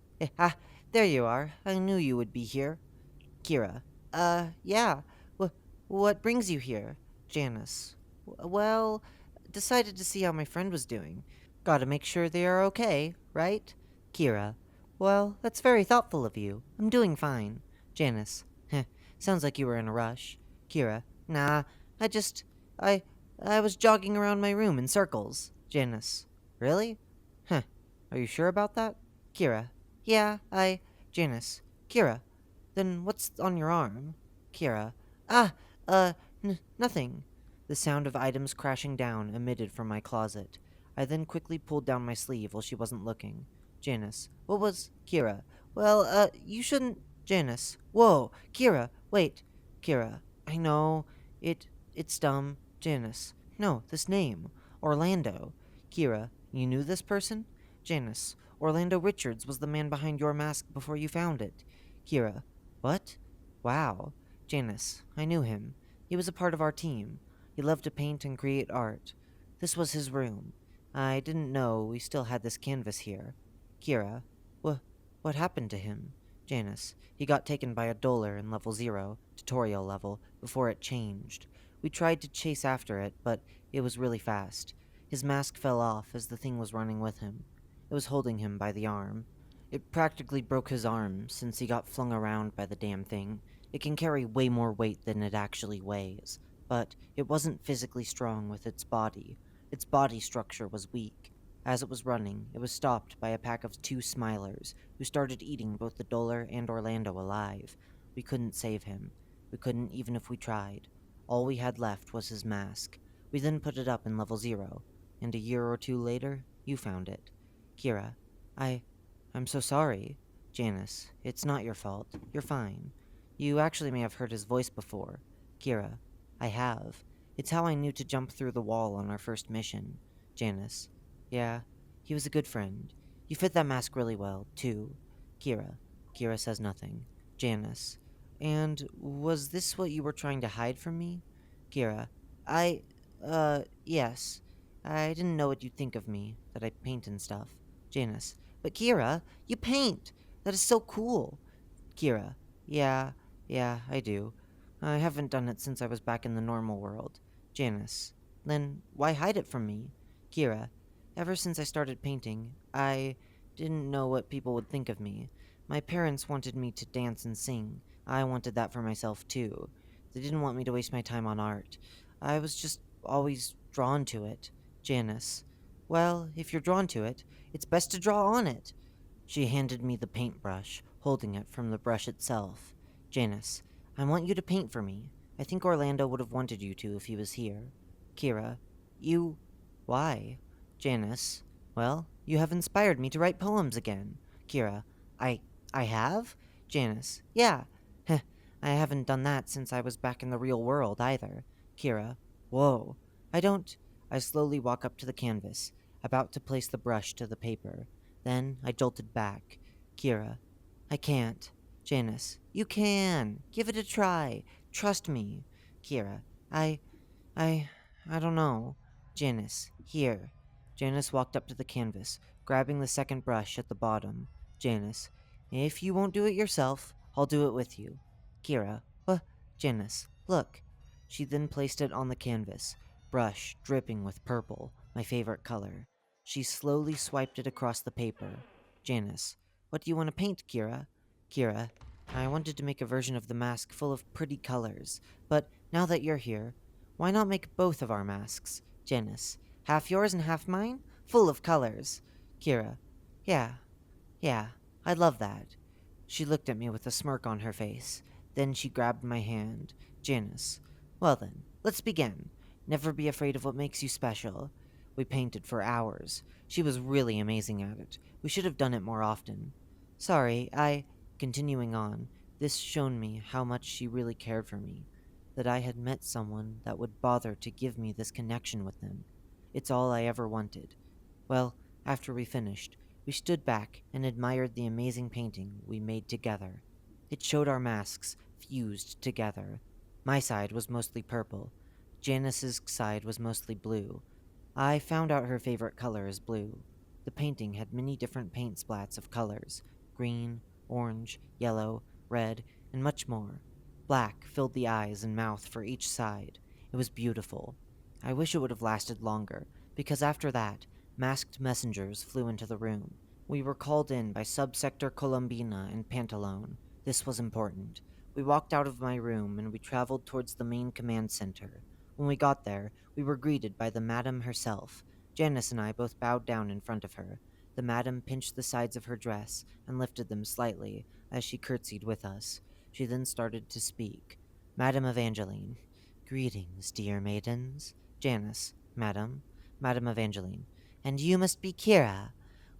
There you are. I knew you would be here. Kira. Yeah. What brings you here? Janice. Well, decided to see how my friend was doing. Gotta make sure they are okay, right? Kira. Well, that's very thoughtful of you. I'm doing fine. Janice. Heh, sounds like you were in a rush. Kira. Nah, I just. I. I was jogging around my room in circles. Janice. Really? Huh. Are you sure about that? Kira. Yeah, Janice. Kira. Then what's on your arm? Kira. Ah, nothing. The sound of items crashing down emitted from my closet. I then quickly pulled down my sleeve while she wasn't looking. Janice. What was. Kira. Well, you shouldn't. Janice. Whoa, Kira, wait. Kira. I know. It's dumb. Janice. No, this name. Orlando. Kira. You knew this person? Janice. Orlando Richards was the man behind your mask before you found it. Kira. What? Wow. Janice. I knew him. He was a part of our team. He loved to paint and create art. This was his room. I didn't know we still had this canvas here. Kira. What happened to him? Janice. He got taken by a dollar in level 0, tutorial level, before it changed. We tried to chase after it, but it was really fast. His mask fell off as the thing was running with him. It was holding him by the arm. It practically broke his arm since he got flung around by the damn thing. It can carry way more weight than it actually weighs, but it wasn't physically strong with its body. Its body structure was weak. As it was running, it was stopped by a pack of 2 smilers, who started eating both the dollar and Orlando alive. We couldn't save him. We couldn't even if we tried. All we had left was his mask. We then put it up in level 0, and a year or 2 later, you found it. Kira. I'm so sorry. Janice. It's not your fault. You're fine. You actually may have heard his voice before. Kira. I have. It's how I knew to jump through the wall on our first mission. Janice. Yeah, he was a good friend. You fit that mask really well, too. Kira. Kira says nothing. Janice. And was this what you were trying to hide from me? Kira. Yes. I didn't know what you'd think of me, that I paint and stuff. Janice. But Kira, you paint! That is so cool! Kira. Yeah, I do. I haven't done it since I was back in the normal world. Janice. Then why hide it from me? Kira. Ever since I started painting, I didn't know what people would think of me. My parents wanted me to dance and sing. I wanted that for myself, too. They didn't want me to waste my time on art. I was just always drawn to it. Janice. Well, if you're drawn to it, it's best to draw on it. She handed me the paintbrush, holding it from the brush itself. Janice, I want you to paint for me. I think Orlando would have wanted you to if he was here. Kira, you. Why? Janice, well, you have inspired me to write poems again. Kira, I. I have? Janice, yeah. Heh, I haven't done that since I was back in the real world either. Kira, whoa. I don't. I slowly walk up to the canvas, about to place the brush to the paper. Then I jolted back. Kira, I can't. Janice, you can. Give it a try. Trust me. Kira, I, I, I don't know. Janice, here. Janice walked up to the canvas, grabbing the second brush at the bottom. Janice, if you won't do it yourself, I'll do it with you. Kira, what? Janice, look. She then placed it on the canvas, brush dripping with purple, my favorite color. She slowly swiped it across the paper. Janice, what do you want to paint, Kira? Kira, I wanted to make a version of the mask full of pretty colors, but now that you're here, why not make both of our masks? Janice, half yours and half mine? Full of colors. Kira, yeah, yeah, I'd love that. She looked at me with a smirk on her face. Then she grabbed my hand. Janice, well then, let's begin. Never be afraid of what makes you special. We painted for hours. She was really amazing at it. We should have done it more often. Sorry, Continuing on, this shown me how much she really cared for me. That I had met someone that would bother to give me this connection with them. It's all I ever wanted. Well, after we finished, we stood back and admired the amazing painting we made together. It showed our masks fused together. My side was mostly purple. Janice's side was mostly blue. I found out her favorite color is blue. The painting had many different paint splats of colors: green, orange, yellow, red, and much more. Black filled the eyes and mouth for each side. It was beautiful. I wish it would have lasted longer, because after that, masked messengers flew into the room. We were called in by Subsector Colombina and Pantalone. This was important. We walked out of my room and we traveled towards the main command center. When we got there, we were greeted by the madam herself. Janice and I both bowed down in front of her. The madam pinched the sides of her dress and lifted them slightly as she curtsied with us. She then started to speak. Madam Evangeline. Greetings, dear maidens. Janice. Madam. Madam Evangeline. And you must be Kira.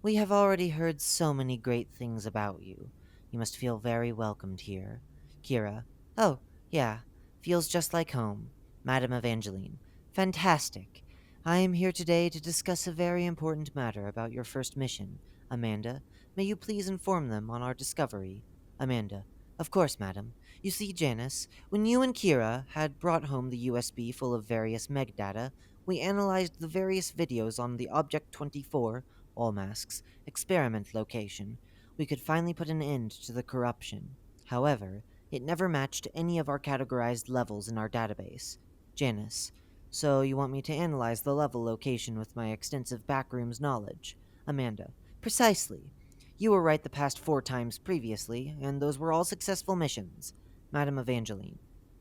We have already heard so many great things about you. You must feel very welcomed here. Kira. Oh, yeah. Feels just like home. Madam Evangeline. Fantastic. I am here today to discuss a very important matter about your first mission. Amanda, may you please inform them on our discovery? Amanda. Of course, madam. You see, Janice, when you and Kira had brought home the USB full of various meg data, we analyzed the various videos on the Object 24, all masks, experiment location. We could finally put an end to the corruption. However, it never matched any of our categorized levels in our database. Janice. So you want me to analyze the level location with my extensive Backrooms knowledge? Amanda. Precisely. You were right the past 4 times previously, and those were all successful missions. Madam Evangeline.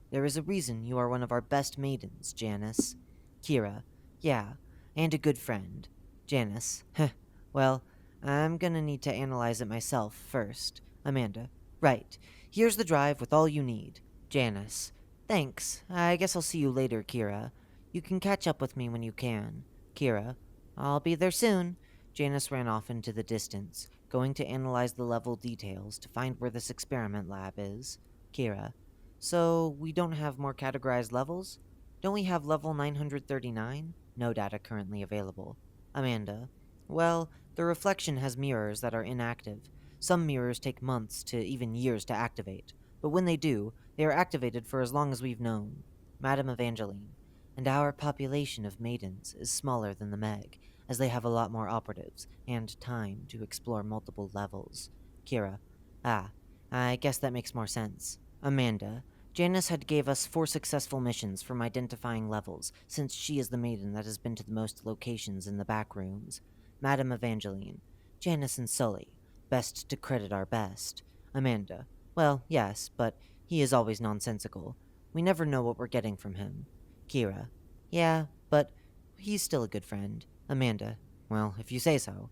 There is a reason you are one of our best maidens, Janice. Kira. Yeah, and a good friend. Janice. Heh. Well, I'm gonna need to analyze it myself first. Amanda. Right. Here's the drive with all you need. Janice. Thanks. I guess I'll see you later, Kira. You can catch up with me when you can. Kira. I'll be there soon. Janice ran off into the distance, going to analyze the level details to find where this experiment lab is. Kira. So, we don't have more categorized levels? Don't we have level 939? No data currently available. Amanda. Well, the reflection has mirrors that are inactive. Some mirrors take months to even years to activate, but when they do, they are activated for as long as we've known. Madam Evangeline. And our population of maidens is smaller than the Meg, as they have a lot more operatives and time to explore multiple levels. Kira. Ah, I guess that makes more sense. Amanda. Janice had gave us 4 successful missions from identifying levels, since she is the maiden that has been to the most locations in the back rooms. Madam Evangeline. Janice and Sully. best to credit our best. Amanda. Well, yes, but he is always nonsensical. We never know what we're getting from him. Kira. Yeah, but he's still a good friend. Amanda. Well, if you say so.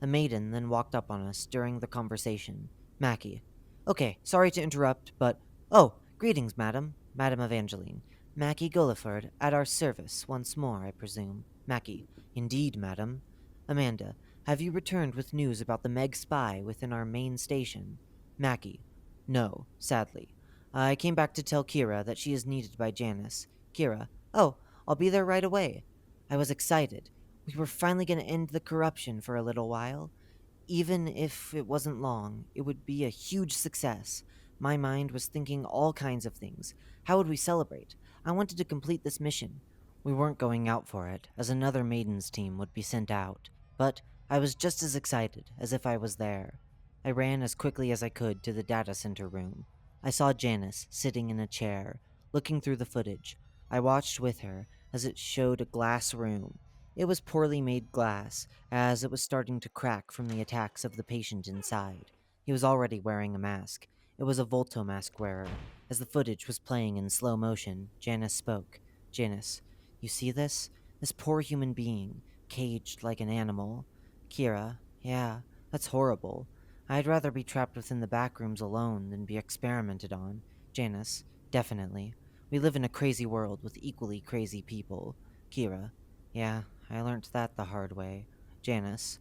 A maiden then walked up on us during the conversation. Mackie. Okay, sorry to interrupt, but. Oh, greetings, madam. Madam Evangeline. Mackie Gulliford, at our service once more, I presume. Mackie. Indeed, madam. Amanda. Have you returned with news about the Meg spy within our main station? Mackie. No, sadly. I came back to tell Kira that she is needed by Janice. Kira. Oh, I'll be there right away. I was excited. We were finally going to end the corruption for a little while. Even if it wasn't long, it would be a huge success. My mind was thinking all kinds of things. How would we celebrate? I wanted to complete this mission. We weren't going out for it, as another Maiden's team would be sent out. But I was just as excited as if I was there. I ran as quickly as I could to the data center room. I saw Janice sitting in a chair, looking through the footage. I watched with her as it showed a glass room. It was poorly made glass, as it was starting to crack from the attacks of the patient inside. He was already wearing a mask. It was a Volto mask wearer. As the footage was playing in slow motion, Janice spoke. Janice, you see this? This poor human being, caged like an animal. Kira, yeah, that's horrible. I'd rather be trapped within the backrooms alone than be experimented on. Janice, definitely. We live in a crazy world with equally crazy people. Kira, yeah, I learnt that the hard way. Janice,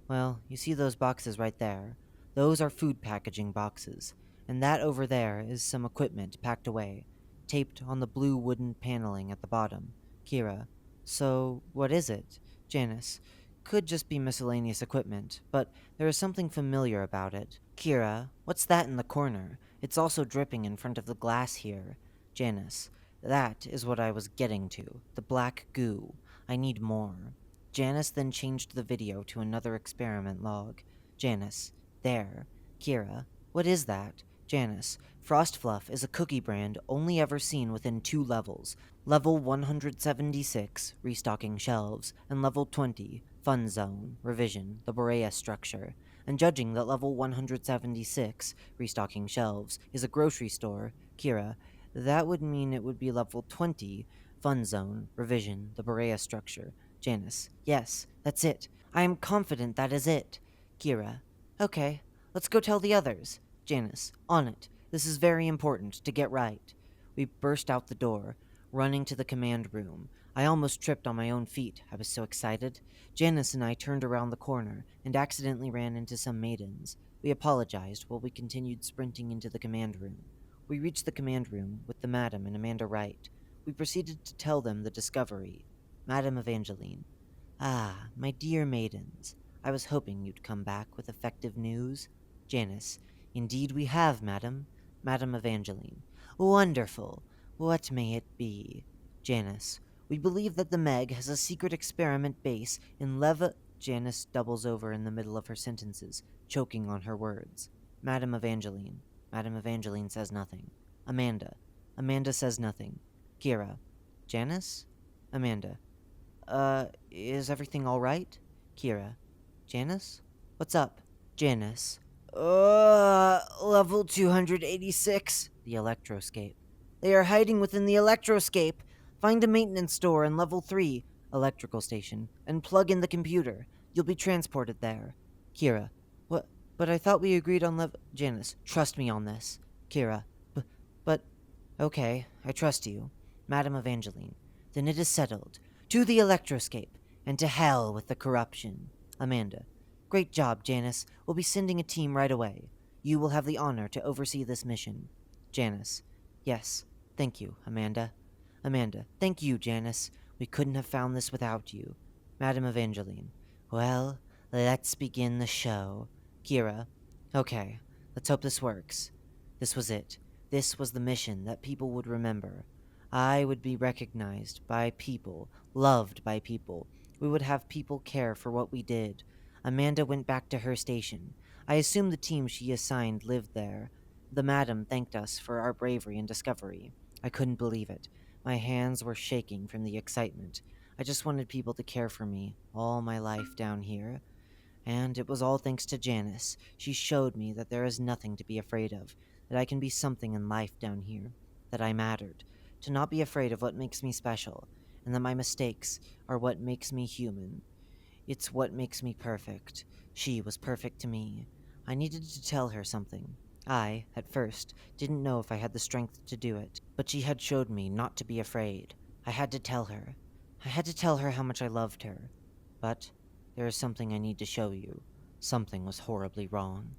well, you see those boxes right there? Those are food packaging boxes. And that over there is some equipment packed away, taped on the blue wooden paneling at the bottom. Kira, so what is it? Janice, could just be miscellaneous equipment, but there is something familiar about it. Kira, what's that in the corner? It's also dripping in front of the glass here. Janice, that is what I was getting to. The black goo. I need more. Janice then changed the video to another experiment log. Janice, there. Kira, what is that? Janice, Frost Fluff is a cookie brand only ever seen within 2 levels. Level 176, restocking shelves, and level 20, Fun Zone, revision, the Borea structure. And judging that level 176, restocking shelves, is a grocery store, Kira, that would mean it would be level 20, Fun Zone, revision, the Borea structure. Janice, yes, that's it. I am confident that is it. Kira, okay, let's go tell the others. Janice, on it. This is very important to get right. We burst out the door, running to the command room. I almost tripped on my own feet. I was so excited. Janice and I turned around the corner and accidentally ran into some maidens. We apologized while we continued sprinting into the command room. We reached the command room with the Madam and Amanda Wright. We proceeded to tell them the discovery. Madam Evangeline. Ah, my dear maidens. I was hoping you'd come back with effective news. Janice. Indeed we have, madam. Madam Evangeline. Wonderful. What may it be? Janice. We believe that the Meg has a secret experiment base in Leva. Janice doubles over in the middle of her sentences, choking on her words. Madam Evangeline. Madam Evangeline says nothing. Amanda. Amanda says nothing. Kira. Janice? Amanda. Is everything alright? Kira. Janice? What's up? Janice. Level 286. The electroscape. They are hiding within the electroscape. Find a maintenance store in level 3, electrical station, and plug in the computer. You'll be transported there. Kira. What? But I thought we agreed on level. Janice. Trust me on this. Kira. But. Okay, I trust you. Madam Evangeline. Then it is settled. To the electroscape, and to hell with the corruption. Amanda. Great job, Janice. We'll be sending a team right away. You will have the honor to oversee this mission. Janice. Yes. Thank you, Amanda. Amanda. Thank you, Janice. We couldn't have found this without you. Madam Evangeline. Well, let's begin the show. Kira. Okay, let's hope this works. This was it. This was the mission that people would remember. I would be recognized by people, loved by people. We would have people care for what we did. Amanda went back to her station. I assume the team she assigned lived there. The madam thanked us for our bravery and discovery. I couldn't believe it. My hands were shaking from the excitement. I just wanted people to care for me all my life down here. And it was all thanks to Janice. She showed me that there is nothing to be afraid of, that I can be something in life down here, that I mattered, to not be afraid of what makes me special, and that my mistakes are what makes me human. It's what makes me perfect. She was perfect to me. I needed to tell her something. I, at first, didn't know if I had the strength to do it, but she had showed me not to be afraid. I had to tell her. I had to tell her how much I loved her. But there is something I need to show you. Something was horribly wrong.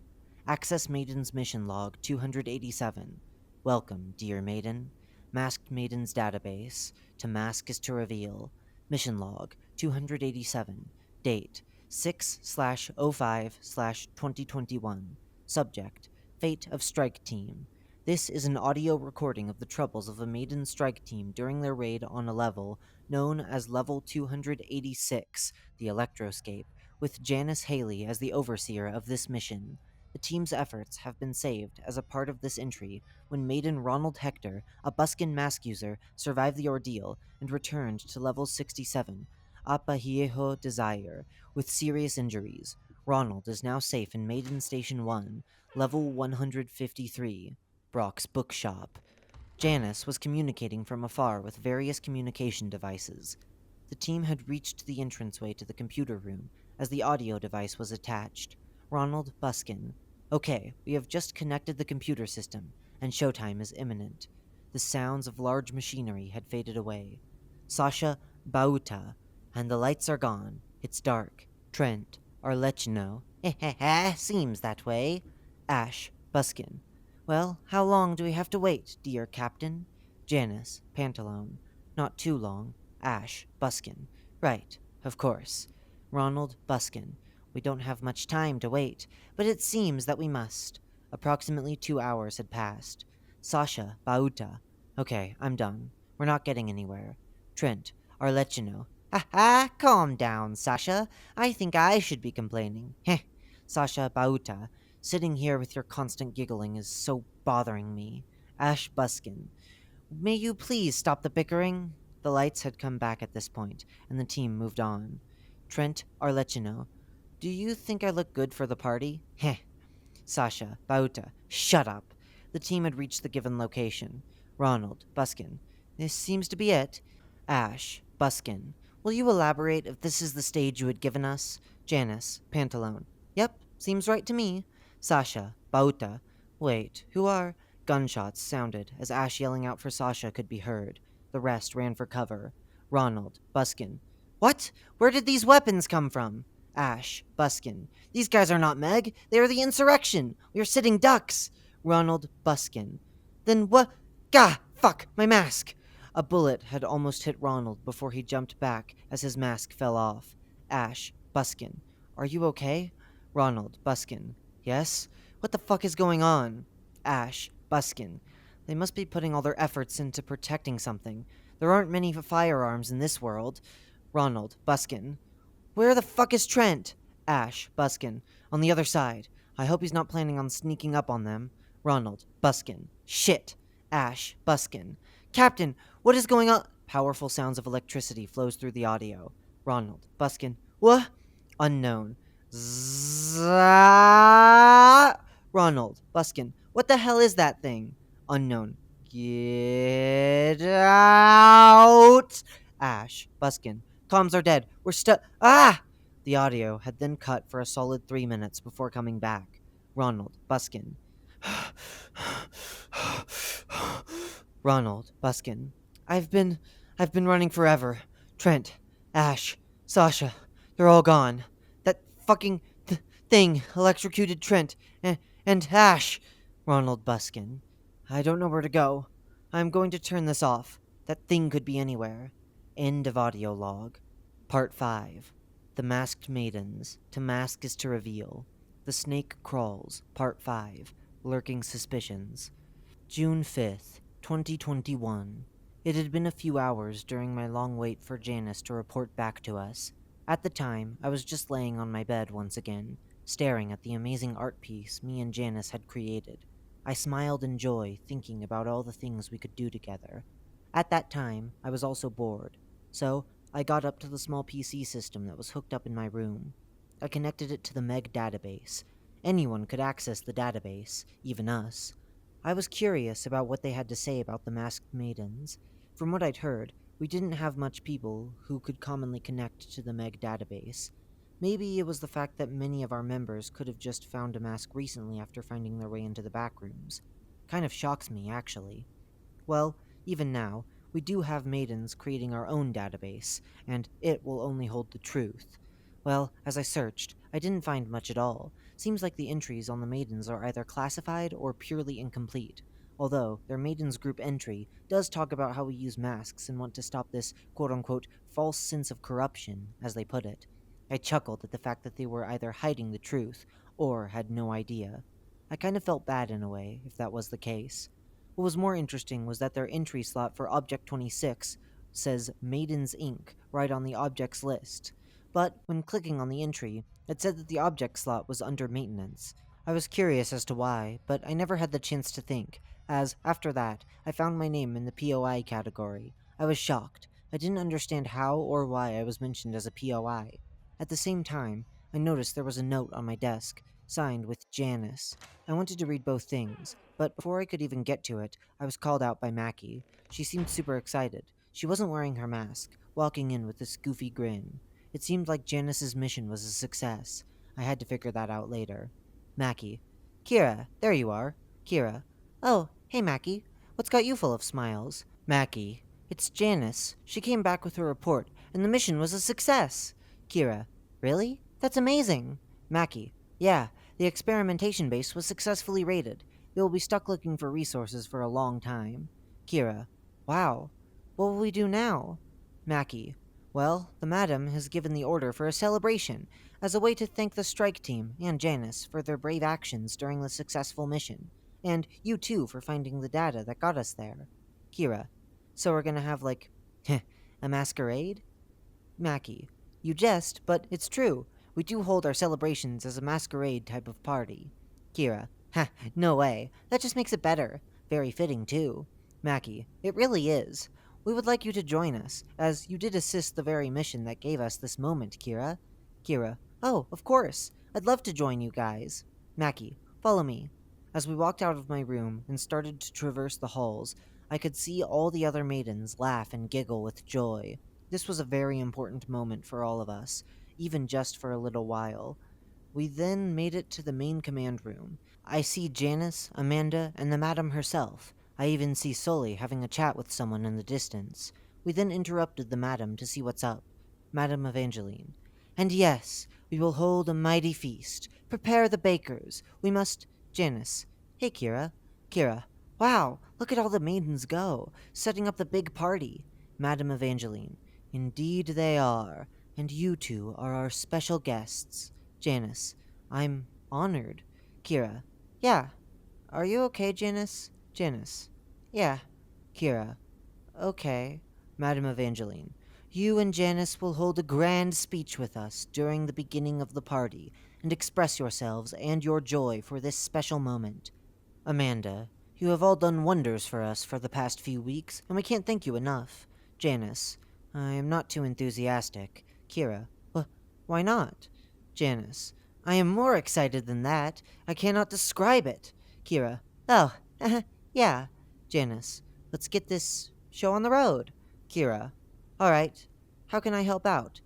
Access Maiden's Mission Log 287. Welcome, dear Maiden. Masked Maiden's database. To mask is to reveal. Mission Log 287. Date 6/05/2021. Subject Fate of Strike Team. This is an audio recording of the troubles of a Maiden strike team during their raid on a level known as Level 286, the Electroscape, with Janice Haley as the overseer of this mission. The team's efforts have been saved as a part of this entry when Maiden Ronald Hector, a buskin mask user, survived the ordeal and returned to Level 67, Apahiejo Desire, with serious injuries. Ronald is now safe in Maiden Station 1, Level 153, Brock's Bookshop. Janice was communicating from afar with various communication devices. The team had reached the entranceway to the computer room as the audio device was attached. Ronald Buskin. Okay, we have just connected the computer system, and showtime is imminent. The sounds of large machinery had faded away. Sasha Bauta. And the lights are gone. It's dark. Trent, Arlecchino. Seems that way. Ash Buskin. Well, how long do we have to wait, dear Captain? Janice, Pantalone. Not too long. Ash, Buskin. Right, of course. Ronald, Buskin. We don't have much time to wait, but it seems that we must. Approximately 2 hours had passed. Sasha, Bauta. Okay, I'm done. We're not getting anywhere. Trent, Arlecchino. Ha ha! Calm down, Sasha. I think I should be complaining. Heh. Sasha Bauta. Sitting here with your constant giggling is so bothering me. Ash Buskin. May you please stop the bickering? The lights had come back at this point, and the team moved on. Trent Arlecchino. Do you think I look good for the party? Heh. Sasha Bauta. Shut up. The team had reached the given location. Ronald Buskin. This seems to be it. Ash Buskin. Will you elaborate if this is the stage you had given us? Janice Pantalone. Yep, seems right to me. Sasha Bauta. Wait, who are... Gunshots sounded as Ash yelling out for Sasha could be heard. The rest ran for cover. Ronald Buskin. What? Where did these weapons come from? Ash Buskin. These guys are not Meg. They are the insurrection. We are sitting ducks. Ronald Buskin. Then what? Gah! Fuck! My mask! A bullet had almost hit Ronald before he jumped back as his mask fell off. Ash Buskin. Are you okay? Ronald Buskin. Yes? What the fuck is going on? Ash Buskin. They must be putting all their efforts into protecting something. There aren't many firearms in this world. Ronald Buskin. Where the fuck is Trent? Ash Buskin. On the other side. I hope he's not planning on sneaking up on them. Ronald Buskin. Shit. Ash Buskin. Captain, what is going on? Powerful sounds of electricity flows through the audio. Ronald Buskin. What? Unknown. Ronald Buskin. What the hell is that thing? Unknown. Get out! Ash Buskin. Comms are dead. We're stuck. Ah! The audio had then cut for a solid 3 minutes before coming back. Ronald Buskin. Ronald Buskin. I've been running forever. Trent, Ash, Sasha, they're all gone. That fucking thing electrocuted Trent and Ash. Ronald Buskin. I don't know where to go. I'm going to turn this off. That thing could be anywhere. End of audio log. Part 5. The Masked Maidens. To mask is to reveal. The Snake Crawls. Part 5. Lurking Suspicions. June 5th, 2021. It had been a few hours during my long wait for Janice to report back to us. At the time, I was just laying on my bed once again, staring at the amazing art piece me and Janice had created. I smiled in joy, thinking about all the things we could do together. At that time, I was also bored, so I got up to the small PC system that was hooked up in my room. I connected it to the Meg database. Anyone could access the database, even us. I was curious about what they had to say about the masked maidens. From what I'd heard, we didn't have much people who could commonly connect to the Meg database. Maybe it was the fact that many of our members could have just found a mask recently after finding their way into the backrooms. Kind of shocks me, actually. Well, even now, we do have maidens creating our own database, and it will only hold the truth. Well, as I searched, I didn't find much at all. Seems like the entries on the maidens are either classified or purely incomplete. Although, their maidens group entry does talk about how we use masks and want to stop this quote unquote false sense of corruption, as they put it. I chuckled at the fact that they were either hiding the truth or had no idea. I kind of felt bad in a way, if that was the case. What was more interesting was that their entry slot for Object 26 says Maidens Inc. right on the objects list. But when clicking on the entry, it said that the object slot was under maintenance. I was curious as to why, but I never had the chance to think, as, after that, I found my name in the POI category. I was shocked. I didn't understand how or why I was mentioned as a POI. At the same time, I noticed there was a note on my desk, signed with Janice. I wanted to read both things, but before I could even get to it, I was called out by Mackie. She seemed super excited. She wasn't wearing her mask, walking in with this goofy grin. It seemed like Janice's mission was a success. I had to figure that out later. Mackie. Kira, there you are. Kira. Oh, hey Mackie. What's got you full of smiles? Mackie. It's Janice. She came back with her report, and the mission was a success. Kira. Really? That's amazing. Mackie. Yeah, the experimentation base was successfully raided. We will be stuck looking for resources for a long time. Kira. Wow. What will we do now? Mackie. Well, the madam has given the order for a celebration, as a way to thank the strike team and Janice for their brave actions during the successful mission, and you too for finding the data that got us there. Kira. So we're gonna have, like, a masquerade? Mackie. You jest, but it's true. We do hold our celebrations as a masquerade type of party. Kira. Ha, no way. That just makes it better. Very fitting, too. Mackie. It really is. We would like you to join us, as you did assist the very mission that gave us this moment, Kira. Kira. Oh, of course. I'd love to join you guys. Mackie. Follow me. As we walked out of my room and started to traverse the halls, I could see all the other maidens laugh and giggle with joy. This was a very important moment for all of us, even just for a little while. We then made it to the main command room. I see Janice, Amanda, and the madam herself. I even see Sully having a chat with someone in the distance. We then interrupted the madam to see what's up. Madam Evangeline. And yes, we will hold a mighty feast. Prepare the bakers. We must... Janice. Hey, Kira. Kira. Wow, look at all the maidens go, setting up the big party. Madam Evangeline. Indeed they are, and you two are our special guests. Janice. I'm honored. Kira. Yeah. Are you okay, Janice? Janice. Yeah. Kira. Okay. Madam Evangeline. You and Janice will hold a grand speech with us during the beginning of the party and express yourselves and your joy for this special moment. Amanda. You have all done wonders for us for the past few weeks, and we can't thank you enough. Janice. I am not too enthusiastic. Kira. Why not? Janice. I am more excited than that. I cannot describe it. Kira. Oh, yeah. Janice. Let's get this show on the road. Kira. Alright. How can I help out?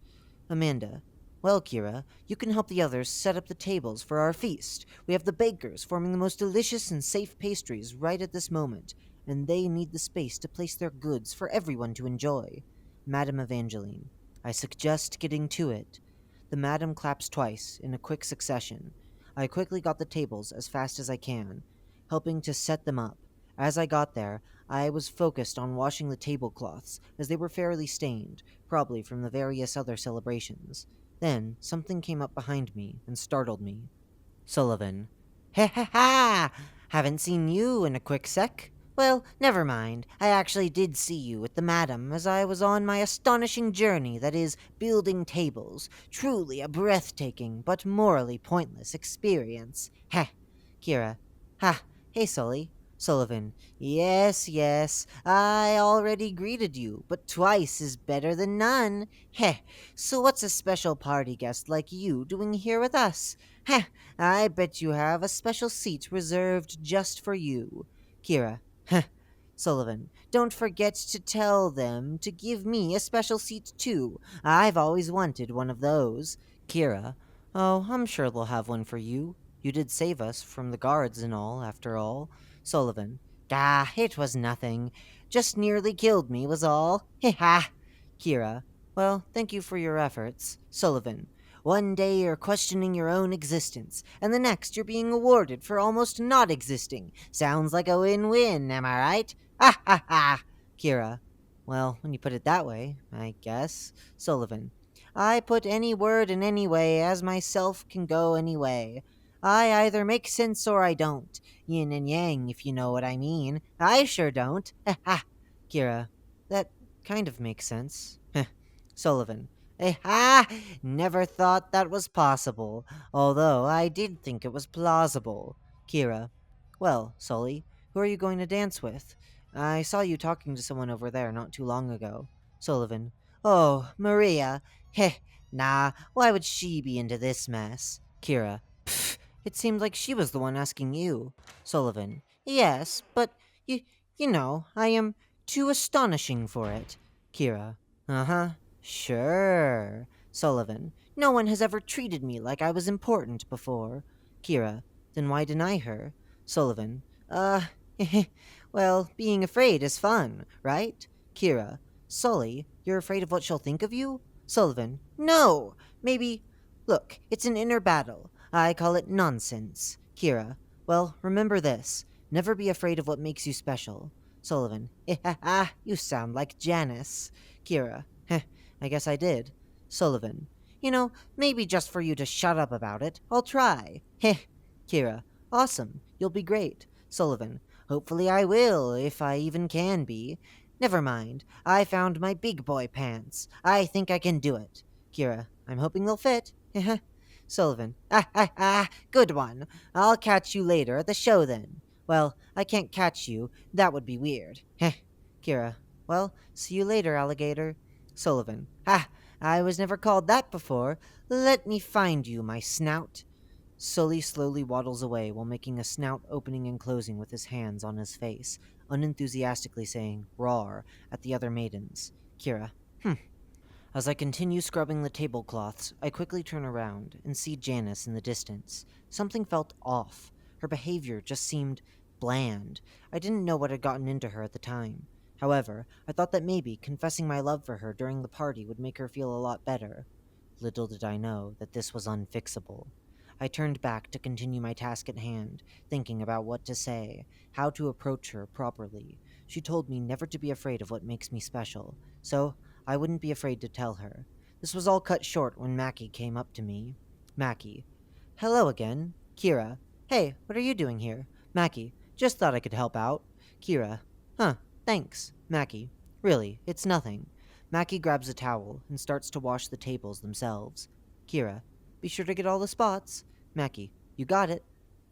Amanda. Well, Kira, you can help the others set up the tables for our feast. We have the bakers forming the most delicious and safe pastries right at this moment, and they need the space to place their goods for everyone to enjoy. Madam Evangeline. I suggest getting to it. The madam claps twice, in a quick succession. I quickly got the tables as fast as I can, helping to set them up. As I got there, I was focused on washing the tablecloths, as they were fairly stained, probably from the various other celebrations. Then, something came up behind me and startled me. Sullivan. Ha ha ha! Haven't seen you in a quick sec. Well, never mind. I actually did see you with the madam as I was on my astonishing journey that is building tables. Truly a breathtaking but morally pointless experience. Ha! Kira. Ha! Hey, Sully. Sullivan. Yes, yes, I already greeted you, but twice is better than none. Heh, so what's a special party guest like you doing here with us? Heh, I bet you have a special seat reserved just for you. Kira. Heh. Sullivan. Don't forget to tell them to give me a special seat too. I've always wanted one of those. Kira. Oh, I'm sure they'll have one for you. You did save us from the guards and all, after all. Sullivan. Ah, it was nothing. Just nearly killed me, was all. He ha! Kira. Well, thank you for your efforts. Sullivan. One day you're questioning your own existence, and the next you're being awarded for almost not existing. Sounds like a win-win, am I right? Ha ha ha! Kira. Well, when you put it that way, I guess. Sullivan. I put any word in any way as myself can go any way. I either make sense or I don't. Yin and yang, if you know what I mean. I sure don't. Ha ha. Kira. That kind of makes sense. Sullivan. Ha! Never thought that was possible, although I did think it was plausible. Kira. Well, Sully, who are you going to dance with? I saw you talking to someone over there not too long ago. Sullivan. Oh, Maria. Heh, nah, why would she be into this mess? Kira. Pfft, it seemed like she was the one asking you. Sullivan. Yes, but you know, I am too astonishing for it. Kira. Uh-huh. Sure. Sullivan. No one has ever treated me like I was important before. Kira. Then why deny her? Sullivan. Uh, well, being afraid is fun, right? Kira. Sully, you're afraid of what she'll think of you? Sullivan. No! Maybe. Look, it's an inner battle. I call it nonsense. Kira. Well, remember this. Never be afraid of what makes you special. Sullivan. You sound like Janice. Kira. Heh, I guess I did. Sullivan. You know, maybe just for you to shut up about it, I'll try. Heh. Kira. Awesome. You'll be great. Sullivan. Hopefully I will, if I even can be. Never mind. I found my big boy pants. I think I can do it. Kira. I'm hoping they'll fit. Sullivan. Good one. I'll catch you later at the show then. Well, I can't catch you. That would be weird. Heh. Kira. Well, see you later, alligator. Sullivan. I was never called that before. Let me find you, my snout. Sully slowly waddles away while making a snout opening and closing with his hands on his face, unenthusiastically saying, "Roar," at the other maidens. Kira. As I continue scrubbing the tablecloths, I quickly turn around and see Janice in the distance. Something felt off. Her behavior just seemed bland. I didn't know what had gotten into her at the time. However, I thought that maybe confessing my love for her during the party would make her feel a lot better. Little did I know that this was unfixable. I turned back to continue my task at hand, thinking about what to say, how to approach her properly. She told me never to be afraid of what makes me special, so I wouldn't be afraid to tell her. This was all cut short when Mackie came up to me. Mackie. Hello again. Kira. Hey, what are you doing here? Mackie. Just thought I could help out. Kira. Huh, thanks. Mackie. Really, it's nothing. Mackie grabs a towel and starts to wash the tables themselves. Kira. Be sure to get all the spots. Mackie. You got it.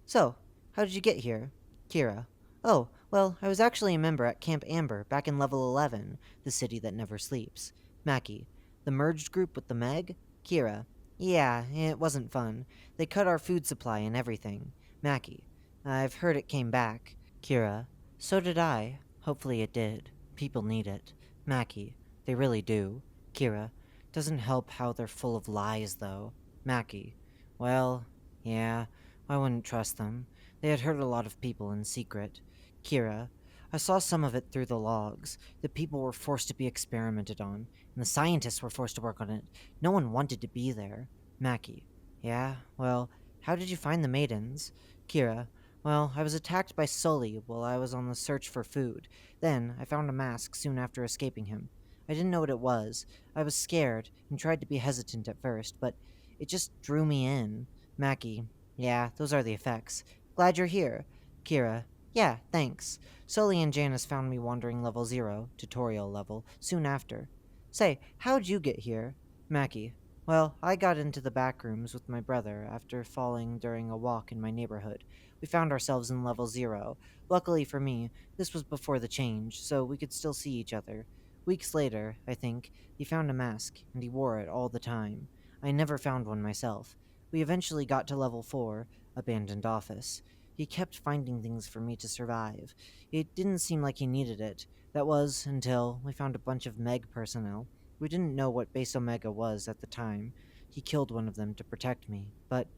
So, how did you get here? Kira. Oh, well, I was actually a member at Camp Amber back in level 11, the city that never sleeps. Mackie. The merged group with the Meg? Kira. Yeah, it wasn't fun. They cut our food supply and everything. Mackie. I've heard it came back. Kira. So did I. Hopefully it did. People need it. Mackie. They really do. Kira. Doesn't help how they're full of lies, though. Mackie. Well, yeah, I wouldn't trust them. They had hurt a lot of people in secret. Kira. I saw some of it through the logs. The people were forced to be experimented on, and the scientists were forced to work on it. No one wanted to be there. Mackie. Yeah, well, how did you find the maidens? Kira. Well, I was attacked by Sully while I was on the search for food. Then, I found a mask soon after escaping him. I didn't know what it was. I was scared, and tried to be hesitant at first, but it just drew me in. Mackie. Yeah, those are the effects. Glad you're here. Kira. Yeah, thanks. Sully and Janice found me wandering level 0, tutorial level, soon after. Say, how'd you get here? Mackie. Well, I got into the Backrooms with my brother after falling during a walk in my neighborhood. We found ourselves in level 0. Luckily for me, this was before the change, so we could still see each other. Weeks later, I think, he found a mask, and he wore it all the time. I never found one myself. We eventually got to level 4, abandoned office. He kept finding things for me to survive. It didn't seem like he needed it. That was until we found a bunch of Meg personnel. We didn't know what Base Omega was at the time. He killed one of them to protect me. But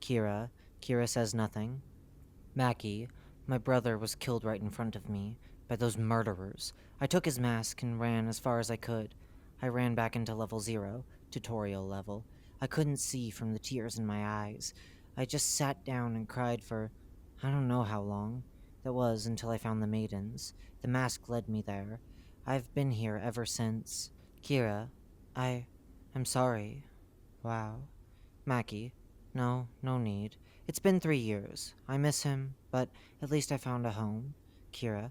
Kira, Kira says nothing. Mackie, my brother was killed right in front of me by those murderers. I took his mask and ran as far as I could. I ran back into level 0, tutorial level. I couldn't see from the tears in my eyes. I just sat down and cried for I don't know how long. That was until I found the maidens. The mask led me there. I've been here ever since. Kira, I. I'm sorry. Wow. Mackie, no, no need. It's been 3 years. I miss him, but at least I found a home. Kira,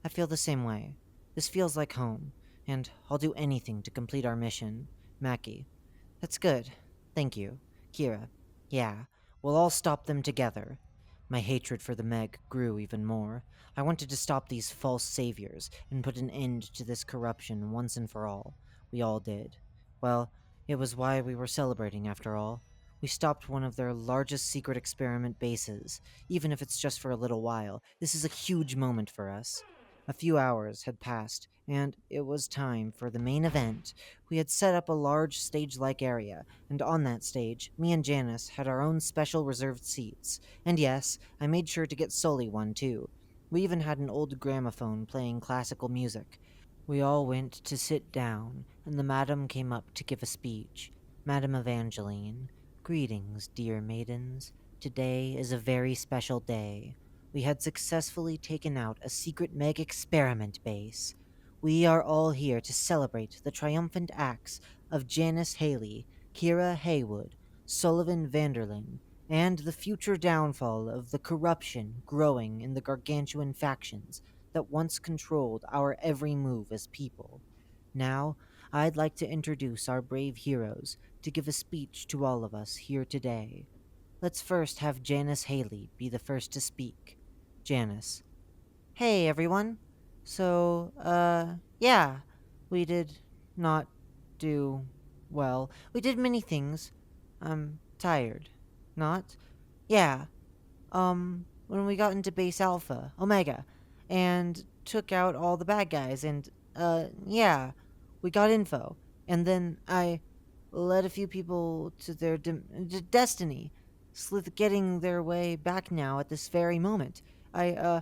I feel the same way. This feels like home, and I'll do anything to complete our mission. Mackie, that's good. Thank you. Kira, yeah, we'll all stop them together. My hatred for the Meg grew even more. I wanted to stop these false saviors and put an end to this corruption once and for all. We all did. Well, it was why we were celebrating, after all. We stopped one of their largest secret experiment bases, even if it's just for a little while. This is a huge moment for us. A few hours had passed, and it was time for the main event. We had set up a large stage like area, and on that stage, me and Janice had our own special reserved seats. And yes, I made sure to get Sully one too. We even had an old gramophone playing classical music. We all went to sit down, and the madam came up to give a speech. Madam Evangeline, greetings, dear maidens. Today is a very special day. We had successfully taken out a secret Meg experiment base. We are all here to celebrate the triumphant acts of Janice Haley, Kira Haywood, Sullivan Vanderlyn, and the future downfall of the corruption growing in the gargantuan factions that once controlled our every move as people. Now, I'd like to introduce our brave heroes to give a speech to all of us here today. Let's first have Janice Haley be the first to speak. Janice. Hey, everyone. Yeah, we did not do well. We did many things. I'm tired. Not? Yeah, when we got into base alpha, Omega, and took out all the bad guys, and, yeah, we got info. And then I led a few people to their destiny, getting their way back now at this very moment. I,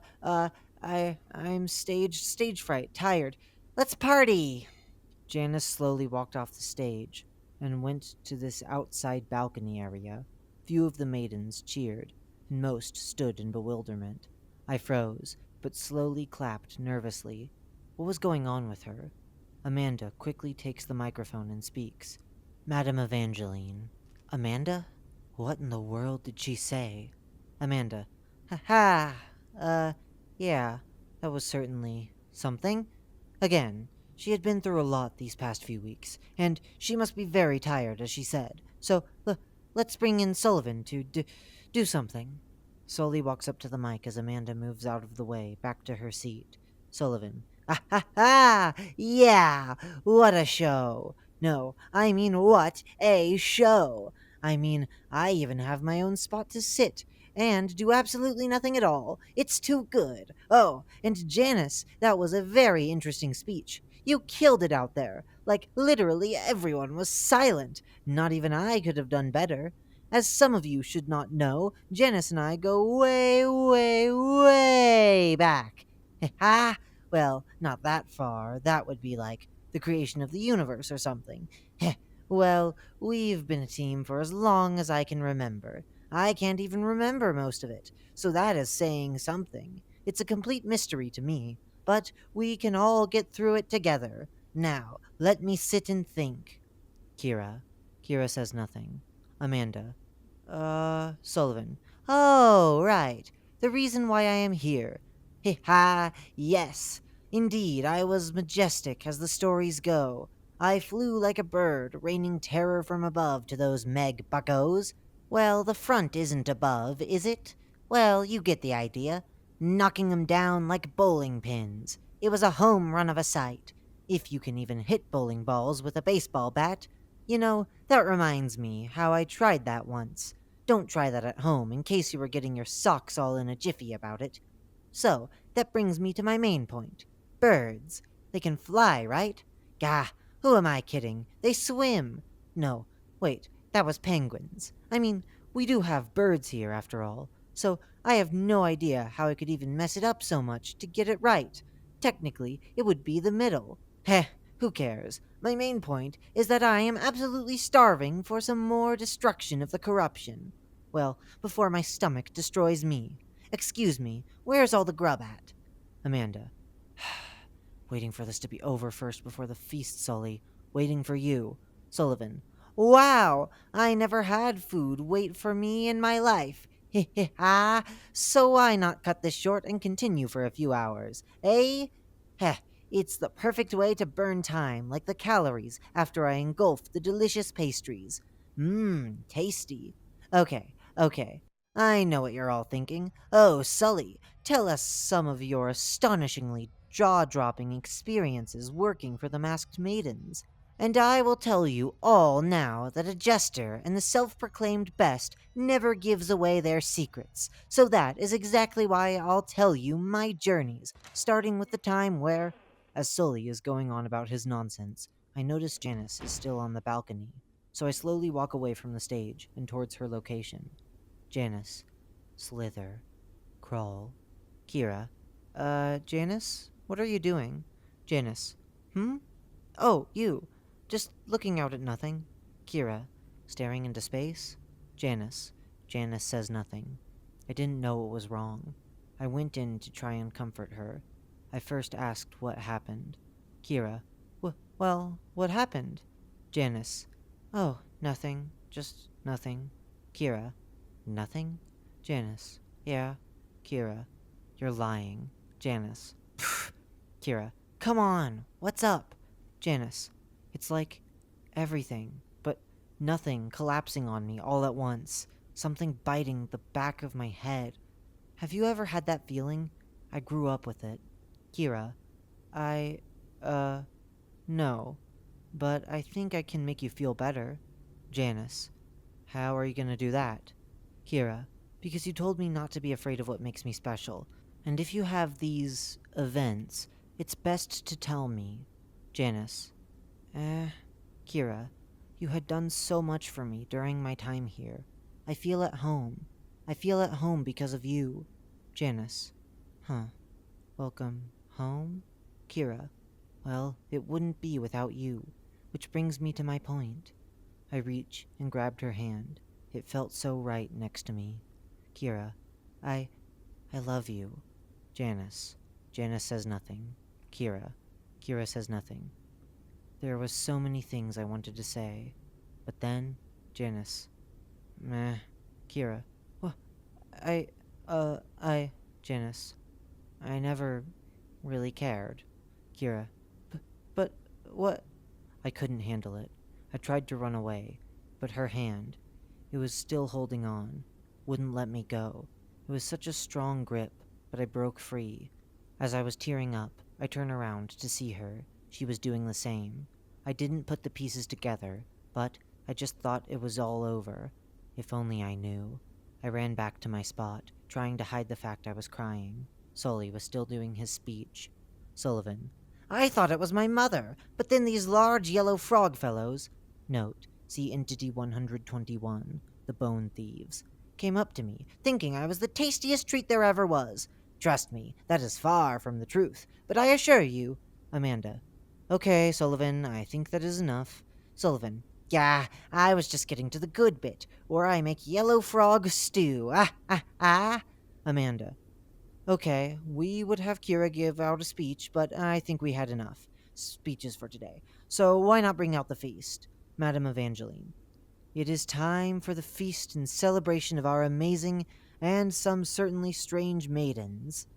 I'm stage fright, tired. Let's party! Janice slowly walked off the stage and went to this outside balcony area. Few of the maidens cheered, and most stood in bewilderment. I froze, but slowly clapped nervously. What was going on with her? Amanda quickly takes the microphone and speaks. Madam Evangeline. Amanda? What in the world did she say? Amanda. Ha ha! Yeah, that was certainly something. Again, she had been through a lot these past few weeks, and she must be very tired, as she said. So, let's bring in Sullivan to do something. Sully walks up to the mic as Amanda moves out of the way, back to her seat. Sullivan. Ah ha ha! Yeah! What a show! No, I mean, what a show! I mean, I even have my own spot to sit and do absolutely nothing at all. It's too good. Oh, and Janice, that was a very interesting speech. You killed it out there. Like, literally everyone was silent. Not even I could have done better. As some of you should not know, Janice and I go way, way, way back. Ha! Well, not that far. That would be like the creation of the universe or something. Heh. Well, we've been a team for as long as I can remember. I can't even remember most of it, so that is saying something. It's a complete mystery to me, but we can all get through it together. Now, let me sit and think. Kira. Kira says nothing. Amanda. Sullivan. Oh, right. The reason why I am here. He ha, yes. Indeed, I was majestic as the stories go. I flew like a bird, raining terror from above to those meg buckos. Well, the front isn't above, is it? Well, you get the idea. Knocking 'em down like bowling pins. It was a home run of a sight. If you can even hit bowling balls with a baseball bat. You know, that reminds me how I tried that once. Don't try that at home in case you were getting your socks all in a jiffy about it. So, that brings me to my main point. Birds. They can fly, right? Gah, who am I kidding? They swim. No, wait, that was penguins. I mean, we do have birds here after all, so I have no idea how I could even mess it up so much to get it right. Technically, it would be the middle. Heh, who cares? My main point is that I am absolutely starving for some more destruction of the corruption. Well, before my stomach destroys me. Excuse me, where's all the grub at? Amanda. Waiting for this to be over first before the feast, Sully. Waiting for you. Sullivan. Wow, I never had food wait for me in my life. Heh heh ha. So why not cut this short and continue for a few hours, eh? Heh, it's the perfect way to burn time, like the calories after I engulf the delicious pastries. Mmm, tasty. Okay. I know what you're all thinking. Oh, Sully, tell us some of your astonishingly jaw-dropping experiences working for the Masked Maidens. And I will tell you all now that a jester and the self-proclaimed best never gives away their secrets. So that is exactly why I'll tell you my journeys, starting with the time where, as Sully is going on about his nonsense, I notice Janice is still on the balcony. So I slowly walk away from the stage and towards her location. Janice. Slither. Crawl. Kira. Janice? What are you doing? Janice. Oh, you. Just looking out at nothing. Kira. Staring into space? Janice. Janice says nothing. I didn't know what was wrong. I went in to try and comfort her. I first asked what happened. Kira. Well, what happened? Janice. Oh, nothing. Just nothing. Kira. Nothing? Janice. Yeah. Kira. You're lying. Janice. Pfft. Kira. Come on. What's up? Janice. It's like everything, but nothing collapsing on me all at once. Something biting the back of my head. Have you ever had that feeling? I grew up with it. Kira. No. But I think I can make you feel better. Janice. How are you gonna do that? Kira. Because you told me not to be afraid of what makes me special. And if you have these events, it's best to tell me. Janice. Kira. You had done so much for me during my time here. I feel at home. I feel at home because of you. Janice. Huh. Welcome home? Kira. Well, it wouldn't be without you. Which brings me to my point. I reach and grabbed her hand. It felt so right next to me. Kira. I love you. Janice. Janice says nothing. Kira. Kira says nothing. There was so many things I wanted to say. But then, Janice. Meh. Kira. Well, Janice. I never really cared. Kira. But what? I couldn't handle it. I tried to run away, but her hand, it was still holding on, wouldn't let me go. It was such a strong grip, but I broke free. As I was tearing up, I turned around to see her. She was doing the same. I didn't put the pieces together, but I just thought it was all over. If only I knew. I ran back to my spot, trying to hide the fact I was crying. Sully was still doing his speech. Sullivan. I thought it was my mother, but then these large yellow frog fellows, note, see Entity 121, the Bone Thieves, came up to me, thinking I was the tastiest treat there ever was. Trust me, that is far from the truth, but I assure you... Amanda. Okay, Sullivan, I think that is enough. Sullivan. Yeah, I was just getting to the good bit, where I make yellow frog stew. Amanda. Okay, we would have Kira give out a speech, but I think we had enough speeches for today. So why not bring out the feast? Madame Evangeline. It is time for the feast in celebration of our amazing and some certainly strange maidens.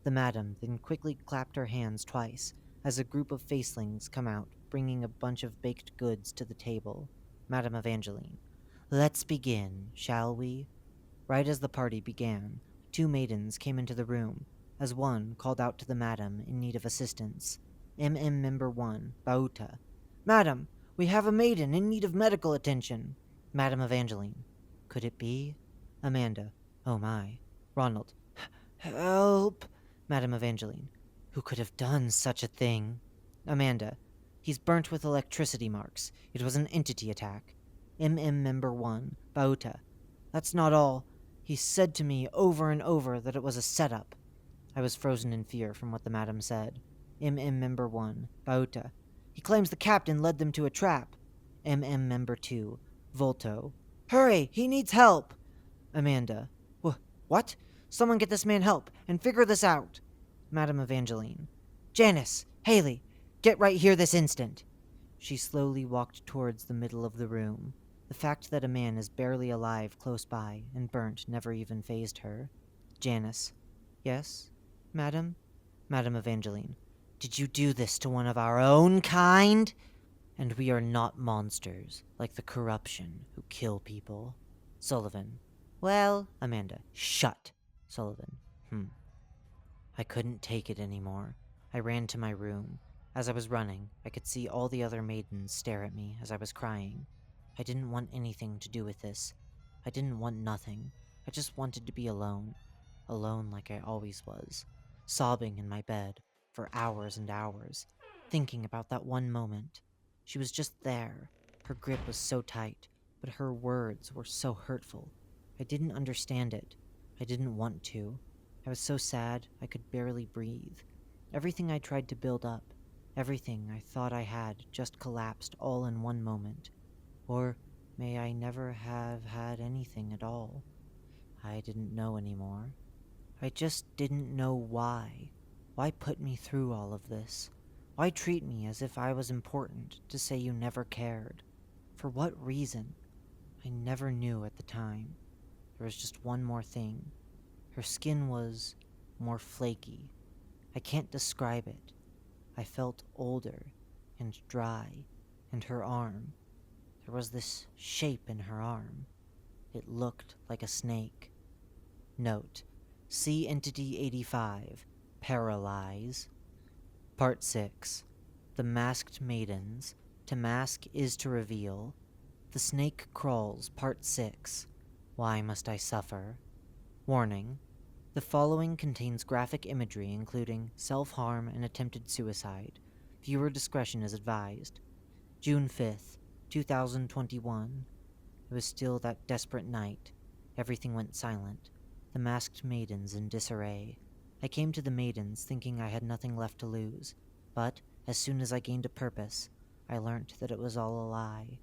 The madam then quickly clapped her hands twice as a group of facelings come out bringing a bunch of baked goods to the table. Madame Evangeline. Let's begin, shall we? Right as the party began, two maidens came into the room, as one called out to the madam in need of assistance. Member 1, Bauta. Madam, we have a maiden in need of medical attention. Madame Evangeline. Could it be? Amanda. Oh my. Ronald. Help! Madame Evangeline. Who could have done such a thing? Amanda. He's burnt with electricity marks. It was an entity attack. Member 1, Bauta. That's not all. He said to me over and over that it was a setup. I was frozen in fear from what the madam said. Member 1, Bauta. He claims the captain led them to a trap. Member 2, Volto. Hurry! He needs help! Amanda. What? Someone get this man help, and figure this out. Madame Evangeline. Janice! Haley! Get right here this instant! She slowly walked towards the middle of the room. The fact that a man is barely alive close by and burnt never even fazed her. Janice. Yes, madam? Madame Evangeline. Did you do this to one of our own kind? And we are not monsters, like the corruption who kill people. Sullivan. Well, Amanda. Shut. Sullivan. I couldn't take it anymore. I ran to my room. As I was running, I could see all the other maidens stare at me as I was crying. I didn't want anything to do with this. I didn't want nothing. I just wanted to be alone. Alone like I always was. Sobbing in my bed for hours and hours, thinking about that one moment. She was just there. Her grip was so tight, but her words were so hurtful. I didn't understand it. I didn't want to. I was so sad I could barely breathe. Everything I tried to build up, everything I thought I had, just collapsed all in one moment. Or may I never have had anything at all. I didn't know anymore. I just didn't know why. Why put me through all of this? Why treat me as if I was important to say you never cared? For what reason? I never knew at the time. There was just one more thing. Her skin was more flaky. I can't describe it. I felt older and dry, and her arm. There was this shape in her arm. It looked like a snake. Note: see Entity 85, Paralyze. Part 6. The Masked Maidens. To mask is to reveal. The Snake Crawls, Part 6. Why must I suffer? Warning: the following contains graphic imagery including self-harm and attempted suicide. Viewer discretion is advised. June 5th, 2021. It was still that desperate night. Everything went silent. The masked maidens in disarray. I came to the maidens thinking I had nothing left to lose, but as soon as I gained a purpose, I learnt that it was all a lie.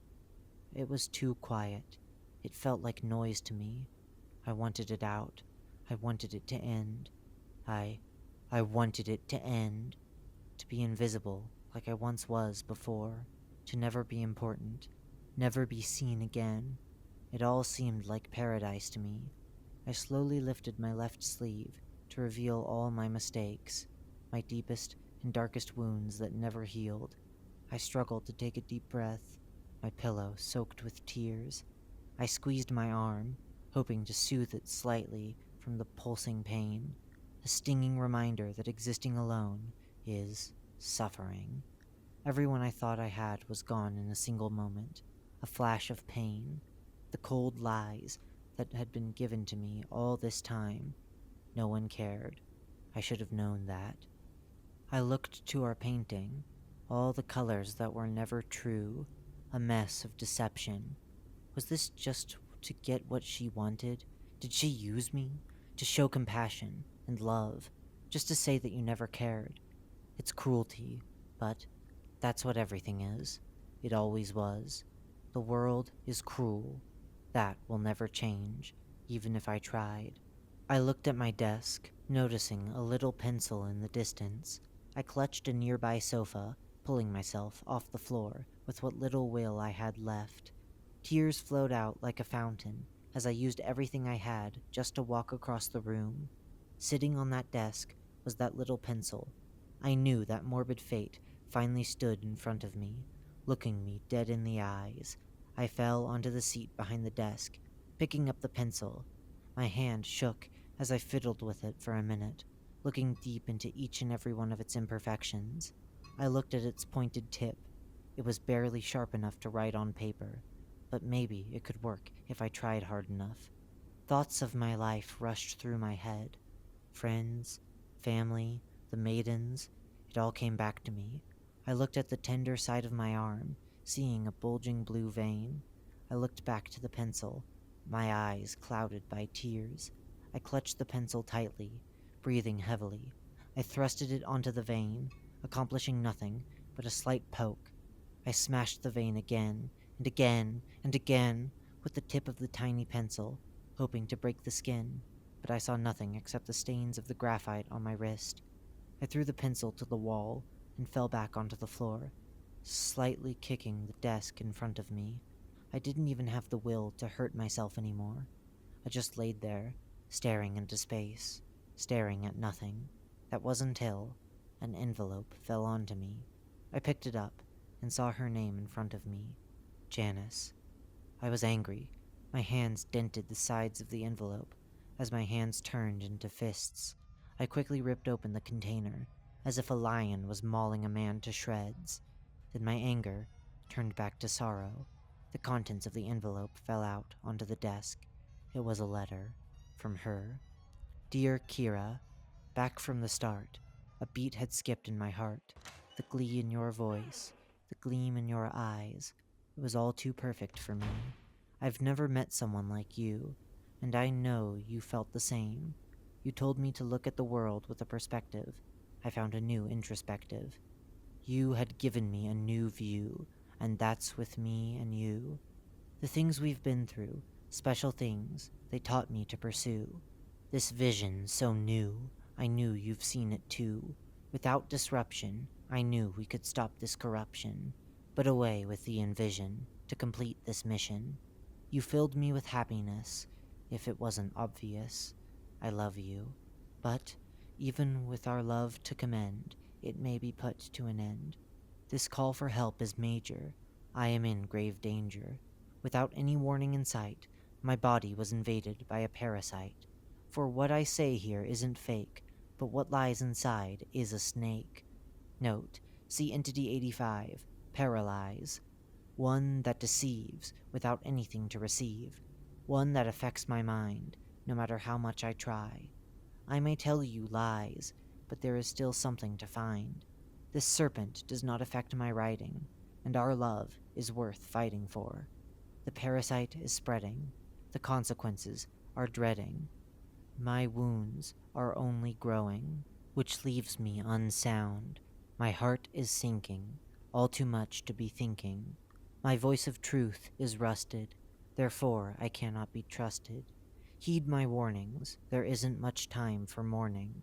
It was too quiet. It felt like noise to me. I wanted it out. I wanted it to end. I wanted it to end. To be invisible, like I once was before. To never be important. Never be seen again. It all seemed like paradise to me. I slowly lifted my left sleeve to reveal all my mistakes, my deepest and darkest wounds that never healed. I struggled to take a deep breath, my pillow soaked with tears. I squeezed my arm, hoping to soothe it slightly from the pulsing pain, a stinging reminder that existing alone is suffering. Everyone I thought I had was gone in a single moment, a flash of pain. The cold lies that had been given to me all this time. No one cared. I should have known that. I looked to our painting, all the colors that were never true, a mess of deception. Was this just to get what she wanted? Did she use me? To show compassion and love, just to say that you never cared? It's cruelty, but that's what everything is. It always was. The world is cruel. That will never change, even if I tried. I looked at my desk, noticing a little pencil in the distance. I clutched a nearby sofa, pulling myself off the floor with what little will I had left. Tears flowed out like a fountain as I used everything I had just to walk across the room. Sitting on that desk was that little pencil. I knew that morbid fate finally stood in front of me, looking me dead in the eyes. I fell onto the seat behind the desk, picking up the pencil. My hand shook as I fiddled with it for a minute, looking deep into each and every one of its imperfections. I looked at its pointed tip. It was barely sharp enough to write on paper, but maybe it could work if I tried hard enough. Thoughts of my life rushed through my head. Friends, family, the maidens, it all came back to me. I looked at the tender side of my arm, seeing a bulging blue vein. I looked back to the pencil, my eyes clouded by tears. I clutched the pencil tightly, breathing heavily. I thrusted it onto the vein, accomplishing nothing but a slight poke. I smashed the vein again, and again, and again, with the tip of the tiny pencil, hoping to break the skin, but I saw nothing except the stains of the graphite on my wrist. I threw the pencil to the wall and fell back onto the floor, slightly kicking the desk in front of me. I didn't even have the will to hurt myself anymore. I just laid there, staring into space, staring at nothing. That was until an envelope fell onto me. I picked it up and saw her name in front of me, Janice. I was angry. My hands dented the sides of the envelope as my hands turned into fists. I quickly ripped open the container, as if a lion was mauling a man to shreds. Then my anger turned back to sorrow. The contents of the envelope fell out onto the desk. It was a letter from her. Dear Kira, back from the start. A beat had skipped in my heart. The glee in your voice, the gleam in your eyes. It was all too perfect for me. I've never met someone like you, and I know you felt the same. You told me to look at the world with a perspective. I found a new introspective. You had given me a new view, and that's with me and you. The things we've been through, special things, they taught me to pursue. This vision, so new, I knew you've seen it too. Without disruption, I knew we could stop this corruption. But away with the envision, to complete this mission. You filled me with happiness, if it wasn't obvious. I love you. But, even with our love to commend, it may be put to an end. This call for help is major. I am in grave danger. Without any warning in sight, my body was invaded by a parasite. For what I say here isn't fake, but what lies inside is a snake. Note, see Entity 85, Paralyze. One that deceives without anything to receive. One that affects my mind, no matter how much I try. I may tell you lies, but there is still something to find. This serpent does not affect my writing, and our love is worth fighting for. The parasite is spreading. The consequences are dreading. My wounds are only growing, which leaves me unsound. My heart is sinking, all too much to be thinking. My voice of truth is rusted, therefore I cannot be trusted. Heed my warnings, there isn't much time for mourning.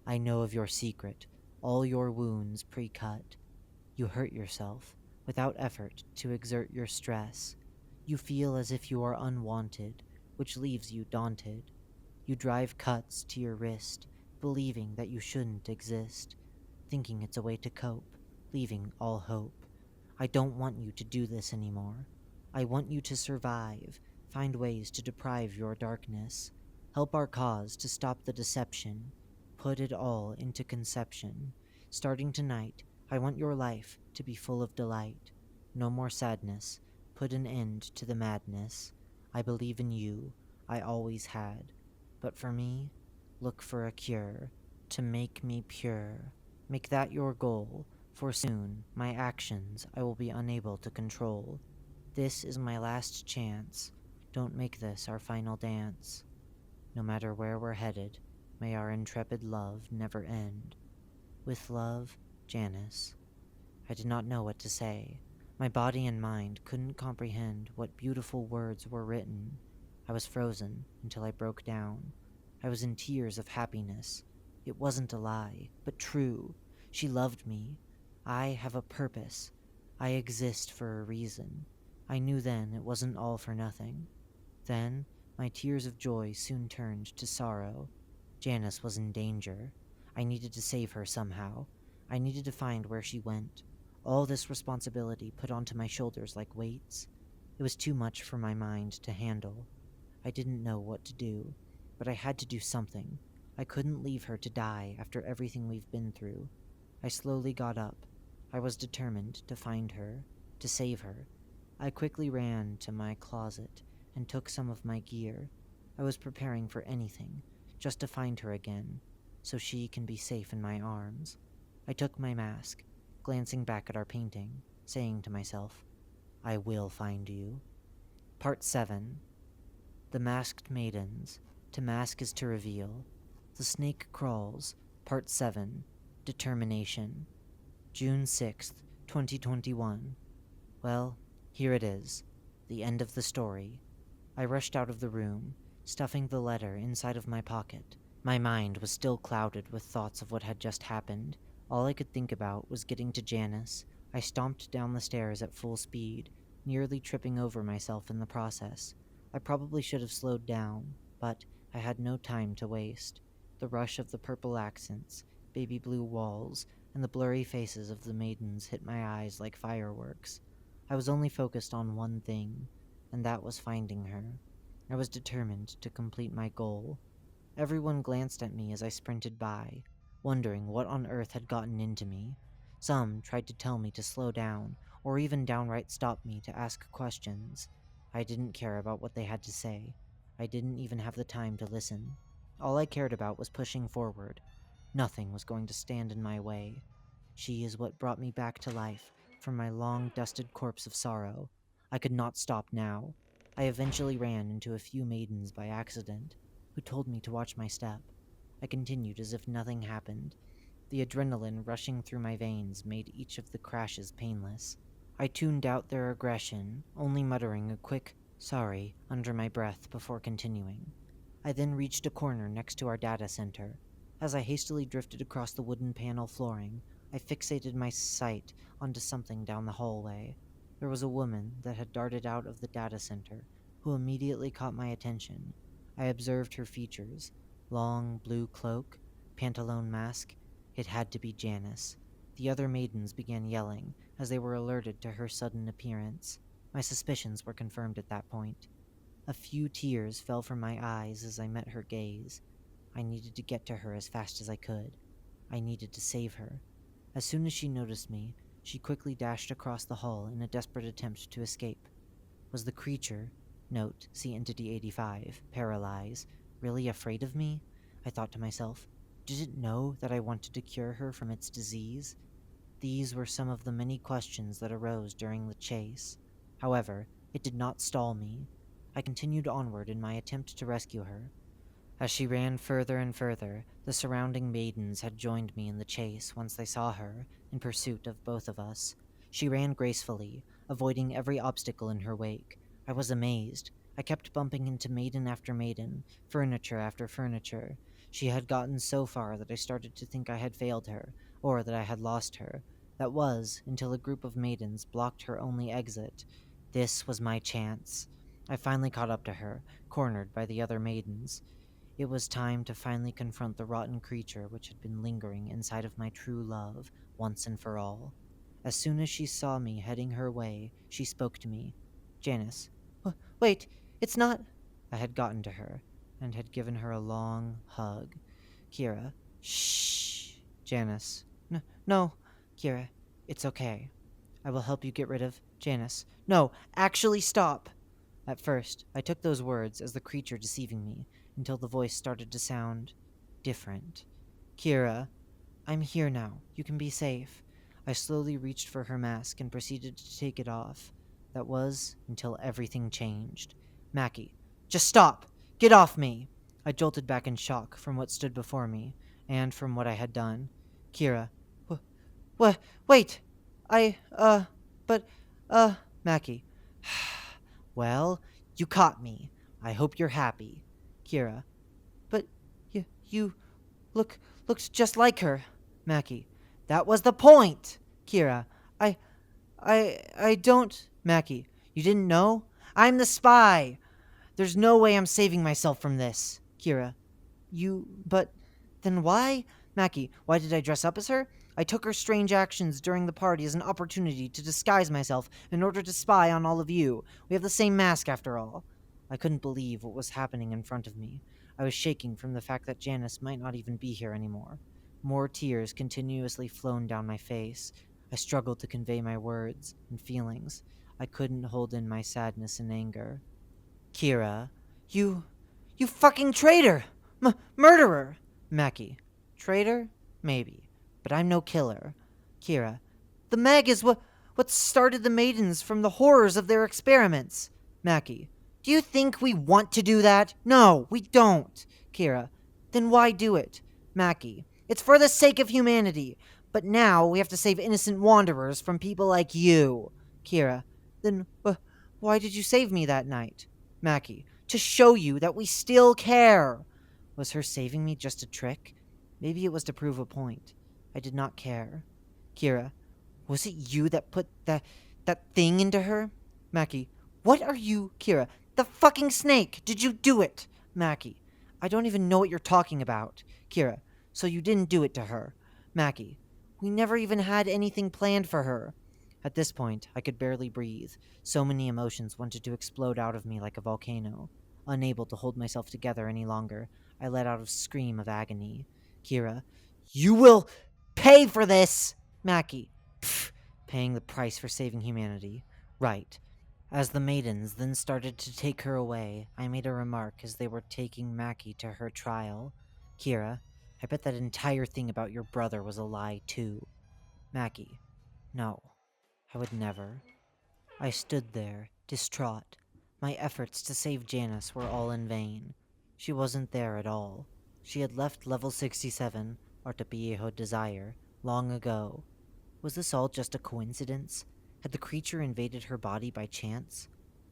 I know of your secret, all your wounds pre-cut. You hurt yourself, without effort to exert your stress. You feel as if you are unwanted, which leaves you daunted. You drive cuts to your wrist, believing that you shouldn't exist, thinking it's a way to cope, leaving all hope. I don't want you to do this anymore. I want you to survive, find ways to deprive your darkness, help our cause to stop the deception, put it all into conception. Starting tonight, I want your life to be full of delight. No more sadness, put an end to the madness. I believe in you, I always had. But for me, look for a cure, to make me pure. Make that your goal, for soon my actions I will be unable to control. This is my last chance. Don't make this our final dance. No matter where we're headed, may our intrepid love never end. With love, Janice. I did not know what to say. My body and mind couldn't comprehend what beautiful words were written. I was frozen until I broke down. I was in tears of happiness. It wasn't a lie, but true. She loved me. I have a purpose. I exist for a reason. I knew then it wasn't all for nothing. Then, my tears of joy soon turned to sorrow. Janice was in danger. I needed to save her somehow. I needed to find where she went. All this responsibility put onto my shoulders like weights. It was too much for my mind to handle. I didn't know what to do, but I had to do something. I couldn't leave her to die after everything we've been through. I slowly got up. I was determined to find her, to save her. I quickly ran to my closet and took some of my gear. I was preparing for anything, just to find her again, so she can be safe in my arms. I took my mask, glancing back at our painting, saying to myself, I will find you. Part 7. The Masked Maidens. To mask is to reveal. The Snake Crawls. Part 7. Determination. June 6th, 2021. Well, here it is. The end of the story. I rushed out of the room, stuffing the letter inside of my pocket. My mind was still clouded with thoughts of what had just happened. All I could think about was getting to Janice. I stomped down the stairs at full speed, nearly tripping over myself in the process. I probably should have slowed down, but I had no time to waste. The rush of the purple accents, baby blue walls, and the blurry faces of the maidens hit my eyes like fireworks. I was only focused on one thing, and that was finding her. I was determined to complete my goal. Everyone glanced at me as I sprinted by, wondering what on earth had gotten into me. Some tried to tell me to slow down, or even downright stop me to ask questions. I didn't care about what they had to say. I didn't even have the time to listen. All I cared about was pushing forward. Nothing was going to stand in my way. She is what brought me back to life from my long, dusted corpse of sorrow. I could not stop now. I eventually ran into a few maidens by accident, who told me to watch my step. I continued as if nothing happened. The adrenaline rushing through my veins made each of the crashes painless. I tuned out their aggression, only muttering a quick, sorry, under my breath before continuing. I then reached a corner next to our data center. As I hastily drifted across the wooden panel flooring, I fixated my sight onto something down the hallway. There was a woman that had darted out of the data center, who immediately caught my attention. I observed her features. Long blue cloak, pantalone mask. It had to be Janice. The other maidens began yelling as they were alerted to her sudden appearance. My suspicions were confirmed at that point. A few tears fell from my eyes as I met her gaze. I needed to get to her as fast as I could. I needed to save her. As soon as she noticed me, she quickly dashed across the hall in a desperate attempt to escape. Was the creature, note, see Entity 85, paralyze, really afraid of me? I thought to myself. Did it know that I wanted to cure her from its disease? These were some of the many questions that arose during the chase. However, it did not stall me. I continued onward in my attempt to rescue her. As she ran further and further, the surrounding maidens had joined me in the chase once they saw her, in pursuit of both of us. She ran gracefully, avoiding every obstacle in her wake. I was amazed. I kept bumping into maiden after maiden, furniture after furniture. She had gotten so far that I started to think I had failed her, or that I had lost her. That was, until a group of maidens blocked her only exit. This was my chance. I finally caught up to her, cornered by the other maidens. It was time to finally confront the rotten creature which had been lingering inside of my true love, once and for all. As soon as she saw me heading her way, she spoke to me. Janice. Wait, it's not... I had gotten to her, and had given her a long hug. Kira. Shh. Janice. No. Kira, it's okay. I will help you get rid of... Janice. No, actually stop. At first, I took those words as the creature deceiving me, until the voice started to sound different. Kira, I'm here now. You can be safe. I slowly reached for her mask and proceeded to take it off. That was until everything changed. Mackie, just stop! Get off me! I jolted back in shock from what stood before me, and from what I had done. Kira, wait! Mackie. Well, you caught me. I hope you're happy. Kira, but you looked just like her. Mackie, that was the point. Kira, I don't... Mackie, you didn't know? I'm the spy. There's no way I'm saving myself from this. Kira, but then why? Mackie, why did I dress up as her? I took her strange actions during the party as an opportunity to disguise myself in order to spy on all of you. We have the same mask, after all. I couldn't believe what was happening in front of me. I was shaking from the fact that Janice might not even be here anymore. More tears continuously flowed down my face. I struggled to convey my words and feelings. I couldn't hold in my sadness and anger. Kira, you. You fucking traitor! Murderer! Mackie. Traitor? Maybe. But I'm no killer. Kira. The Meg is what started the maidens from the horrors of their experiments. Mackie. Do you think we want to do that? No, we don't. Kira. Then why do it? Mackie. It's for the sake of humanity. But now we have to save innocent wanderers from people like you. Kira. Then why did you save me that night? Mackie. To show you that we still care. Was her saving me just a trick? Maybe it was to prove a point. I did not care. Kira. Was it you that put that thing into her? Mackie. What are you, Kira? The fucking snake! Did you do it? Mackie. I don't even know what you're talking about. Kira. So you didn't do it to her. Mackie. We never even had anything planned for her. At this point, I could barely breathe. So many emotions wanted to explode out of me like a volcano. Unable to hold myself together any longer, I let out a scream of agony. Kira. You will pay for this! Mackie. Pfft. Paying the price for saving humanity. Right. As the maidens then started to take her away, I made a remark as they were taking Mackie to her trial. Kira. I bet that entire thing about your brother was a lie, too. Mackie. No. I would never. I stood there, distraught. My efforts to save Janice were all in vain. She wasn't there at all. She had left level 67, Artepiejo Desire, long ago. Was this all just a coincidence? Had the creature invaded her body by chance?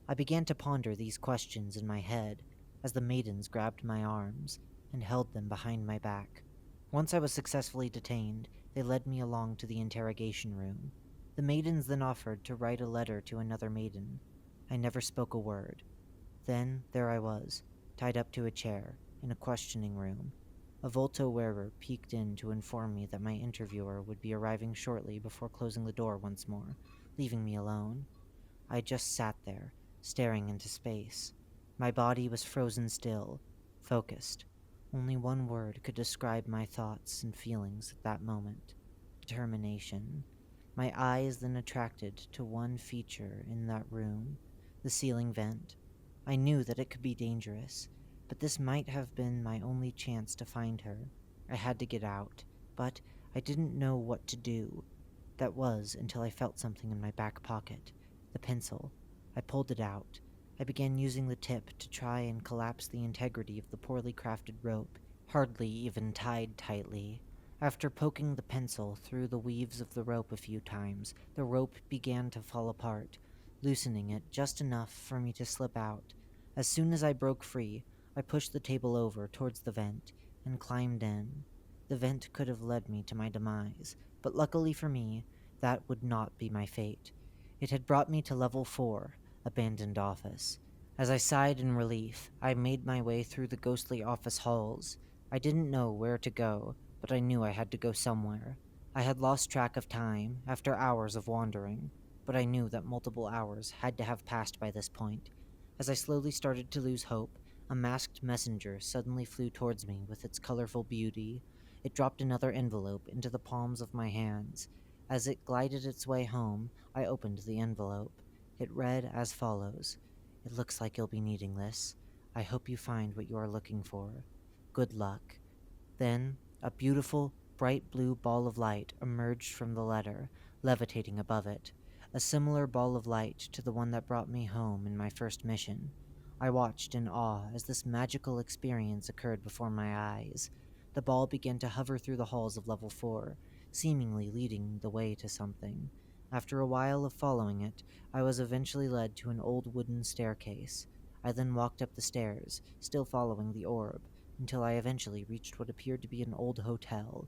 I began to ponder these questions in my head as the maidens grabbed my arms and held them behind my back. Once I was successfully detained, they led me along to the interrogation room. The maidens then offered to write a letter to another maiden. I never spoke a word. Then there I was, tied up to a chair, in a questioning room. A Volto wearer peeked in to inform me that my interviewer would be arriving shortly before closing the door once more, leaving me alone. I just sat there, staring into space. My body was frozen still, focused. Only one word could describe my thoughts and feelings at that moment. Determination. My eyes then attracted to one feature in that room, the ceiling vent. I knew that it could be dangerous, but this might have been my only chance to find her. I had to get out, but I didn't know what to do. That was until I felt something in my back pocket, the pencil. I pulled it out. I began using the tip to try and collapse the integrity of the poorly crafted rope, hardly even tied tightly. After poking the pencil through the weaves of the rope a few times, the rope began to fall apart, loosening it just enough for me to slip out. As soon as I broke free, I pushed the table over towards the vent and climbed in. The vent could have led me to my demise, but luckily for me, that would not be my fate. It had brought me to level 4, abandoned office. As I sighed in relief, I made my way through the ghostly office halls. I didn't know where to go, but I knew I had to go somewhere. I had lost track of time after hours of wandering, but I knew that multiple hours had to have passed by this point. As I slowly started to lose hope, a masked messenger suddenly flew towards me with its colorful beauty. It dropped another envelope into the palms of my hands. As it glided its way home, I opened the envelope. It read as follows: "It looks like you'll be needing this. I hope you find what you are looking for. Good luck." Then, a beautiful, bright blue ball of light emerged from the letter, levitating above it. A similar ball of light to the one that brought me home in my first mission. I watched in awe as this magical experience occurred before my eyes. The ball began to hover through the halls of level 4, seemingly leading the way to something. After a while of following it, I was eventually led to an old wooden staircase. I then walked up the stairs, still following the orb, until I eventually reached what appeared to be an old hotel.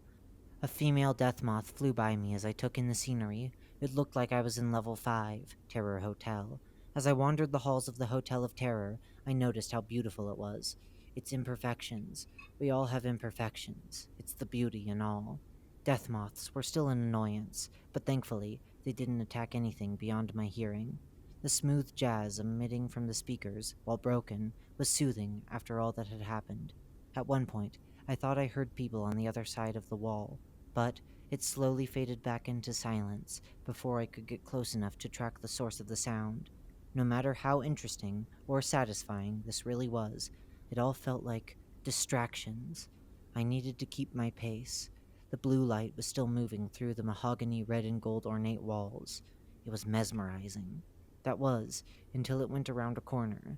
A female death moth flew by me as I took in the scenery. It looked like I was in level 5, Terror Hotel. As I wandered the halls of the Hotel of Terror, I noticed how beautiful it was. Its imperfections. We all have imperfections. It's the beauty in all. Death moths were still an annoyance, but thankfully they didn't attack anything beyond my hearing. The smooth jazz emitting from the speakers, while broken, was soothing after all that had happened. At one point, I thought I heard people on the other side of the wall, but it slowly faded back into silence before I could get close enough to track the source of the sound. No matter how interesting or satisfying this really was, it all felt like distractions. I needed to keep my pace. The blue light was still moving through the mahogany red and gold ornate walls. It was mesmerizing. That was, until it went around a corner.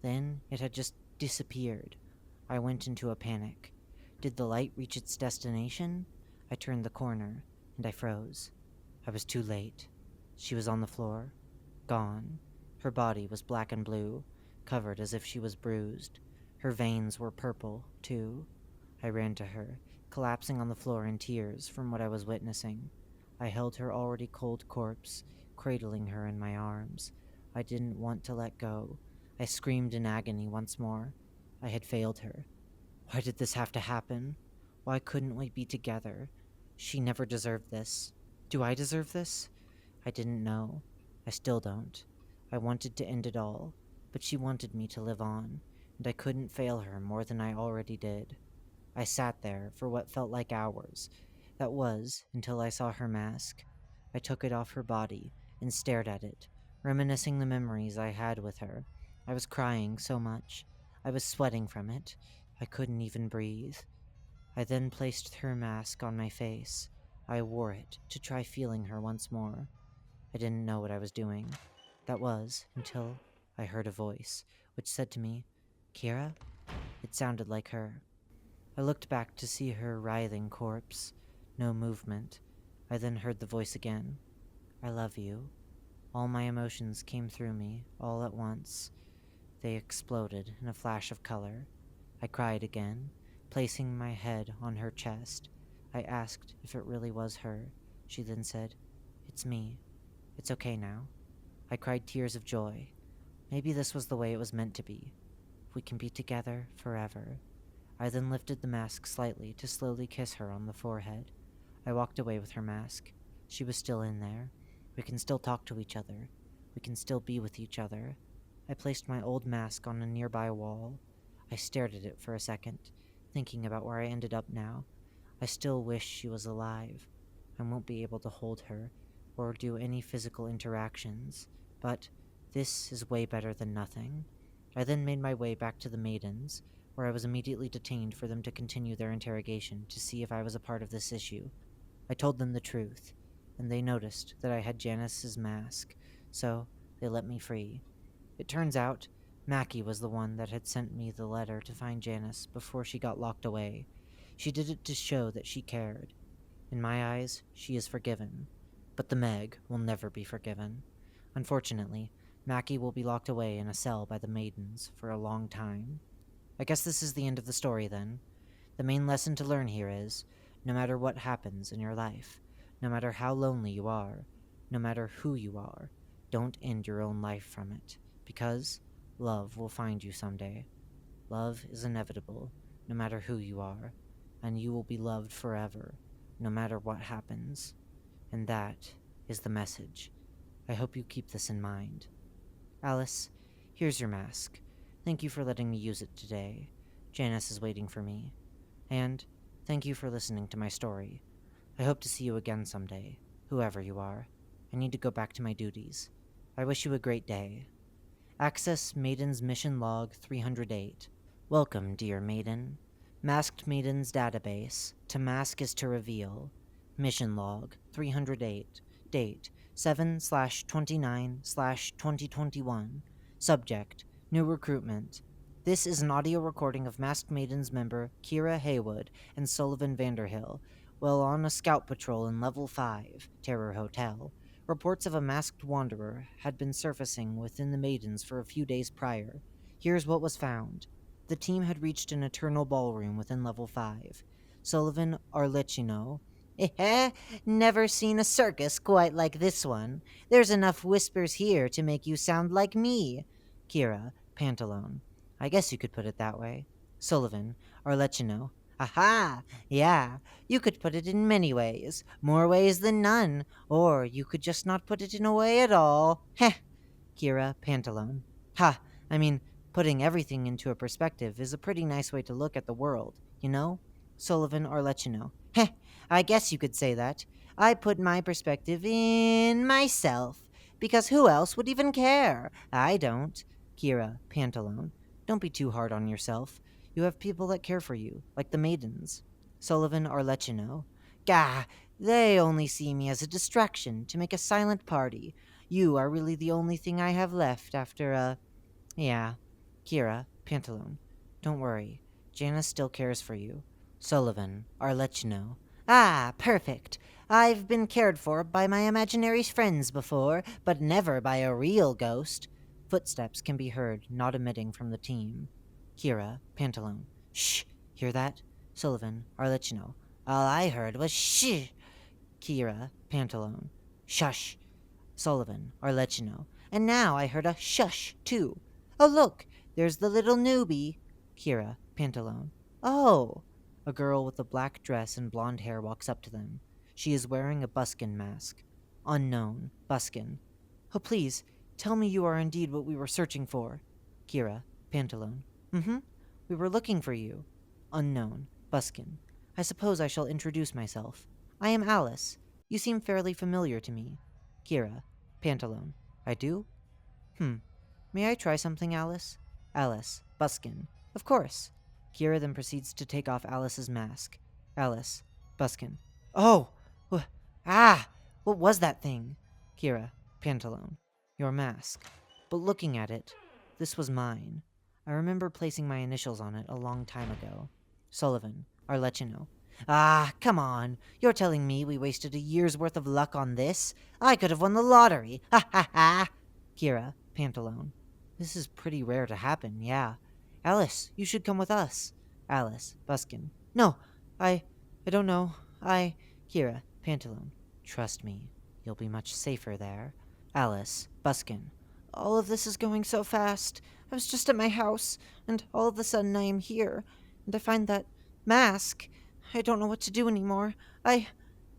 Then it had just disappeared. I went into a panic. Did the light reach its destination? I turned the corner, and I froze. I was too late. She was on the floor. Gone. Her body was black and blue, covered as if she was bruised. Her veins were purple, too. I ran to her, collapsing on the floor in tears from what I was witnessing. I held her already cold corpse, cradling her in my arms. I didn't want to let go. I screamed in agony once more. I had failed her. Why did this have to happen? Why couldn't we be together? She never deserved this. Do I deserve this? I didn't know. I still don't. I wanted to end it all, but she wanted me to live on, and I couldn't fail her more than I already did. I sat there for what felt like hours. That was until I saw her mask. I took it off her body and stared at it, reminiscing the memories I had with her. I was crying so much. I was sweating from it. I couldn't even breathe. I then placed her mask on my face. I wore it to try feeling her once more. I didn't know what I was doing. That was until I heard a voice, which said to me, "Kira?" It sounded like her. I looked back to see her writhing corpse. No movement. I then heard the voice again. "I love you." All my emotions came through me, all at once. They exploded in a flash of color. I cried again, placing my head on her chest. I asked if it really was her. She then said, "It's me. It's okay now." I cried tears of joy. Maybe this was the way it was meant to be. We can be together forever. I then lifted the mask slightly to slowly kiss her on the forehead. I walked away with her mask. She was still in there. We can still talk to each other. We can still be with each other. I placed my old mask on a nearby wall. I stared at it for a second, thinking about where I ended up now. I still wish she was alive. I won't be able to hold her or do any physical interactions, but this is way better than nothing. I then made my way back to the maidens, where I was immediately detained for them to continue their interrogation to see if I was a part of this issue. I told them the truth, and they noticed that I had Janice's mask, so they let me free. It turns out Mackie was the one that had sent me the letter to find Janice before she got locked away. She did it to show that she cared. In my eyes, she is forgiven, but the Meg will never be forgiven. Unfortunately, Mackie will be locked away in a cell by the maidens for a long time. I guess this is the end of the story then. The main lesson to learn here is, no matter what happens in your life, no matter how lonely you are, no matter who you are, don't end your own life from it, because love will find you someday. Love is inevitable, no matter who you are, and you will be loved forever, no matter what happens. And that is the message. I hope you keep this in mind. Alice, here's your mask. Thank you for letting me use it today. Janice is waiting for me. And thank you for listening to my story. I hope to see you again someday, whoever you are. I need to go back to my duties. I wish you a great day. Access Maiden's Mission Log 308. Welcome, dear Maiden. Masked Maiden's Database. To mask is to reveal. Mission Log 308. Date 7/29/2021. Subject: New recruitment. This is an audio recording of Masked Maiden's member Kira Haywood and Sullivan Vanderhill while on a scout patrol in Level 5, Terror Hotel. Reports of a masked wanderer had been surfacing within the Maidens for a few days prior. Here's what was found. The team had reached an eternal ballroom within Level 5. Sullivan Arlecchino. Eh, never seen a circus quite like this one. There's enough whispers here to make you sound like me. Kira, Pantalone. I guess you could put it that way. Sullivan, Arlecchino. Aha! Yeah, you could put it in many ways, more ways than none, or you could just not put it in a way at all. Heh! Kira Pantalone. Ha! I mean, putting everything into a perspective is a pretty nice way to look at the world, you know? Sullivan Arlecchino. Heh! I guess you could say that. I put my perspective in myself, because who else would even care? I don't. Kira Pantalone. Don't be too hard on yourself. You have people that care for you, like the maidens. Sullivan Arlecchino. Gah! They only see me as a distraction to make a silent party. You are really the only thing I have left after, yeah. Kira, Pantalone. Don't worry. Janice still cares for you. Sullivan, Arlecchino. Ah, perfect. I've been cared for by my imaginary friends before, but never by a real ghost. Footsteps can be heard, not emitting from the team. Kira, Pantalone. Shh! Hear that? Sullivan, Arlecchino. All I heard was shh! Kira, Pantalone. Shush! Sullivan, Arlecchino. And now I heard a shush, too. Oh, look, there's the little newbie. Kira, Pantalone. Oh! A girl with a black dress and blonde hair walks up to them. She is wearing a buskin mask. Unknown, buskin. Oh, please, tell me you are indeed what we were searching for. Kira, Pantalone. Mm-hmm. We were looking for you. Unknown, buskin. I suppose I shall introduce myself. I am Alice. You seem fairly familiar to me. Kira, Pantalone. I do? Hmm. May I try something, Alice? Alice, buskin. Of course. Kira then proceeds to take off Alice's mask. Alice, buskin. Oh! Ah! What was that thing? Kira, Pantalone. Your mask. But looking at it, this was mine. I remember placing my initials on it a long time ago. Sullivan, Arlecchino. Ah, come on. You're telling me we wasted a year's worth of luck on this? I could have won the lottery. Ha ha ha! Kira, Pantalone. This is pretty rare to happen, yeah. Alice, you should come with us. Alice, Buskin. No, I don't know. Kira, Pantalone. Trust me, you'll be much safer there. Alice, Buskin. All of this is going so fast. I was just at my house, and all of a sudden I am here, and I find that mask. I don't know what to do anymore.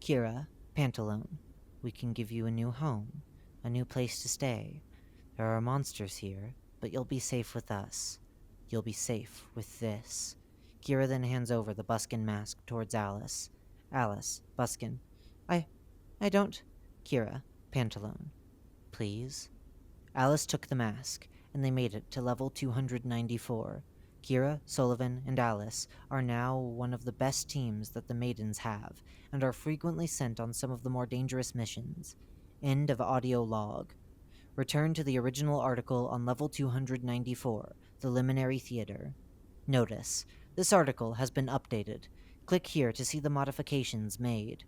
Kira, Pantalone. We can give you a new home, a new place to stay. There are monsters here, but you'll be safe with us. You'll be safe with this. Kira then hands over the buskin mask towards Alice. Alice, buskin. I don't. Kira, Pantalone. Please? Alice took the mask, and they made it to level 294. Kira, Sullivan, and Alice are now one of the best teams that the Maidens have, and are frequently sent on some of the more dangerous missions. End of audio log. Return to the original article on level 294, the Liminary Theater. Notice, this article has been updated. Click here to see the modifications made.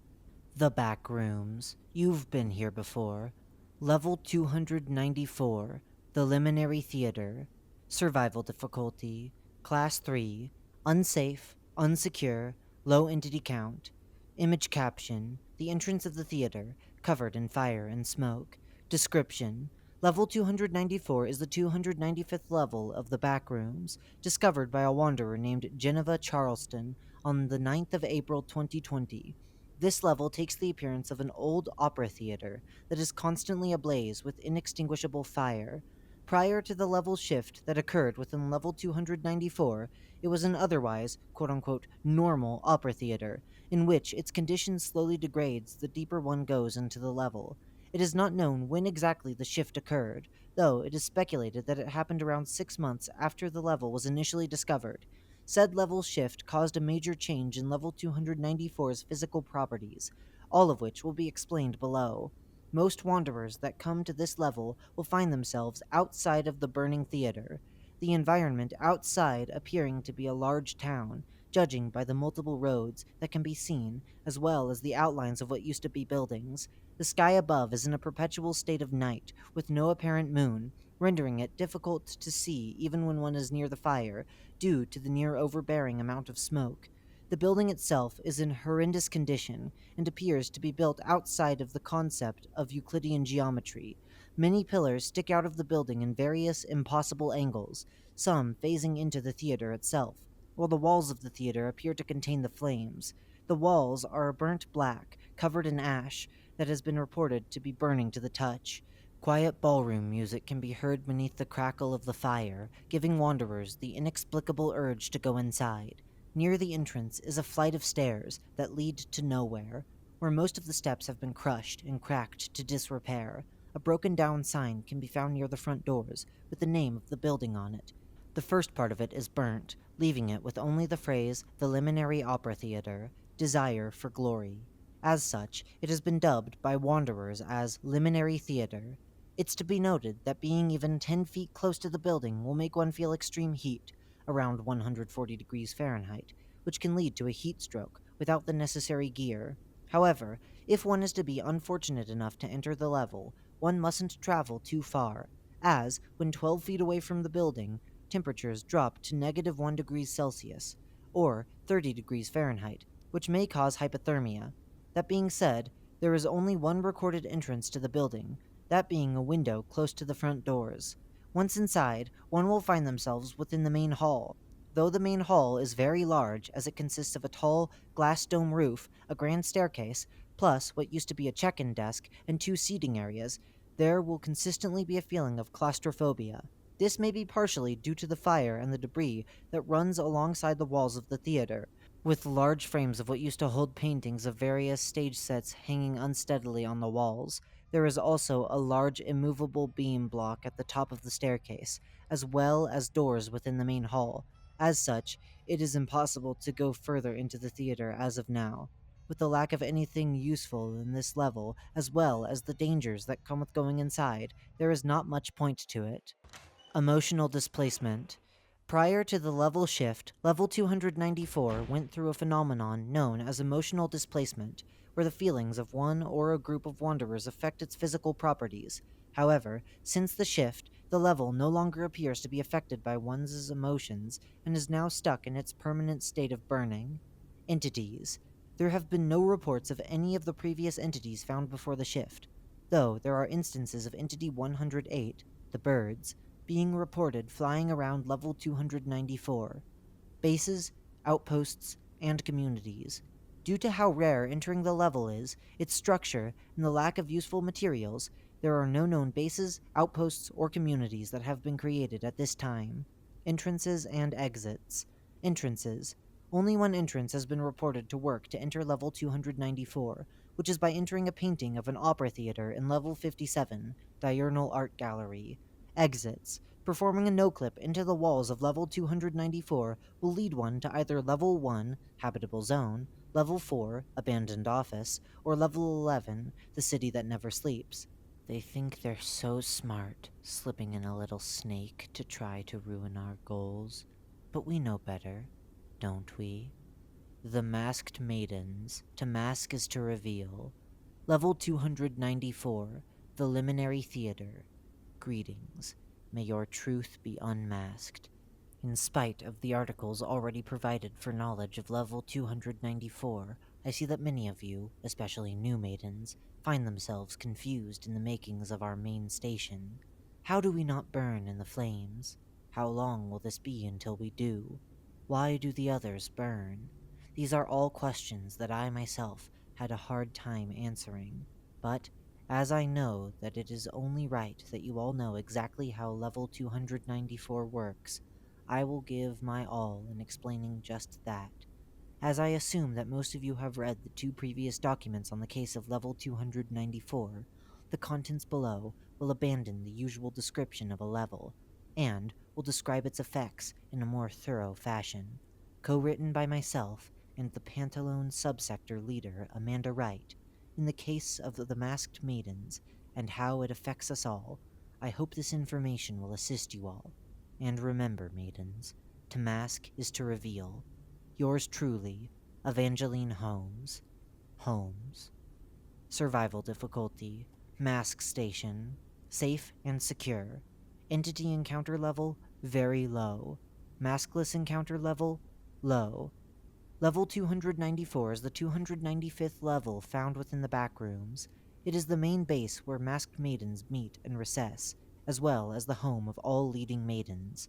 The Backrooms. You've been here before. Level 294, the Liminary Theater. Survival difficulty. Class 3. Unsafe, unsecure, low entity count. Image caption. The entrance of the theater, covered in fire and smoke. Description. Level 294 is the 295th level of the Backrooms, discovered by a wanderer named Geneva Charleston on the 9th of April 2020. This level takes the appearance of an old opera theater that is constantly ablaze with inextinguishable fire. Prior to the level shift that occurred within level 294, it was an otherwise, quote-unquote, normal opera theater, in which its condition slowly degrades the deeper one goes into the level. It is not known when exactly the shift occurred, though it is speculated that it happened around 6 months after the level was initially discovered. Said level shift caused a major change in level 294's physical properties, all of which will be explained below. Most wanderers that come to this level will find themselves outside of the burning theater, the environment outside appearing to be a large town, judging by the multiple roads that can be seen, as well as the outlines of what used to be buildings. The sky above is in a perpetual state of night, with no apparent moon, rendering it difficult to see even when one is near the fire, due to the near overbearing amount of smoke. The building itself is in horrendous condition and appears to be built outside of the concept of Euclidean geometry. Many pillars stick out of the building in various impossible angles, some phasing into the theater itself. while the walls of the theater appear to contain the flames. The walls are a burnt black, covered in ash, that has been reported to be burning to the touch. Quiet ballroom music can be heard beneath the crackle of the fire, giving wanderers the inexplicable urge to go inside. Near the entrance is a flight of stairs that lead to nowhere, where most of the steps have been crushed and cracked to disrepair. A broken down sign can be found near the front doors, with the name of the building on it. The first part of it is burnt, leaving it with only the phrase, "The Liminary Opera Theater, Desire for Glory." As such, it has been dubbed by wanderers as Liminary Theater. It's to be noted that being even 10 feet close to the building will make one feel extreme heat, around 140 degrees Fahrenheit, which can lead to a heat stroke without the necessary gear. However, if one is to be unfortunate enough to enter the level, one mustn't travel too far, as, when 12 feet away from the building, temperatures drop to -1 degrees Celsius, or 30 degrees Fahrenheit, which may cause hypothermia. That being said, there is only one recorded entrance to the building, that being a window close to the front doors. Once inside, one will find themselves within the main hall. Though the main hall is very large, as it consists of a tall, glass dome roof, a grand staircase, plus what used to be a check-in desk and 2 seating areas, there will consistently be a feeling of claustrophobia. This may be partially due to the fire and the debris that runs alongside the walls of the theater, with large frames of what used to hold paintings of various stage sets hanging unsteadily on the walls. There is also a large immovable beam block at the top of the staircase, as well as doors within the main hall. As such, it is impossible to go further into the theater as of now. With the lack of anything useful in this level, as well as the dangers that come with going inside, there is not much point to it. Emotional displacement. Prior to the level shift, level 294 went through a phenomenon known as emotional displacement, where the feelings of one or a group of wanderers affect its physical properties. However, since the shift, the level no longer appears to be affected by one's emotions and is now stuck in its permanent state of burning. Entities. There have been no reports of any of the previous entities found before the shift, though there are instances of Entity 108, the birds, being reported flying around level 294. Bases, outposts, and communities. Due to how rare entering the level is, its structure, and the lack of useful materials, there are no known bases, outposts, or communities that have been created at this time. Entrances and exits. Entrances. Only one entrance has been reported to work to enter level 294, which is by entering a painting of an opera theater in level 57, Diurnal Art Gallery. Exits. Performing a no-clip into the walls of level 294 will lead one to either level 1, Habitable Zone, level 4, Abandoned Office, or level 11, The City That Never Sleeps. They think they're so smart, slipping in a little snake to try to ruin our goals. But we know better, don't we? The Masked Maidens. To mask is to reveal. Level 294, The Liminary Theater. Greetings. May your truth be unmasked. In spite of the articles already provided for knowledge of level 294, I see that many of you, especially new maidens, find themselves confused in the makings of our main station. How do we not burn in the flames? How long will this be until we do? Why do the others burn? These are all questions that I myself had a hard time answering, but as I know that it is only right that you all know exactly how level 294 works, I will give my all in explaining just that. As I assume that most of you have read the 2 previous documents on the case of level 294, the contents below will abandon the usual description of a level, and will describe its effects in a more thorough fashion. Co-written by myself and the Pantalone subsector leader Amanda Wright, in the case of the Masked Maidens and how it affects us all, I hope this information will assist you all. And remember, maidens, to mask is to reveal. Yours truly, Evangeline Holmes. Holmes. Survival difficulty. Mask station. Safe and secure. Entity encounter level, very low. Maskless encounter level, low. Level 294 is the 295th level found within the Backrooms. It is the main base where masked maidens meet and recess, as well as the home of all leading maidens.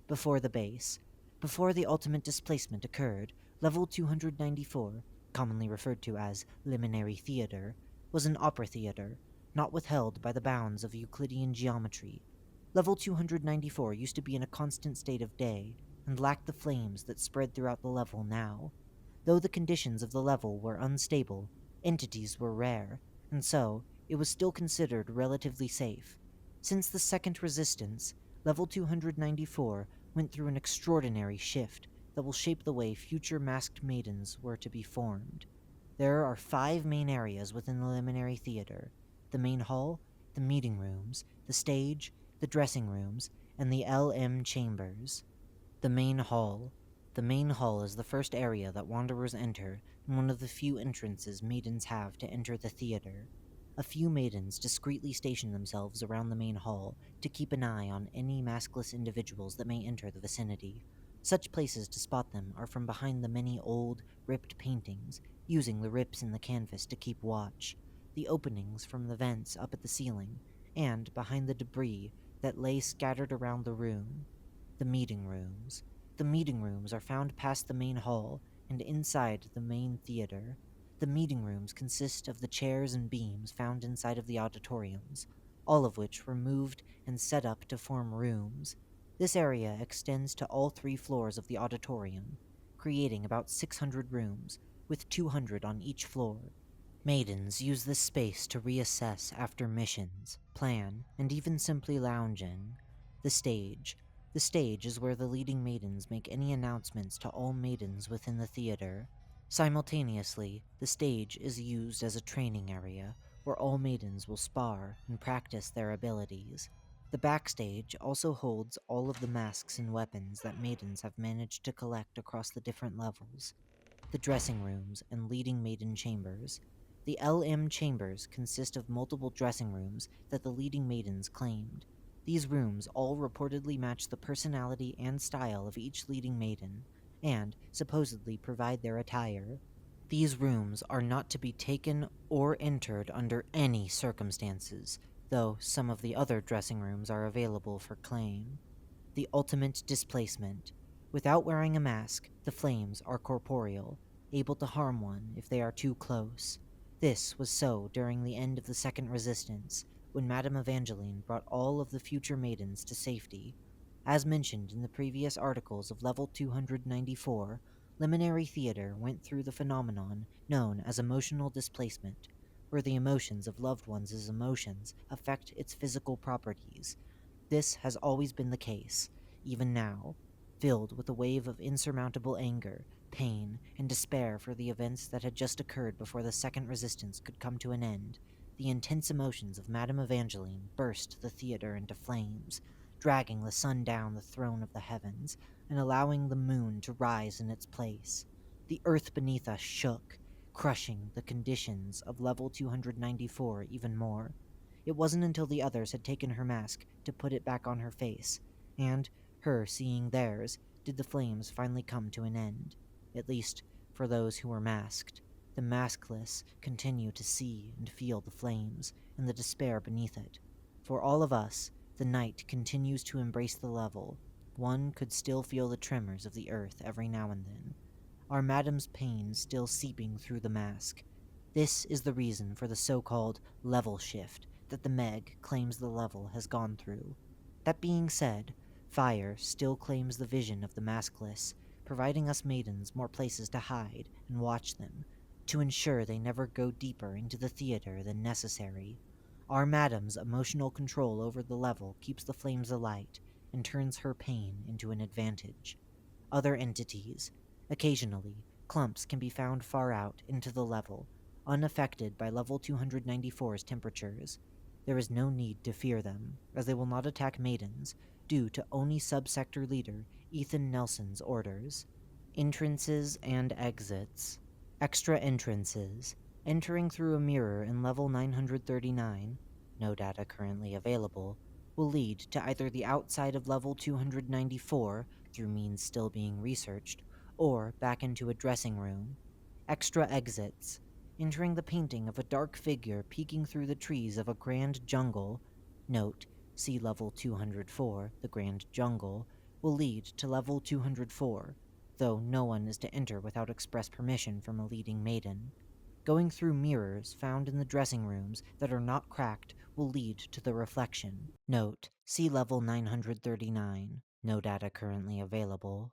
Before the base, Before the ultimate displacement occurred, level 294, commonly referred to as Liminary Theater, was an opera theater, not withheld by the bounds of Euclidean geometry. Level 294 used to be in a constant state of day, and lacked the flames that spread throughout the level now. Though the conditions of the level were unstable, entities were rare, and so it was still considered relatively safe. Since the second resistance, level 294 went through an extraordinary shift that will shape the way future masked maidens were to be formed. There are 5 main areas within the Liminary Theater: the main hall, the meeting rooms, the stage, the dressing rooms, and the LM chambers. The main hall. The main hall is the first area that wanderers enter, and one of the few entrances maidens have to enter the theater. A few maidens discreetly station themselves around the main hall to keep an eye on any maskless individuals that may enter the vicinity. Such places to spot them are from behind the many old, ripped paintings, using the rips in the canvas to keep watch, the openings from the vents up at the ceiling, and behind the debris that lay scattered around the room. The meeting rooms. The meeting rooms are found past the main hall and inside the main theater. The meeting rooms consist of the chairs and beams found inside of the auditoriums, all of which were moved and set up to form rooms. This area extends to all 3 floors of the auditorium, creating about 600 rooms, with 200 on each floor. Maidens use this space to reassess after missions, plan, and even simply lounge in. The stage. The stage is where the leading maidens make any announcements to all maidens within the theater. Simultaneously, the stage is used as a training area where all maidens will spar and practice their abilities. The backstage also holds all of the masks and weapons that maidens have managed to collect across the different levels. The dressing rooms and leading maiden chambers. The LM chambers consist of multiple dressing rooms that the leading maidens claimed. These rooms all reportedly match the personality and style of each leading maiden, and supposedly provide their attire. These rooms are not to be taken or entered under any circumstances, though some of the other dressing rooms are available for claim. The ultimate displacement. Without wearing a mask, the flames are corporeal, able to harm one if they are too close. This was so during the end of the Second Resistance, when Madame Evangeline brought all of the future maidens to safety. As mentioned in the previous articles of Level 294, Liminary Theater went through the phenomenon known as emotional displacement, where the emotions of loved ones' emotions affect its physical properties. This has always been the case, even now, filled with a wave of insurmountable anger, pain, and despair for the events that had just occurred before the Second Resistance could come to an end. The intense emotions of Madame Evangeline burst the theater into flames, dragging the sun down the throne of the heavens, and allowing the moon to rise in its place. The earth beneath us shook, crushing the conditions of level 294 even more. It wasn't until the others had taken her mask to put it back on her face, and, her seeing theirs, did the flames finally come to an end. At least, for those who were masked. The maskless continue to see and feel the flames, and the despair beneath it. For all of us, the night continues to embrace the level. One could still feel the tremors of the earth every now and then. Our Madame's pain still seeping through the mask. This is the reason for the so-called level shift that the Meg claims the level has gone through. That being said, Fire still claims the vision of the maskless, providing us maidens more places to hide and watch them, to ensure they never go deeper into the theater than necessary. Our Madame's emotional control over the level keeps the flames alight and turns her pain into an advantage. Other entities. Occasionally, clumps can be found far out into the level, unaffected by level 294's temperatures. There is no need to fear them, as they will not attack maidens, due to Oni subsector leader Ethan Nelson's orders. Entrances and exits. Extra entrances. Entering through a mirror in level 939, no data currently available, will lead to either the outside of level 294, through means still being researched, or back into a dressing room. Extra exits. Entering the painting of a dark figure peeking through the trees of a grand jungle. Note, see level 204, the Grand Jungle, will lead to level 204, though no one is to enter without express permission from a leading maiden. Going through mirrors found in the dressing rooms that are not cracked will lead to the reflection. Note: see level 939. No data currently available.